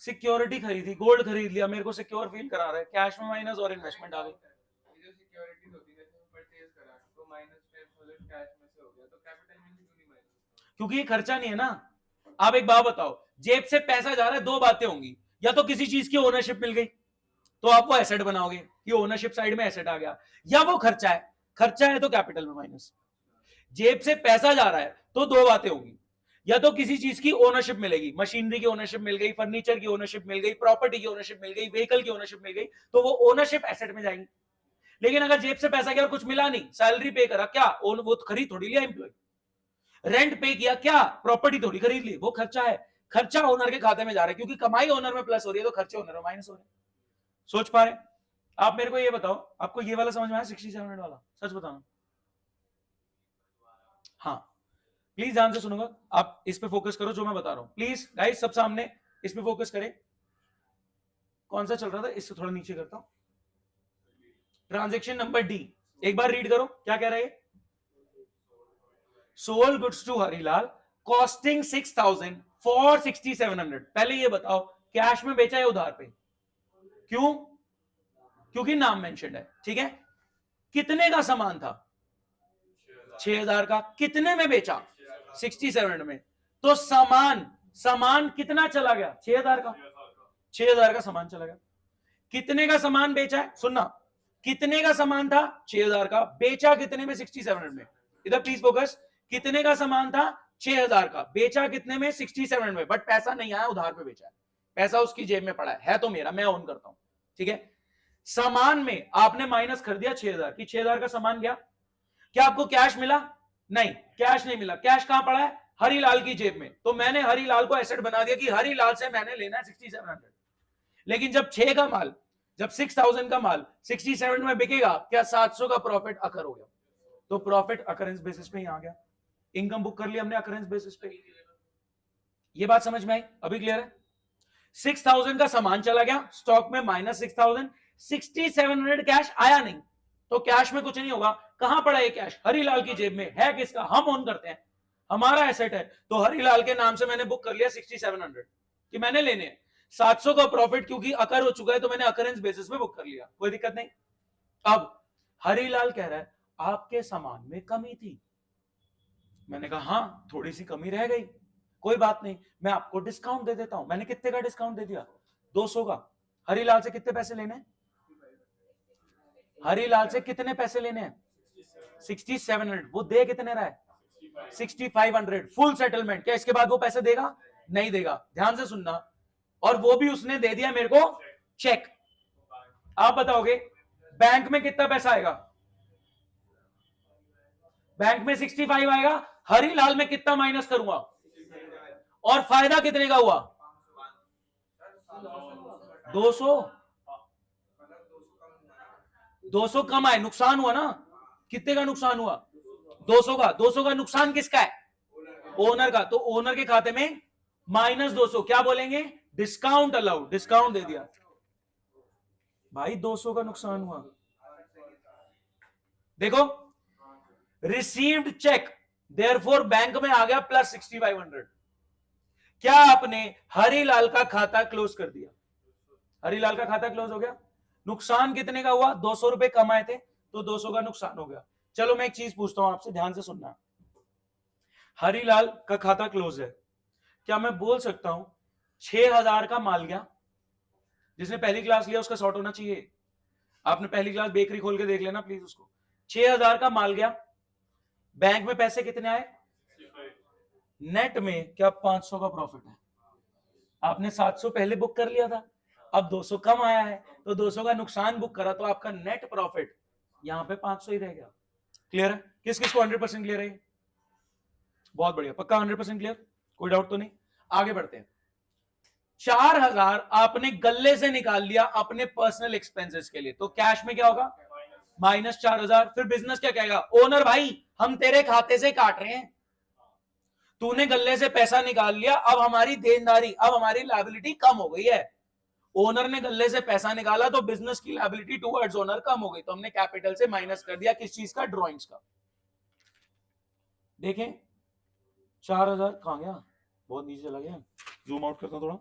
सिक्योरिटी खरीदी, गोल्ड खरीद लिया, मेरे को सिक्योर फील करा रहा है, कैश में माइनस और इन्वेस्टमेंट आ गई। जो सिक्योरिटीज होती है जैसे परचेज करा तो माइनस 10,000 कैश में से हो गया, तो कैपिटल में क्यों नहीं माइनस? क्योंकि ये खर्चा नहीं है ना। आप एक बात बताओ, जेब से पैसा जा रहा है, दो बातें होंगी, या तो किसी चीज की ओनरशिप मिल गई तो आप वो एसेट बनाओगे, ये ओनरशिप साइड में एसेट आ गया, या वो खर्चा है, खर्चा है तो कैपिटल में माइनस। जेब से पैसा जा रहा है तो दो बातें होंगी, या तो किसी चीज की ओनरशिप मिलेगी, मशीनरी की ओनरशिप मिल गई, फर्नीचर की ओनरशिप मिल गई, प्रॉपर्टी की ओनरशिप मिल गई, व्हीकल की ओनरशिप मिल गई, तो वो ओनरशिप एसेट में जाएगी। लेकिन अगर जेब से पैसा गया और कुछ मिला नहीं, सैलरी पे करा क्या, वो खरीद थोड़ी लिया एम्प्लॉय, रेंट पे किया क्या, प्रॉपर्टी थोड़ी खरीद ली, वो खर्चा है। खर्चा ओनर के खाते में जा रहा है, क्योंकि कमाई ओनर में प्लस हो रही है तो खर्चे ओनर में माइनस हो रहे हैं। सोच पा रहे? आप मेरे को ये बताओ, आपको ये वाला समझ में आया 67 वाला? सच बताना। हाँ प्लीज ध्यान से सुनूंगा, आप इस पे फोकस करो जो मैं बता रहा हूं, प्लीज गाइस सब सामने इस पे फोकस करें। कौन सा चल रहा था, इससे थोड़ा नीचे करता हूं। ट्रांजैक्शन नंबर डी, एक बार रीड करो क्या कह रहा है। Sold goods to Harilal costing 6,000 for 6,700। पहले ये बताओ कैश में बेचा है उधार पे? क्यों? क्योंकि नाम मेंशन है, ठीक है? कितने का सामान था? 6,000 का। कितने में बेचा? 6,700 में। तो सामान कितना चला गया? 6,000 का। 6,000 का सामान चला गया। कितने का सामान बेचा है? सुनना, कितने का सामान था? 6,000 का। बेचा कितने में? 6,700 में। इधर प्लीज फोकस। कितने का सामान था? 6,000 का। बेचा कितने में? 6,700 में। बट पैसा नहीं आया, उधार पे बेचा है, पैसा उसकी जेब में पड़ा है तो मेरा, मैं ओन करता हूं, ठीक है? सामान में आपने माइनस कर दिया 6,000 की, 6,000 का सामान गया। क्या आपको कैश मिला? नहीं, कैश नहीं मिला। कैश कहां पड़ा है? हरीलाल की जेब में। तो मैंने हरीलाल को एसेट बना दिया कि हरीलाल से मैंने लेना है 6,700। लेकिन जब 6 का माल, जब 6,000 का माल 67 में बिकेगा, क्या 700 का प्रॉफिट अकर हो गया? तो प्रॉफिट अकरेंस बेसिस पे ही आ गया, इनकम बुक कर लिया हमने अकरेंस बेसिस पे। ये बात समझ में आई? अभी क्लियर है? 6,000 का सामान चला गया स्टॉक में, माइनस 6,000, 6,700 कैश आया नहीं, तो कैश में कुछ नहीं होगा। कहां पड़ा है कैश? हरीलाल की जेब में है। किसका? हम ओन करते हैं, हमारा एसेट है, तो हरीलाल के नाम से मैंने बुक कर लिया 6,700 कि मैंने लेने हैं। 700 का प्रॉफिट क्योंकि अकर हो चुका है तो मैंने अकरेंस बेसिस पे बुक कर लिया, कोई दिक्कत नहीं। अब हरीलाल कह रहा है आपके सामान में कमी थी। मैंने कहा हाँ थोड़ी सी कमी रह गई, कोई बात नहीं, मैं आपको डिस्काउंट दे देता हूं। मैंने कितने का डिस्काउंट दे दिया? 200 का। हरीलाल से कितने पैसे लेने हैं? हरीलाल से कितने पैसे लेने हैं? 6,700। वो दे कितने रहा है? 6,500 फुल सेटलमेंट। क्या इसके बाद वो पैसे देगा? नहीं देगा। ध्यान से सुनना, और वो भी उसने दे दिया मेरे को चेक। आप बताओगे बैंक में कितना पैसा आएगा? बैंक में 65 आएगा। हरीलाल में कितना माइनस करूंगा? और फायदा कितने का हुआ? 200। 200 कम आए, नुकसान हुआ ना? कितने का नुकसान हुआ? 200 का। 200 का नुकसान किसका है? ओनर का, तो ओनर के खाते में -200, क्या बोलेंगे? डिस्काउंट अलाउड, डिस्काउंट दे दिया भाई, 200 का नुकसान हुआ। देखो, रिसीव्ड चेक, देयरफॉर बैंक में आ गया +6500। क्या आपने हरीलाल का खाता क्लोज कर दिया? हरीलाल का खाता क्लोज हो गया। नुकसान कितने का हुआ? 200 रुपए कम आए थे, तो 200 का नुकसान हो गया। चलो मैं एक चीज पूछता हूं आपसे, ध्यान से सुनना। हरीलाल का खाता क्लोज है, क्या मैं बोल सकता हूं 6000 का माल गया? जिसने पहली क्लास लिया उसका शॉर्ट होना चाहिए। आपने पहली क्लास बेकरी खोल के देख लेना प्लीज उसको। 6000 का माल गया, बैंक में पैसे कितने आए? नेट में क्या 500 का प्रॉफिट है? आपने 700 पहले बुक कर लिया था, अब 200 कम आया है, तो 200 का नुकसान बुक करा, तो आपका नेट प्रॉफिट यहां पे 500 ही रह गया। क्लियर है? किस किस को 100% क्लियर है? बहुत बढ़िया, पक्का 100% क्लियर, कोई डाउट तो नहीं। आगे बढ़ते हैं। 4000 आपने गल्ले से निकाल लिया अपने पर्सनल एक्सपेंसेस के लिए, तो कैश में क्या होगा? -4000। फिर बिजनेस क्या कहेगा? ओनर भाई, हम तेरे खाते से काट रहे हैं, तूने गल्ले से पैसा निकाल लिया, अब हमारी देनदारी, अब हमारी लायबिलिटी कम हो गई है। ओनर ने गल्ले से पैसा निकाला तो बिजनेस की लायबिलिटी टुवर्ड्स ओनर कम हो गई, तो हमने कैपिटल से माइनस कर दिया, किस चीज का? ड्रॉइंग्स का। देखें 4000 कहां गया? बहुत नीचे चला गया, जूम आउट करता हूं थोड़ा,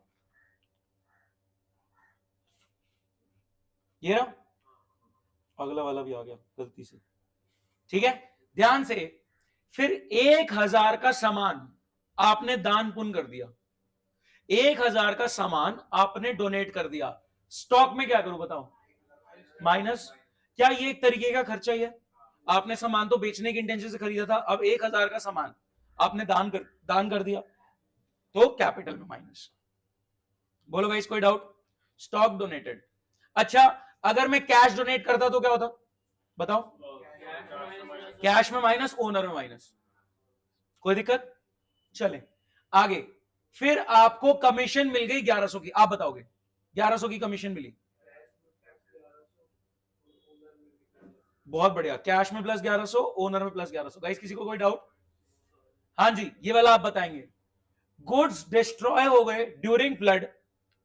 ये रहा, अगला वाला भी आ गया गलती से, ठीक है, ध्यान से। फिर 1000 का सामान आपने दान पुण्य कर दिया, 1000 का सामान आपने डोनेट कर दिया, स्टॉक में क्या करूं बताओ? माइनस। क्या ये एक तरीके का खर्चा ही है? आपने सामान तो बेचने के इंटेंशन से खरीदा था, अब 1000 का सामान आपने दान कर दिया, तो कैपिटल में माइनस। बोलो गाइस, कोई डाउट? Stock donated. अच्छा, अगर मैं कैश डोनेट करता तो क्या होता बताओ? कैश में माइनस, ओनर में माइनस, कोई दिक्कत? चले आगे। फिर आपको कमीशन मिल गई 1100 की, आप बताओगे 1100 की कमीशन मिली, बहुत बढ़िया, कैश में +1100, ओनर में +1100। गाइस किसी को कोई डाउट? हाँ जी, ये वाला आप बताएंगे। गुड्स डिस्ट्रॉय हो गए ड्यूरिंग फ्लड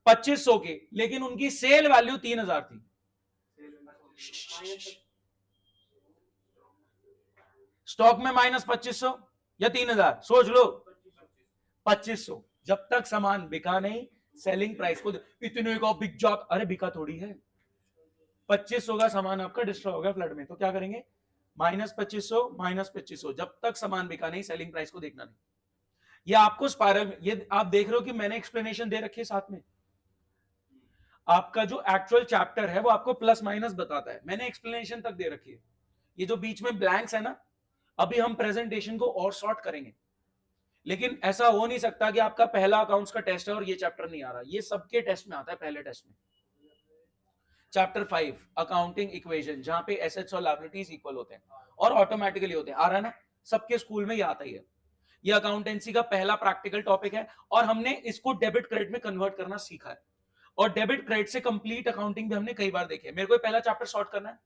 2500 के, लेकिन उनकी सेल वैल्यू 3000 थी। स्टॉक में -2500 या 3000, सोच लो। 2500। जब तक सामान बिका नहीं, सेलिंग प्राइस को इतने का बिक जाता, अरे बिका थोड़ी है। 2500 का सामान आपका डिस्ट्रॉय हो गया फ्लड में, तो क्या करेंगे? -2500 -2500, जब तक सामान बिका नहीं, सेलिंग प्राइस को देखना नहीं। ये आपको स्पाइरल, ये आप देख रहे हो कि मैंने एक्सप्लेनेशन दे रखी है साथ में। आपका जो एक्चुअल चैप्टर है वो आपको प्लस माइनस बताता है, मैंने एक्सप्लेनेशन तक दे रखी है। ये जो बीच में ब्लैंक्स है ना, अभी हम प्रेजेंटेशन को और शॉर्ट करेंगे, लेकिन ऐसा हो नहीं सकता कि आपका पहला अकाउंट्स का टेस्ट है और ये चैप्टर नहीं आ रहा। ये सबके टेस्ट में आता है, पहले टेस्ट में। चैप्टर 5 अकाउंटिंग इक्वेशन, जहां पे एसेट्स और लायबिलिटीज इक्वल होते हैं और ऑटोमेटिकली होते हैं, आ रहा है ना, सबके स्कूल में ये आता ही है। ये अकाउंटेंसी का पहला प्रैक्टिकल टॉपिक है, और हमने इसको डेबिट क्रेडिट में कन्वर्ट करना सीखा है, और डेबिट क्रेडिट से कंप्लीट अकाउंटिंग भी हमने कई बार देखी है। मेरे को पहला चैप्टर शॉर्ट करना है,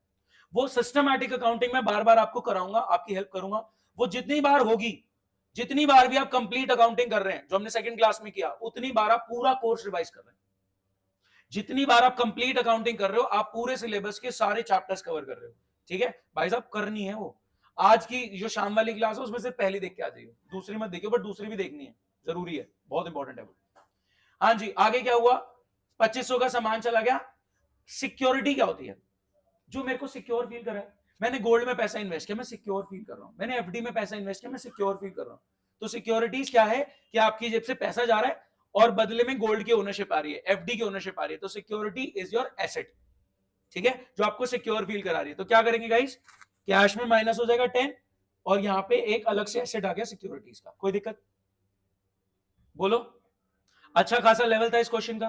वो सिस्टमैटिक अकाउंटिंग में बार बार आपको कराऊंगा, आपकी हेल्प करूंगा। वो जितनी बार होगी, जितनी बार भी आप कंप्लीट अकाउंटिंग कर रहे हैं, जो हमने सेकंड क्लास में किया, उतनी बार आप पूरा कोर्स रिवाइज कर रहे हैं। जितनी बार आप कंप्लीट अकाउंटिंग कर रहे हो, आप पूरे सिलेबस के सारे चैप्टर्स कवर कर रहे हो, ठीक है भाई साहब, करनी है वो। आज की जो शाम वाली क्लास है उसमें से पहली देख के आ जाइए, दूसरी मत देखिए, बट दूसरी भी देखनी है, जरूरी है, बहुत इंपॉर्टेंट है वो। हाँ जी, आगे क्या हुआ? 2500 का सामान चला गया। सिक्योरिटी क्या होती है? जो मेरे को सिक्योर फील कर रहा है, मैंने गोल्ड में पैसा इन्वेस्ट किया, मैं सिक्योर फील कर रहा हूं। मैंने एफडी में पैसा इन्वेस्ट किया, मैं सिक्योर फील कर रहा हूं। तो सिक्योरिटीज क्या है? कि आपकी जेब से पैसा जा रहा है और बदले में गोल्ड की ओनरशिप आ रही है, एफडी की ओनरशिप आ रही है, तो सिक्योरिटी इज योर एसेट, ठीक है, जो आपको सिक्योर फील करा रही है। तो क्या करेंगे गाइस? कैश में माइनस हो जाएगा 10, और यहां पे एक अलग से एसेट आ गया सिक्योरिटीज का। कोई दिक्कत? बोलो। अच्छा खासा लेवल था इस क्वेश्चन का।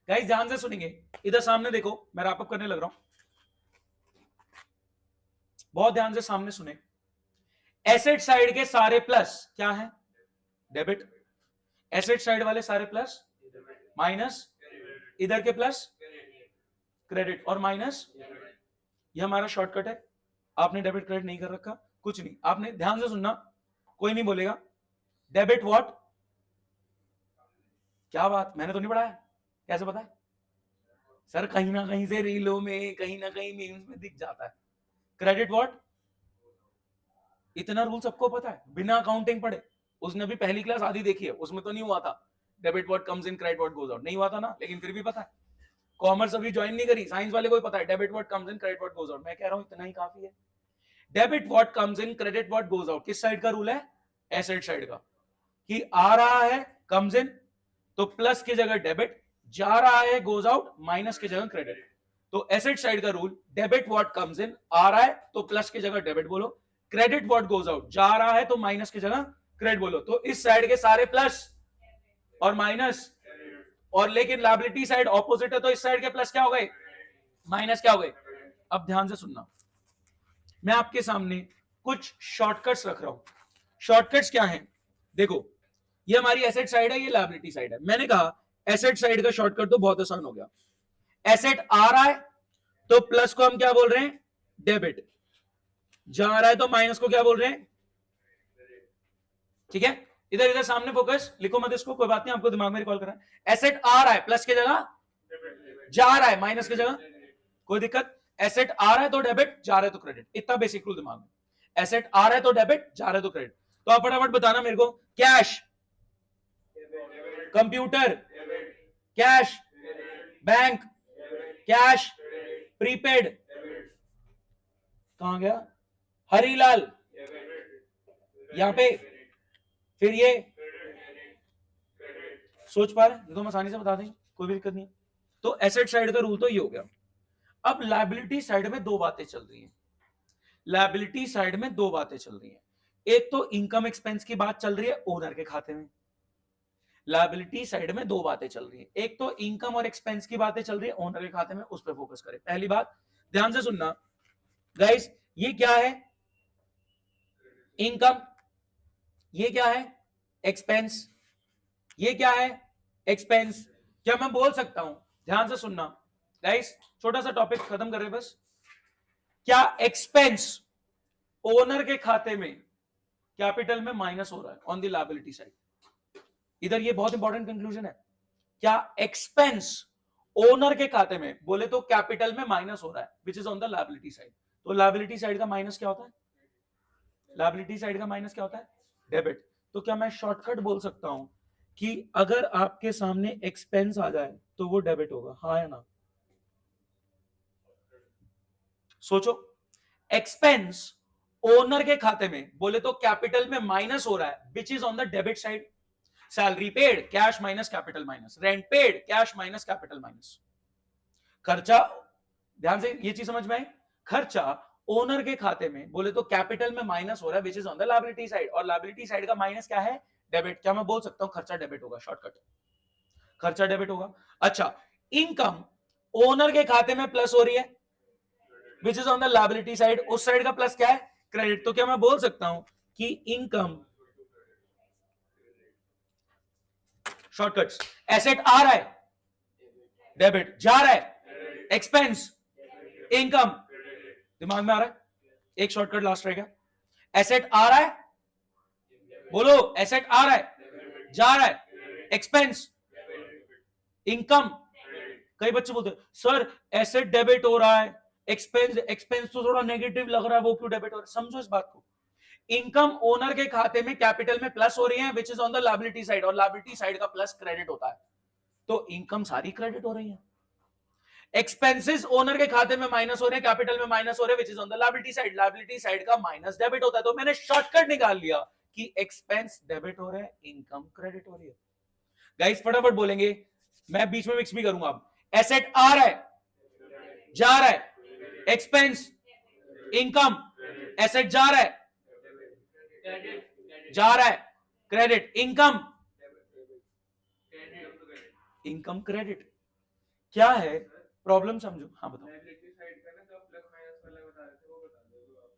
गाइस ध्यान से सुनेंगे, इधर सामने देखो, मैं रैप अप करने लग रहा हूं, बहुत ध्यान से सामने सुने। एसेट साइड के सारे प्लस क्या है? डेबिट। एसेट साइड वाले सारे प्लस, माइनस इधर के प्लस क्रेडिट, और माइनस, ये हमारा शॉर्टकट है। आपने डेबिट क्रेडिट नहीं कर रखा, कुछ नहीं, आपने ध्यान से सुनना, कोई नहीं बोलेगा। Debit what? क्या बात, मैंने तो नहीं पढ़ाया, कैसे पता है सर? कहीं ना कहीं से रीलों में, कहीं ना कहीं मीम्स में दिख जाता है। Credit what? इतना रूल सबको पता है बिना अकाउंटिंग पढ़े। उसने भी पहली क्लास आधी देखी है, उसमें तो नहीं हुआ था debit what comes in credit what goes out, नहीं हुआ था ना, लेकिन फिर भी पता है। कॉमर्स अभी ज्वाइन नहीं करी, साइंस वाले को ही पता है debit what comes in credit what goes out. मैं कह रहा हूं इतना ही काफी है। Debit what comes in credit what goes out किस साइड का रूल है? एसेट साइड का। कि आ रहा है कम्स इन तो प्लस की जगह डेबिट, जा रहा है गोज आउट माइनस की जगह क्रेडिट। तो एसेट साइड का rule debit what comes in, आ रहा है तो प्लस की जगह डेबिट बोलो, क्रेडिट व्हाट गोज आउट, जा रहा है तो माइनस की जगह क्रेडिट बोलो। तो इस साइड के सारे प्लस और माइनस, और लेकिन लायबिलिटी साइड ऑपोजिट है तो इस साइड के प्लस क्या हो गए? माइनस क्या हो गए? अब ध्यान से सुनना, मैं आपके सामने कुछ शॉर्टकट्स रख रहा हूं। शॉर्टकट्स क्या हैं? देखो, ये हमारी एसेट साइड है, ये लायबिलिटी साइड है। मैंने कहा एसेट साइड का शॉर्टकट तो बहुत आसान हो गया। एसेट आ रहा है तो प्लस को हम क्या बोल रहे हैं? डेबिट। जा रहा है तो माइनस को क्या बोल रहे हैं? ठीक है, इधर इधर सामने फोकस, लिखो मत इसको, कोई बात नहीं, आपको दिमाग में रिकॉल करना है। एसेट आ रहा है प्लस की जगह, जा रहा है माइनस की जगह, कोई दिक्कत? एसेट आ रहा है तो डेबिट, जा रहा है तो क्रेडिट, इतना बेसिक रूल दिमाग में। एसेट आ रहा है तो डेबिट, जा रहा है तो क्रेडिट। तो आप फटाफट बताना मेरे को, cash, computer, cash, bank, cash, prepaid, कहां गया? हरीलाल, यहां पे, फिर ये सोच पा रहे हैं? तो हम आसानी से बता देंगे, कोई भी दिक्कत नहीं है। तो एसेट साइड का रूल तो ये हो गया। अब लायबिलिटी साइड में दो बातें चल रही हैं। लायबिलिटी साइड में दो बातें चल रही हैं। एक तो इनकम एक्सपेंस की बात चल रही है ओनर के खाते में। लायबिलिटी साइड में दो बातें चल रही हैं, एक तो इनकम और एक्सपेंस की बातें चल रही है ओनर के खाते में, उस पर फोकस करें। पहली बात ध्यान से सुनना गाइस, ये क्या है? इनकम। ये क्या है? एक्सपेंस। ये क्या है? एक्सपेंस। क्या मैं बोल सकता हूं, ध्यान से सुनना गाइस, छोटा सा टॉपिक खत्म कर रहे हैं बस। क्या एक्सपेंस ओनर के खाते में कैपिटल में माइनस हो रहा है ऑन द लायबिलिटी साइड? इधर ये बहुत इंपॉर्टेंट कंक्लूजन है। क्या एक्सपेंस ओनर के खाते में बोले तो कैपिटल में माइनस हो रहा है which is on the liability side? तो लायबिलिटी साइड का माइनस क्या होता है? लायबिलिटी साइड का माइनस क्या होता है? डेबिट। तो क्या मैं शॉर्टकट बोल सकता हूं कि अगर आपके सामने एक्सपेंस आ जाए तो वो डेबिट होगा, हाँ या ना? सोचो, एक्सपेंस ओनर के खाते में बोले तो कैपिटल में माइनस हो रहा है which is on the debit side. Salary paid, cash minus capital minus, rent paid, cash minus capital minus. खर्चा, ध्यान से ये चीज समझ में आई, खर्चा ओनर के खाते में बोले तो कैपिटल में माइनस हो रहा है which is on the liability side, और लायबिलिटी साइड का माइनस क्या है? डेबिट। क्या मैं बोल सकता हूं खर्चा डेबिट होगा? शॉर्टकट, खर्चा डेबिट होगा। अच्छा, इनकम ओनर के खाते में प्लस हो रही है which is on the liability side, उस साइड का प्लस क्या है? क्रेडिट। तो क्या मैं बोल सकता हूं कि इनकम, शॉर्टकट्स, एसेट आ रहा है डेबिट, जा रहा है एक्सपेंस, इनकम, दिमाग में आ रहा है? एक शॉर्टकट लास्ट रहेगा, एसेट आ रहा है, बोलो, एसेट आ रहा है, जा रहा है, एक्सपेंस, इनकम। कई बच्चे बोलते हैं सर एसेट डेबिट हो रहा है, एक्सपेंस, एक्सपेंस तो थोड़ा नेगेटिव लग रहा है, वो क्यों डेबिट हो रहा है? समझो इस बात को, इनकम ओनर के खाते में कैपिटल में प्लस हो रही है which is on the liability side, और लायबिलिटी साइड का प्लस क्रेडिट होता है, तो इनकम सारी क्रेडिट हो रही है। एक्सपेंसेस ओनर के खाते में माइनस हो रहे हैं, कैपिटल में माइनस हो रहे हैं which is on the liability side, liability side का माइनस डेबिट होता है। तो मैंने शॉर्टकट निकाल लिया कि एक्सपेंस डेबिट हो रहे हैं, इनकम क्रेडिट हो रही है। गाइस फटाफट बोलेंगे, मैं बीच में मिक्स भी करूंगा। अब एसेट आ रहा है, जा रहा है, एक्सपेंस, इनकम, एसेट जा रहा है, जा रहा है, क्रेडिट, इनकम, इनकम क्रेडिट। क्या है प्रॉब्लम? समझो, हाँ बताओ। लायबिलिटी साइड का ना जो प्लस माइनस वाला बता रहे थे वो बता दो वापस,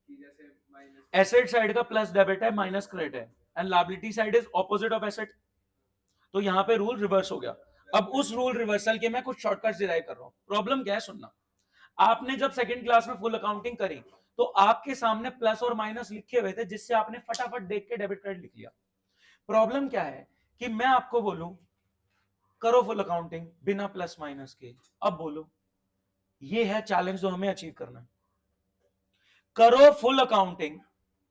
कि जैसे माइनस एसेट साइड का प्लस डेबिट है, माइनस क्रेडिट है, and liability side is opposite of asset. तो यहां पे रूल रिवर्स हो गया। अब उस रूल रिवर्सल के मैं कुछ शॉर्टकट्स डिराइव कर रहा हूं। प्रॉब्लम क्या है सुनना, आपने जब सेकंड क्लास में फुल अकाउंटिंग करी तो आपके सामने प्लस और माइनस लिखे हुए थे, जिससे आपने फटाफट देख के डेबिट क्रेडिट लिख लिया। प्रॉब्लम क्या है कि मैं आपको बोलूं करो फुल अकाउंटिंग बिना प्लस माइनस के, अब बोलो ये है चैलेंज जो हमें अचीव करना है। करो फुल अकाउंटिंग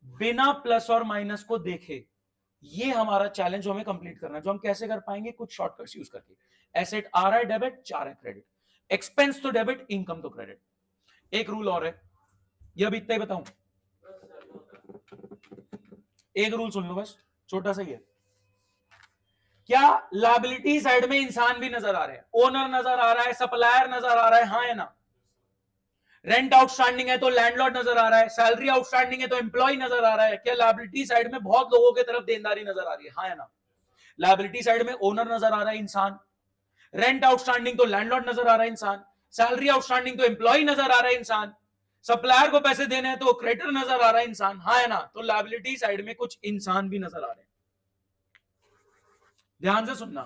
बिना प्लस और माइनस को देखे, ये हमारा चैलेंज जो हमें कंप्लीट करना है। जो हम कैसे कर पाएंगे, कुछ शॉर्टकट्स यूज करके। एसेट आ रहा है डेबिट, जा रहा है क्रेडिट, एक्सपेंस तो डेबिट, इनकम तो क्रेडिट। एक रूल और है, ये अभी इतना ही बताऊं, एक रूल सुन लो बस, छोटा सा ही है। क्या लायबिलिटी साइड में इंसान भी नजर आ रहे हैं, ओनर नजर आ रहा है, सप्लायर नजर आ रहा है, हाँ है ना? रेंट आउटस्टैंडिंग है तो लैंडलॉर्ड नजर आ रहा है, सैलरी आउटस्टैंडिंग है तो एम्प्लॉय नजर आ रहा है। क्या लायबिलिटी साइड में बहुत लोगों की तरफ देनदारी नजर आ रही है, हाँ है ना? लायबिलिटी साइड में ओनर नजर आ रहा है, इंसान। रेंट आउटस्टैंडिंग तो लैंडलॉर्ड नजर आ रहा है, इंसान। सैलरी आउटस्टैंडिंग तो एम्प्लॉय नजर आ रहा है, इंसान। सप्लायर को पैसे देने हैं तो क्रेडिटर नजर आ रहा है, इंसान, हाँ है ना? तो लायबिलिटी साइड में कुछ इंसान भी नजर आ रहे हैं। ध्यान से सुनना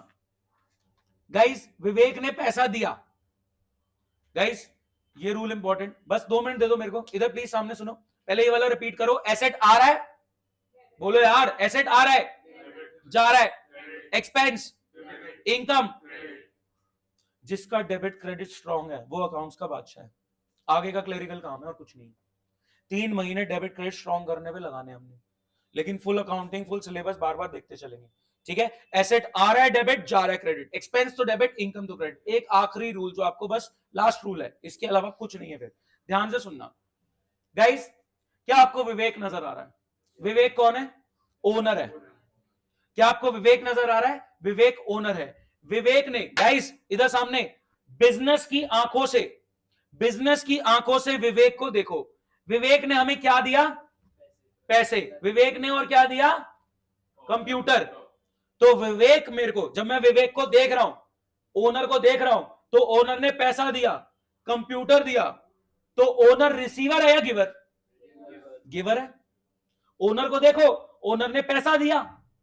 गाइस, विवेक ने पैसा दिया। गाइस ये रूल इंपॉर्टेंट, बस 2 मिनट दे दो मेरे को इधर प्लीज, सामने सुनो। पहले ये वाला रिपीट करो, एसेट आ रहा है, बोलो यार, एसेट आ रहा है, जा रहा है, एक्सपेंस, इनकम। जिसका डेबिट क्रेडिट स्ट्रांग है वो अकाउंट्स का बादशाह है। आगे का क्लेरिकल काम है और कुछ नहीं। 3 महीने डेबिट क्रेडिट स्ट्रांग करने पे लगाने हमने, लेकिन फुल अकाउंटिंग फुल सिलेबस बार बार देखते चलेंगे, ठीक है? एसेट आ रहा है डेबिट, जा रहा है क्रेडिट, एक्सपेंस तो डेबिट, इनकम तो क्रेडिट। एक आखिरी रूल जो आपको बस लास्ट रूल है, इसके अलावा कुछ नहीं है। फिर ध्यान से सुनना गाइस, क्या आपको विवेक नजर आ रहा है? विवेक कौन है? ओनर है। क्या आपको विवेक नजर आ रहा है? विवेक ओनर है। विवेक ने गाइस इधर सामने बिजनेस की आंखों से, बिजनेस की आंखों से विवेक को देखो। विवेक ने हमें क्या दिया? पैसे। विवेक ने और क्या दिया? कंप्यूटर। तो विवेक मेरे को, जब मैं विवेक को देख रहा हूं, ओनर को देख रहा हूं, तो ओनर ने पैसा दिया, कंप्यूटर दिया, तो ओनर रिसीवर है या गिवर? गिवर है। ओनर को देखो, ओनर ने पैसा दिया,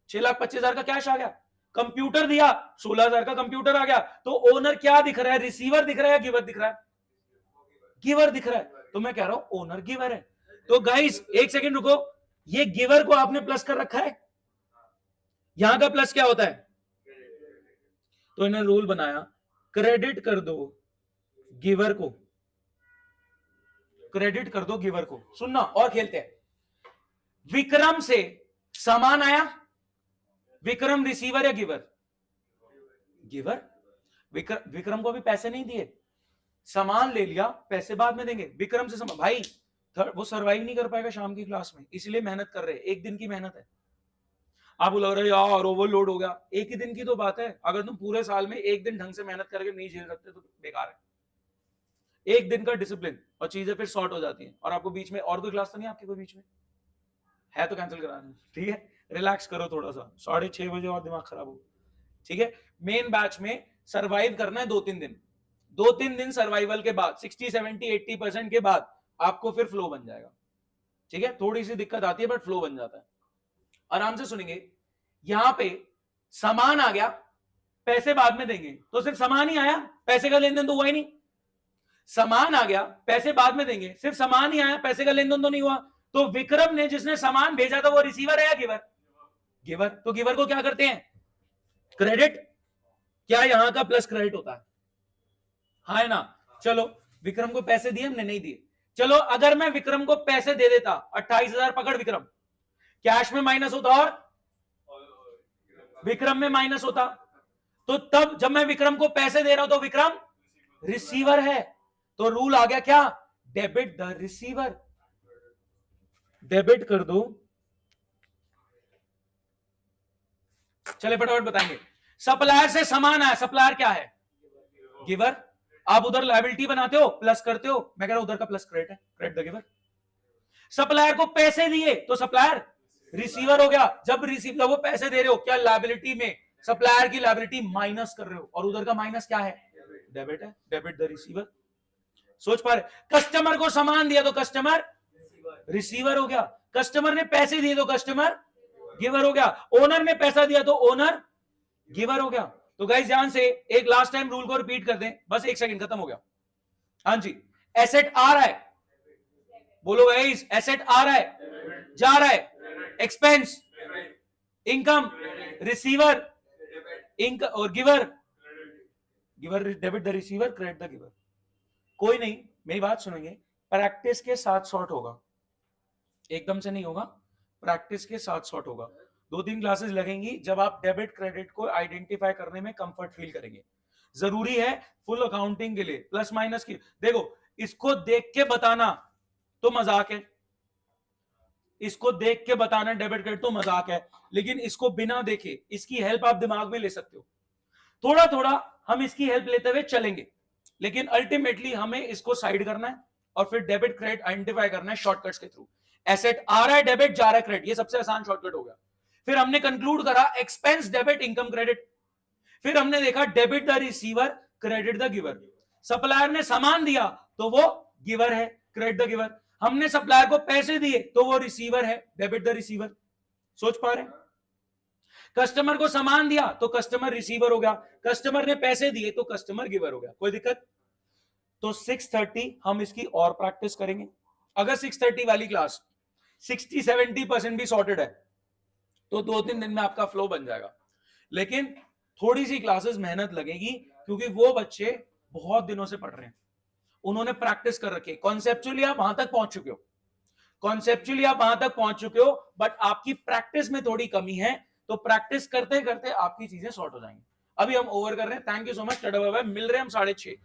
6,25,000 का कैश आ गया, कंप्यूटर दिया, 16,000 का कंप्यूटर आ गया, तो ओनर क्या दिख रहा है? रिसीवर दिख रहा है या गिवर दिख रहा है? गिवर दिख रहा है। तो मैं कह रहा हूं ओनर गिवर है। तो गाइस एक सेकंड रुको, ये गिवर को आपने प्लस कर रखा है, यहां का प्लस क्या होता है? तो इन्होंने रूल बनाया, क्रेडिट कर दो गिवर को, क्रेडिट कर दो गिवर को। सुनना और खेलते हैं। विक्रम से सामान आया, विक्रम रिसीवर या गिवर? गिवर। विक्रम को अभी पैसे नहीं दिए, सामान ले लिया, पैसे बाद में देंगे। विक्रम से सामान, भाई वो सरवाइव नहीं कर पाएगा शाम की क्लास में, इसलिए मेहनत कर रहे हैं, एक दिन की मेहनत है। आप लग रहे यार ओवरलोड हो गया, एक ही दिन की तो बात है। अगर तुम पूरे साल में एक दिन ढंग से मेहनत करके नहीं झेल सकते तो बेकार है। एक दिन का डिसिप्लिन और चीजें फिर सॉर्ट हो जाती हैं। और आपको बीच में और कोई क्लास तो नहीं आपके कोई बीच में है तो कैंसिल करा दें, ठीक है? रिलैक्स करो थोड़ा सा, 6:30 बजे और दिमाग खराब हो, ठीक है? मेन बैच में सरवाइव करना है 2-3 दिन, 2-3 दिन सर्वाइवल के बाद 60, 70, 80% के बाद आपको फिर फ्लो बन जाएगा, ठीक है? थोड़ी सी दिक्कत आती है बट फ्लो बन जाता है। आराम से सुनेंगे। यहां पे सामान आ गया, पैसे बाद में देंगे, तो सिर्फ सामान ही आया, पैसे का लेन देन तो हुआ ही नहीं। सामान आ गया, पैसे बाद में देंगे, सिर्फ सामान ही आया, पैसे का लेन देन तो नहीं हुआ। तो विक्रम ने जिसने सामान भेजा था वो रिसीवर है या गिवर? गिवर। तो गिवर को क्या करते हैं? क्रेडिट। क्या यहां का प्लस क्रेडिट होता है? हाँ है ना? चलो विक्रम को पैसे दिए हमने, नहीं दिए। चलो अगर मैं विक्रम को पैसे दे देता, 28,000 पकड़ विक्रम, कैश में माइनस होता और विक्रम में माइनस होता, तो तब जब मैं विक्रम को पैसे दे रहा हूं तो विक्रम रिसीवर है। तो रूल आ गया क्या? Debit the receiver. डेबिट कर दो, चले फटाफट बताएंगे। सप्लायर से सामान आया, सप्लायर क्या है? गिवर। आप उधर लायबिलिटी बनाते हो, प्लस करते हो, मैं कह रहा हूं उधर का प्लस क्रेडिट है, क्रेडिट द गिवर। सप्लायर को पैसे दिए तो सप्लायर रिसीवर हो गया। जब रिसीव वो पैसे दे रहे हो, क्या लायबिलिटी में सप्लायर की लायबिलिटी माइनस कर रहे हो, और उधर का माइनस क्या है? डेबिट है, डेबिट द रिसीवर। सोच पा रहे? कस्टमर को सामान दिया तो कस्टमर रिसीवर हो गया, कस्टमर ने पैसे दिए तो कस्टमर गिवर हो गया, ओनर ने पैसा दिया तो ओनर गिवर हो गया। तो गाइस ध्यान से एक लास्ट टाइम रूल को रिपीट कर दें, बस 1 सेकंड, खत्म हो गया। हाँ जी, एसेट आ रहा है, बोलो गाइस, एसेट आ रहा है, जा रहा है, एक्सपेंस, इनकम, रिसीवर, इंक और giver, giver debit the receiver, credit the giver. कोई नहीं, मेरी बात सुनेंगे, प्रैक्टिस के साथ सॉर्ट होगा, एकदम से नहीं होगा, प्रैक्टिस के साथ सॉर्ट होगा। 2-3 क्लासेस लगेंगी जब आप डेबिट क्रेडिट को आइडेंटिफाई करने में कंफर्ट फील करेंगे। जरूरी है फुल अकाउंटिंग के लिए प्लस माइनस की, देखो इसको देख के बताना तो मजाक है, इसको देख के बताना डेबिट क्रेडिट तो मजाक है, लेकिन इसको बिना देखे इसकी हेल्प आप दिमाग में ले सकते हो। थोड़ा थोड़ा हम इसकी हेल्प लेते हुए चलेंगे, लेकिन अल्टीमेटली हमें इसको साइड करना है और फिर डेबिट क्रेडिट आइडेंटिफाई करना है शॉर्टकट्स के थ्रू। एसेट आ रहा है डेबिट, जा रहा है क्रेडिट, ये सबसे आसान शॉर्टकट हो गया। फिर हमने कंक्लूड करा एक्सपेंस डेबिट इनकम क्रेडिट, फिर हमने देखा debit the receiver credit the giver. Supplier ने सामान दिया तो वो गिवर है, क्रेडिट द गिवर। हमने सप्लायर को पैसे दिए तो वो रिसीवर है, डेबिट द रिसीवर। सोच पा रहे हैं? कस्टमर को सामान दिया तो कस्टमर रिसीवर हो गया, कस्टमर ने पैसे दिए तो कस्टमर गिवर हो गया। कोई दिक्कत? तो 6:30 हम इसकी और प्रैक्टिस करेंगे। अगर 6:30 वाली क्लास 60-70% भी सॉर्टेड है तो 2-3 दिन में आपका फ्लो बन जाएगा, लेकिन थोड़ी सी क्लासेस मेहनत लगेगी क्योंकि वो बच्चे बहुत दिनों से पढ़ रहे हैं, उन्होंने प्रैक्टिस कर रखी है। कॉन्सेप्चुअली आप वहां तक पहुंच चुके हो, कॉन्सेप्चुअली आप वहां तक पहुंच चुके हो, बट आपकी प्रैक्टिस में थोड़ी कमी है, तो प्रैक्टिस करते करते आपकी चीजें सॉर्ट हो जाएंगी। अभी हम ओवर कर रहे हैं। Thank you so much, tata bye bye, मिल रहे हैं हम 6:30।